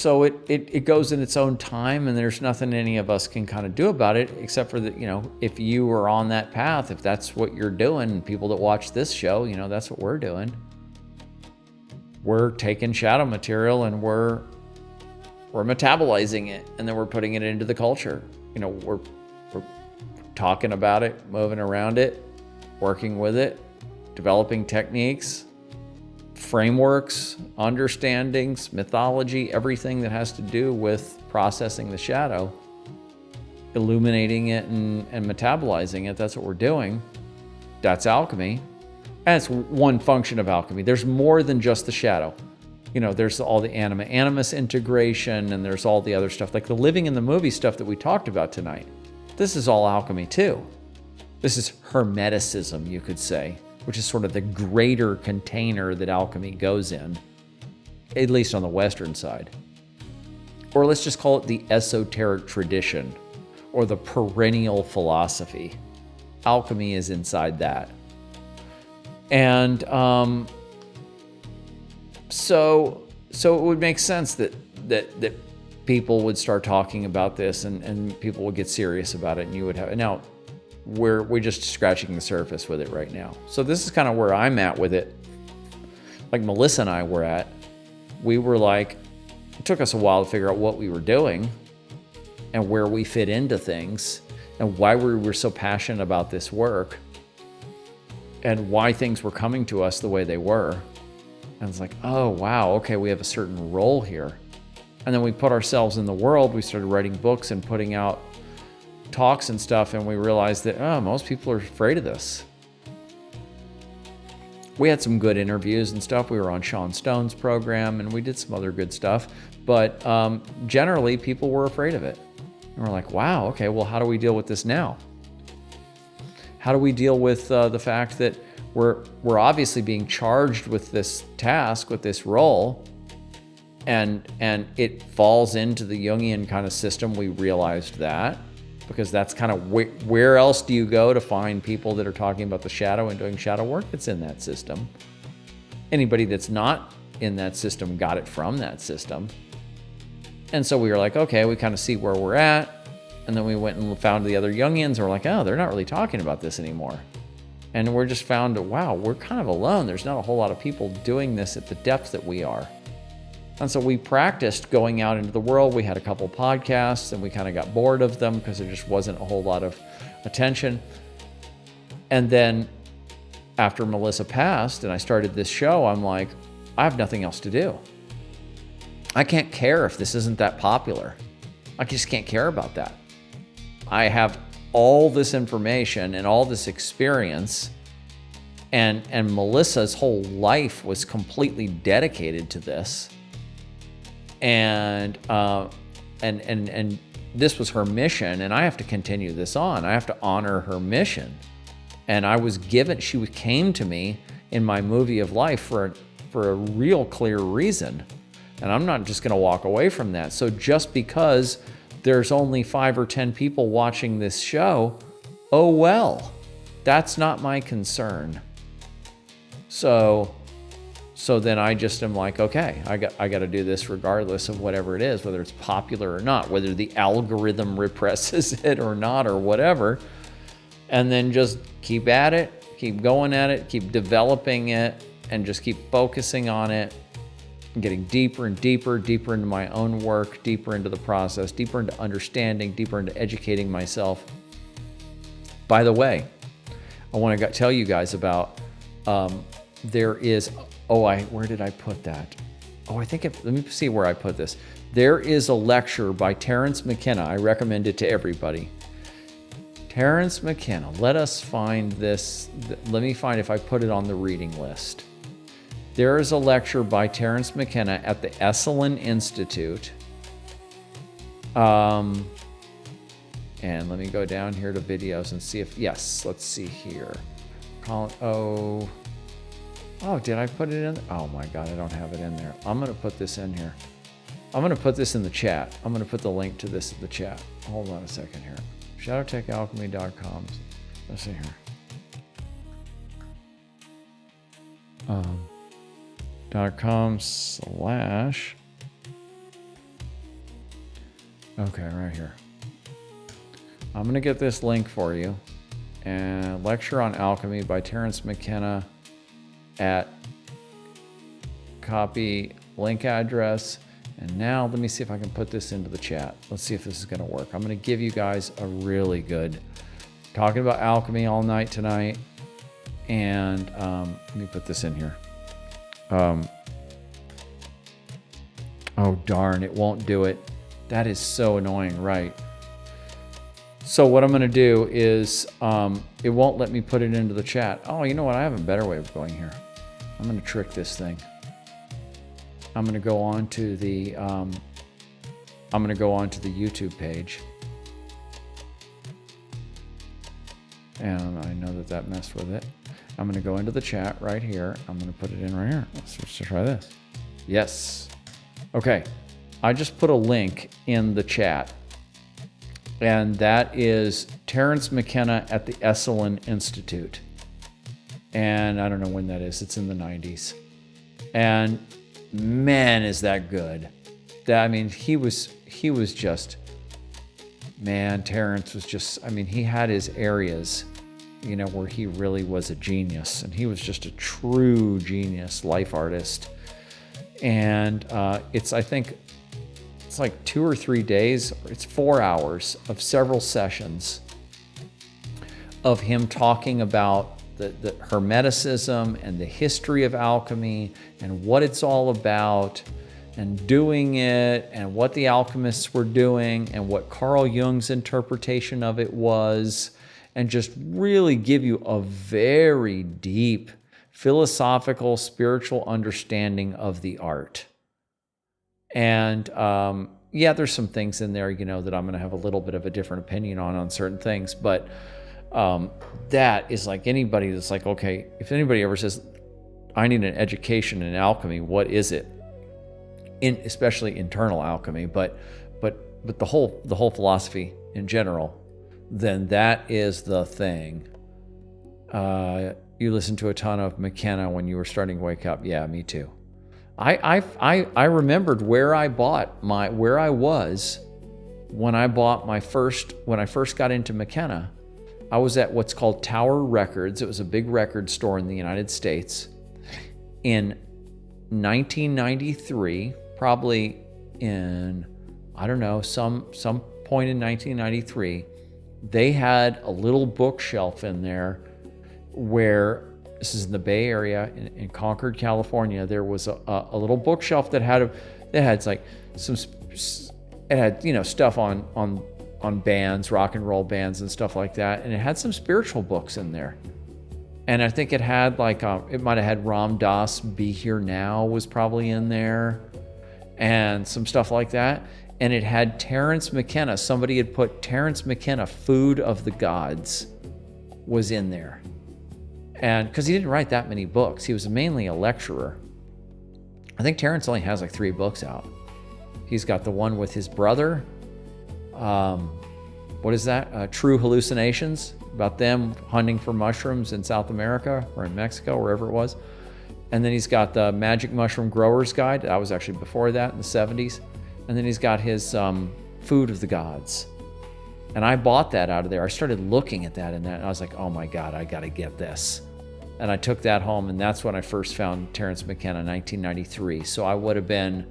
it goes in its own time, and there's nothing any of us can kind of do about it, except for that, if you are on that path, if that's what you're doing, people that watch this show, that's what we're doing. We're taking shadow material and we're metabolizing it, and then we're putting it into the culture. We're talking about it, moving around it, working with it, developing techniques, frameworks, understandings, mythology, everything that has to do with processing the shadow, illuminating it and metabolizing it. That's what we're doing. That's alchemy. And it's one function of alchemy. There's more than just the shadow. You know, there's all the anima, animus integration, and there's all the other stuff, like the living in the movie stuff that we talked about tonight. This is all alchemy too. This is hermeticism, you could say, which is sort of the greater container that alchemy goes in, at least on the Western side. Or let's just call it the esoteric tradition, or the perennial philosophy. Alchemy is inside that. And so it would make sense that people would start talking about this and people would get serious about it, and you would have, now we're just scratching the surface with it right now. So this is kind of where I'm at with it. Like Melissa and I were at, we were like, it took us a while to figure out what we were doing and where we fit into things and why we were so passionate about this work and why things were coming to us the way they were. And it's like, oh, wow, okay, we have a certain role here. And then we put ourselves in the world. We started writing books and putting out talks and stuff, and we realized that, oh, most people are afraid of this. We had some good interviews and stuff. We were on Sean Stone's program, and we did some other good stuff. But generally, people were afraid of it. And we're like, wow, okay, well, how do we deal with this now? How do we deal with the fact that we're obviously being charged with this task, with this role, and it falls into the Jungian kind of system? We realized that, because that's kind of where else do you go to find people that are talking about the shadow and doing shadow work? It's in that system. Anybody that's not in that system got it from that system. And so we were like, okay, we kind of see where we're at. And then we went and found the other Jungians, and we're like, oh, they're not really talking about this anymore. And we're just found, wow, we're kind of alone. There's not a whole lot of people doing this at the depth that we are. And so we practiced going out into the world. We had a couple podcasts, and we kind of got bored of them because there just wasn't a whole lot of attention. And then after Melissa passed and I started this show, I'm like, I have nothing else to do. I can't care if this isn't that popular. I just can't care about that. I have all this information and all this experience, and Melissa's whole life was completely dedicated to this. And this was her mission, and I have to continue this on. I have to honor her mission. And I was given, she came to me in my movie of life for a real clear reason. And I'm not just gonna walk away from that. So just because there's only 5 or 10 people watching this show, oh well, that's not my concern. So then I just am like, okay, I got to do this regardless of whatever it is, whether it's popular or not, whether the algorithm represses it or not or whatever. And then just keep at it, keep going at it, keep developing it, and just keep focusing on it, and getting deeper and deeper into my own work, deeper into the process, deeper into understanding, deeper into educating myself. By the way, I want to tell you guys about, there is, where did I put that? Let me see where I put this. There is a lecture by Terence McKenna. I recommend it to everybody. Terence McKenna, let us find this. Let me find if I put it on the reading list. There is a lecture by Terence McKenna at the Esalen Institute. And let me go down here to videos and see if, yes, let's see here. Colin, did I put it in? Oh my God, I don't have it in there. I'm going to put this in here. I'm going to put this in the chat. I'm going to put the link to this in the chat. Hold on a second here. ShadowTechAlchemy.com. Let's see here. .com/ Okay, right here. I'm going to get this link for you. And lecture on alchemy by Terence McKenna at copy link address. And now let me see if I can put this into the chat. Let's see if this is going to work. I'm going to give you guys a really good talking about alchemy all night tonight. And let me put this in here. Oh, darn, it won't do it. That is so annoying, right? So what I'm going to do is it won't let me put it into the chat. Oh, you know what? I have a better way of going here. I'm going to trick this thing. I'm going to go on to the YouTube page. And I know that messed with it. I'm going to go into the chat right here. I'm going to put it in right here. Let's just try this. Yes. Okay. I just put a link in the chat. And that is Terence McKenna at the Esalen Institute. And I don't know when that is. It's in the 90s. And man, is that good. I mean, he was just, man, Terence was just, I mean, he had his areas, you know, where he really was a genius. And he was just a true genius, life artist. And I think it's like 2 or 3 days, it's 4 hours of several sessions of him talking about the Hermeticism and the history of alchemy and what it's all about and doing it and what the alchemists were doing and what Carl Jung's interpretation of it was, and just really give you a very deep philosophical, spiritual understanding of the art. And yeah, there's some things in there, you know, that I'm going to have a little bit of a different opinion on certain things. But that is like anybody that's like, okay, if anybody ever says, I need an education in alchemy, what is it? Especially internal alchemy, but the whole philosophy in general, then that is the thing. You listened to a ton of McKenna when you were starting to wake up. Yeah, me too. I remembered where I was when I first got into McKenna. I was at what's called Tower Records. It was a big record store in the United States. In 1993, probably in, I don't know, some point in 1993, they had a little bookshelf in there where, this is in the Bay Area in Concord, California. There was a little bookshelf that had like it had, you know, stuff on bands, rock and roll bands and stuff like that, and it had some spiritual books in there. And I think it had like it might have had Ram Dass Be Here Now was probably in there, and some stuff like that. And it had Terence McKenna. Somebody had put Terence McKenna, Food of the Gods, was in there. And because he didn't write that many books, he was mainly a lecturer. I think Terence only has like 3 books out. He's got the one with his brother. What is that? True Hallucinations, about them hunting for mushrooms in South America or in Mexico, wherever it was. And then he's got the Magic Mushroom Grower's Guide. That was actually before that, in the 70s. And then he's got his Food of the Gods. And I bought that out of there. I started looking at that and I was like, oh my God, I got to get this. And I took that home, and that's when I first found Terence McKenna in 1993. So I would have been,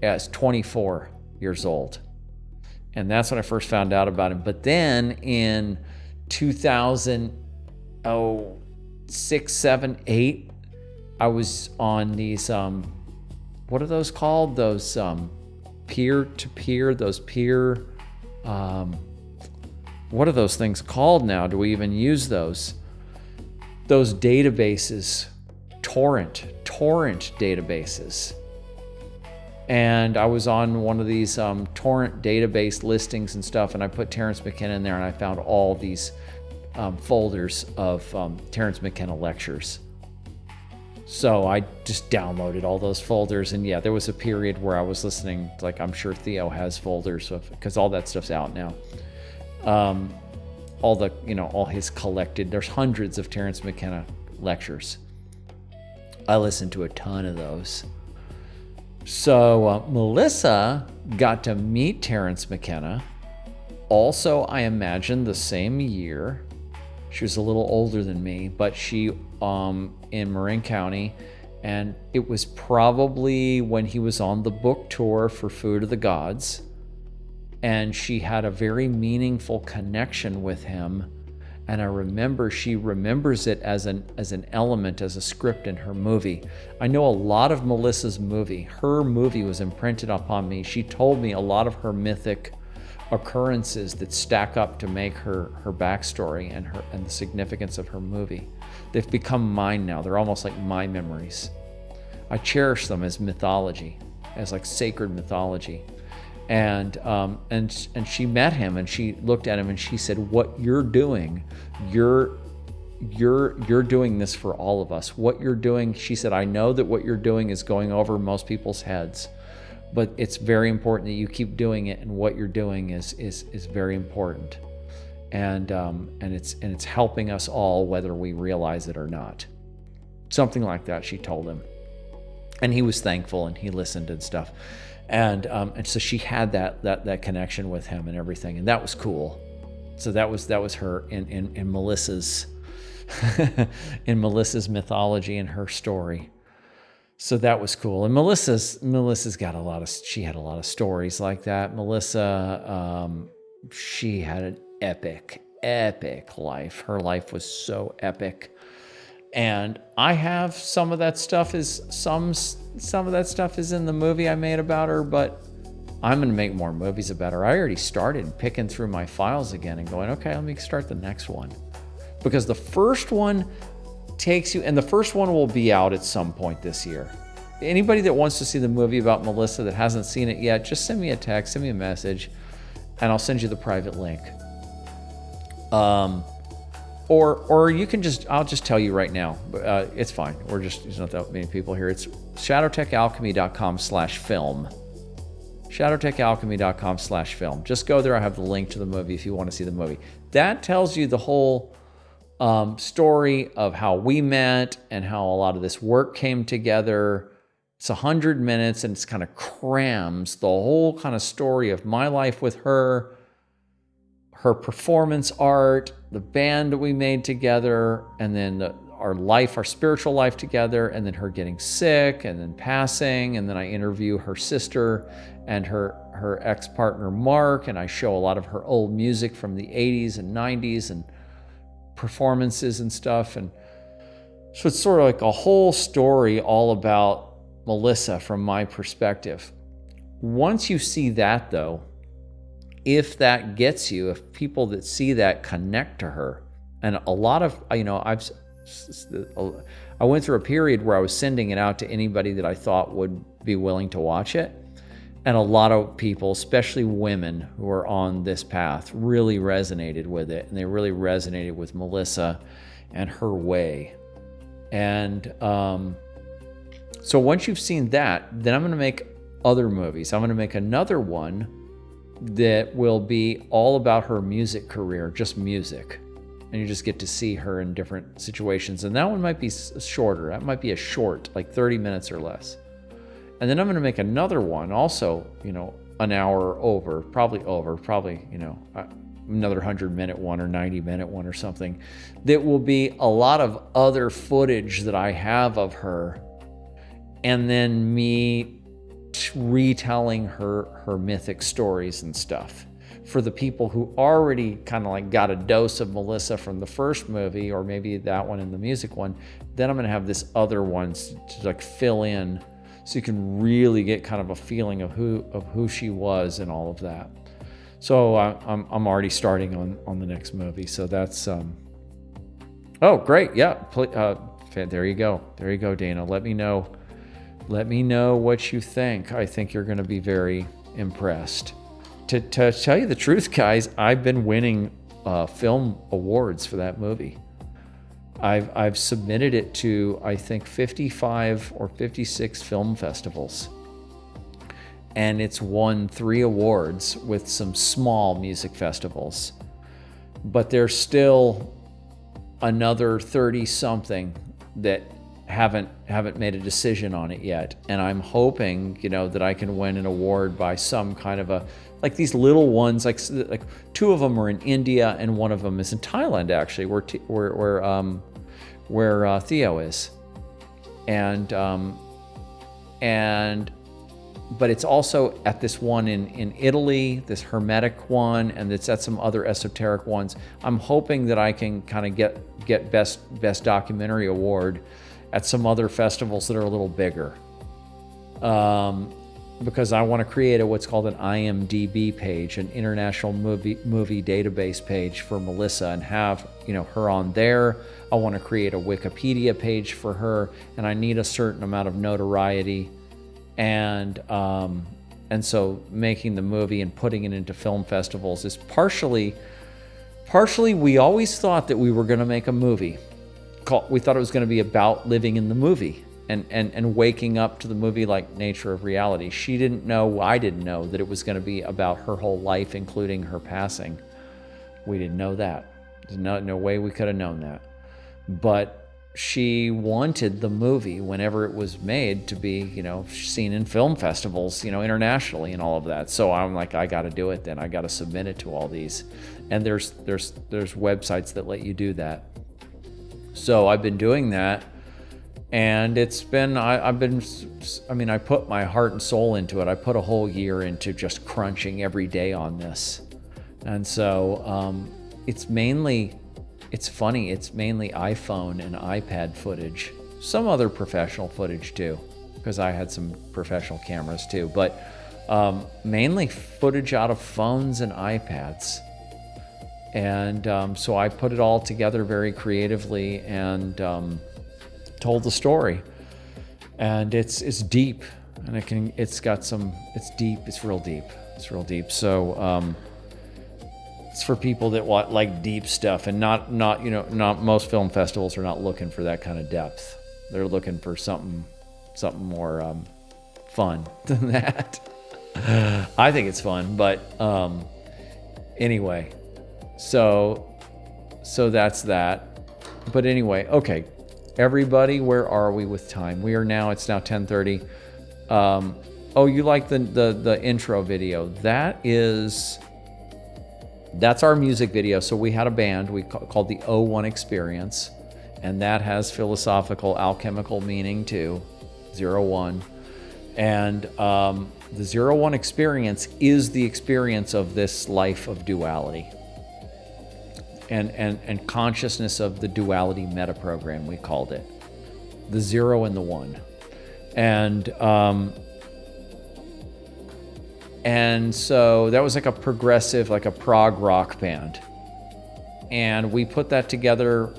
it's 24 years old. And that's when I first found out about him. But then in 2006, 7, 8, I was on these, what are those called? Those peer-to-peer, what are those things called now? Do we even use those? Those databases, torrent databases. And I was on one of these torrent database listings and stuff, and I put Terence McKenna in there, and I found all these folders of Terence McKenna lectures. So I just downloaded all those folders, and yeah, there was a period where I was listening, like I'm sure Theo has folders of, because all that stuff's out now. All the, you know, all his collected, there's hundreds of Terence McKenna lectures. I listened to a ton of those. So Melissa got to meet Terence McKenna. Also, I imagine the same year. She was a little older than me, but she in Marin County, and it was probably when he was on the book tour for Food of the Gods. and she had a very meaningful connection with him. And I remember she remembers it as an element, as a script in her movie. I know a lot of Melissa's movie. Her movie was imprinted upon me. She told me a lot of her mythic occurrences that stack up to make her backstory and the significance of her movie. They've become mine now. They're almost like my memories. I cherish them as mythology, as like sacred mythology. And she met him, and she looked at him, and she said, "What you're doing, you're doing this for all of us. What you're doing," she said, "I know that what you're doing is going over most people's heads, but it's very important that you keep doing it, and what you're doing is very important, and it's helping us all, whether we realize it or not." Something like that, she told him, and he was thankful, and he listened and stuff. And so she had that connection with him and everything, and that was cool. So that was her in Melissa's in Melissa's mythology and her story. So that was cool. And Melissa's got she had a lot of stories like that. Melissa, she had an epic life. Her life was so epic. And I have some of that stuff is in the movie I made about her, but I'm going to make more movies about her. I already started picking through my files again and going, okay, let me start the next one. Because the first one takes you, and the first one will be out at some point this year. Anybody that wants to see the movie about Melissa that hasn't seen it yet, just send me a text, send me a message, and I'll send you the private link. Or you can I'll just tell you right now. It's fine. There's not that many people here. It's shadowtechalchemy.com/film. shadowtechalchemy.com/film. Just go there. I have the link to the movie if you want to see the movie. That tells you the whole story of how we met and how a lot of this work came together. It's 100 minutes, and it's kind of crams the whole kind of story of my life with her performance art, the band that we made together, and then our spiritual life together, and then her getting sick and then passing, and then I interview her sister and her ex-partner Mark, and I show a lot of her old music from the 80s and 90s and performances and stuff. And so it's sort of like a whole story all about Melissa from my perspective. Once you see that, though, if that gets you, if people that see that connect to her, and a lot of, I went through a period where I was sending it out to anybody that I thought would be willing to watch it. And a lot of people, especially women who are on this path, really resonated with it. And they really resonated with Melissa and her way. And so once you've seen that, then I'm going to make other movies. I'm going to make another one that will be all about her music career, just music. And you just get to see her in different situations. And that one might be shorter. That might be a short, like 30 minutes or less. And then I'm going to make another one also, an hour over, probably, another 100-minute one or 90-minute one or something, that will be a lot of other footage that I have of her, and then me retelling her mythic stories and stuff. For the people who already kind of like got a dose of Melissa from the first movie, or maybe that one and the music one, then I'm going to have this other one to like fill in, so you can really get kind of a feeling of who she was and all of that. So I'm already starting on the next movie. So that's oh great, yeah. There you go, Dana. Let me know what you think. I think you're going to be very impressed. To tell you the truth, guys, I've been winning film awards for that movie. I've submitted it to, I think, 55 or 56 film festivals. And it's won 3 awards with some small music festivals. But there's still another 30-something that haven't made a decision on it yet. And I'm hoping, that I can win an award by some kind of like these little ones, like 2 of them are in India and 1 of them is in Thailand, actually, where Theo is. And but it's also at this one in Italy, this Hermetic one, and it's at some other esoteric ones. I'm hoping that I can kind of get best documentary award at some other festivals that are a little bigger. Because I want to create what's called an IMDb page, an international movie database page for Melissa, and have her on there. I want to create a Wikipedia page for her, and I need a certain amount of notoriety, and so making the movie and putting it into film festivals is partially. We always thought that we were going to make a movie. We thought it was going to be about living in the movie. And waking up to the movie like nature of reality. She didn't know, I didn't know that it was going to be about her whole life, including her passing. We didn't know that. There's no way we could have known that. But she wanted the movie, whenever it was made, to be, seen in film festivals, internationally and all of that. So I'm like, I got to do it then. I got to submit it to all these. And there's websites that let you do that. So I've been doing that. And it's been, I put my heart and soul into it. I put a whole year into just crunching every day on this. And so it's mainly iPhone and iPad footage. Some other professional footage too, because I had some professional cameras too. But mainly footage out of phones and iPads. And so I put it all together very creatively and told the story, and it's deep, and it's deep. It's real deep. So it's for people that want like deep stuff, and not most film festivals are not looking for that kind of depth. They're looking for something more fun than that. I think it's fun, but anyway, so that's that. But anyway, okay. Everybody, where are we with time? It's now 10:30. You like the intro video? That's our music video. So we had a band called the 01 Experience, and that has philosophical, alchemical meaning too, 01. And the 01 Experience is the experience of this life of duality. And consciousness of the duality meta program, we called it. The 0 and the 1. And so that was like a progressive, like a prog rock band. And we put that together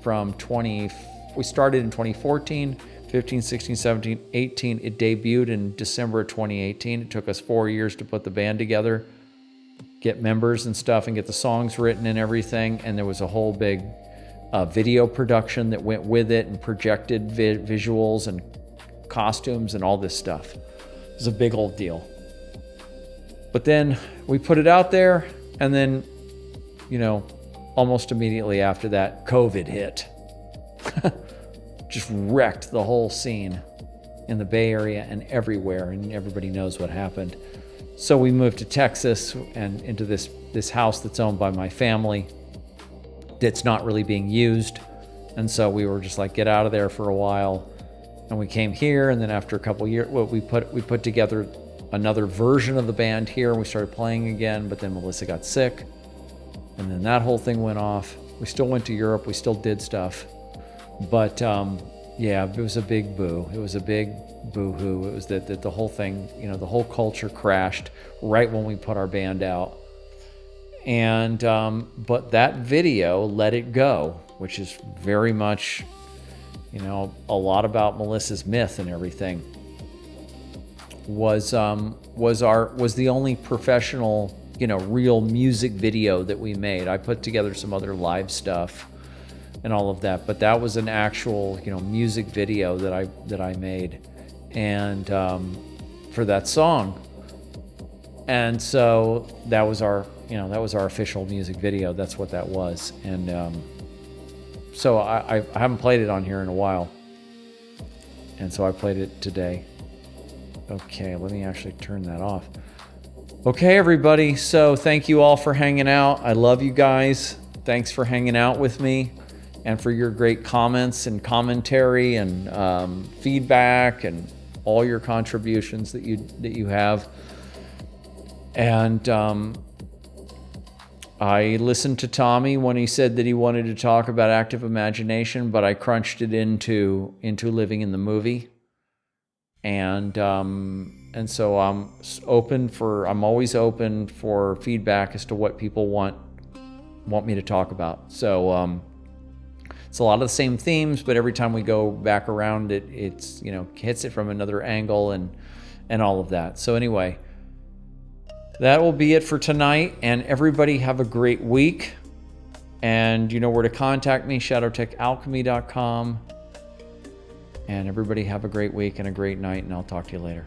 we started in 2014, 15, 16, 17, 18. It debuted in December of 2018. It took us 4 years to put the band together, get members and stuff, and get the songs written and everything. And there was a whole big video production that went with it, and projected visuals and costumes and all this stuff. It was a big old deal. But then we put it out there, and then, almost immediately after that, COVID hit. Just wrecked the whole scene in the Bay Area and everywhere, and everybody knows what happened. So we moved to Texas and into this house that's owned by my family that's not really being used. And so we were just like, get out of there for a while. And we came here, and then after a couple of years, we put together another version of the band here, and we started playing again, but then Melissa got sick, and then that whole thing went off. We still went to Europe, we still did stuff. But it was a big boo. It was a big boo-hoo. It was that the whole thing, the whole culture crashed right when we put our band out. And but that video, Let It Go, which is very much, a lot about Melissa's myth and everything, was the only professional, real music video that we made. I put together some other live stuff and all of that, but that was an actual, music video that I made, and for that song. And so that was our official music video. That's what that was. And so I haven't played it on here in a while, and so I played it today. Okay, let me actually turn that off. Okay, everybody, so thank you all for hanging out. I love you guys. Thanks for hanging out with me, and for your great comments and commentary and feedback and all your contributions that you have. And I listened to Tommy when he said that he wanted to talk about active imagination, but I crunched it into living in the movie. And so I'm always open for feedback as to what people want me to talk about. So it's a lot of the same themes, but every time we go back around it's hits it from another angle and all of that. So anyway, that will be it for tonight, and everybody have a great week. And you know where to contact me, shadowtechalchemy.com. And everybody have a great week and a great night, and I'll talk to you later.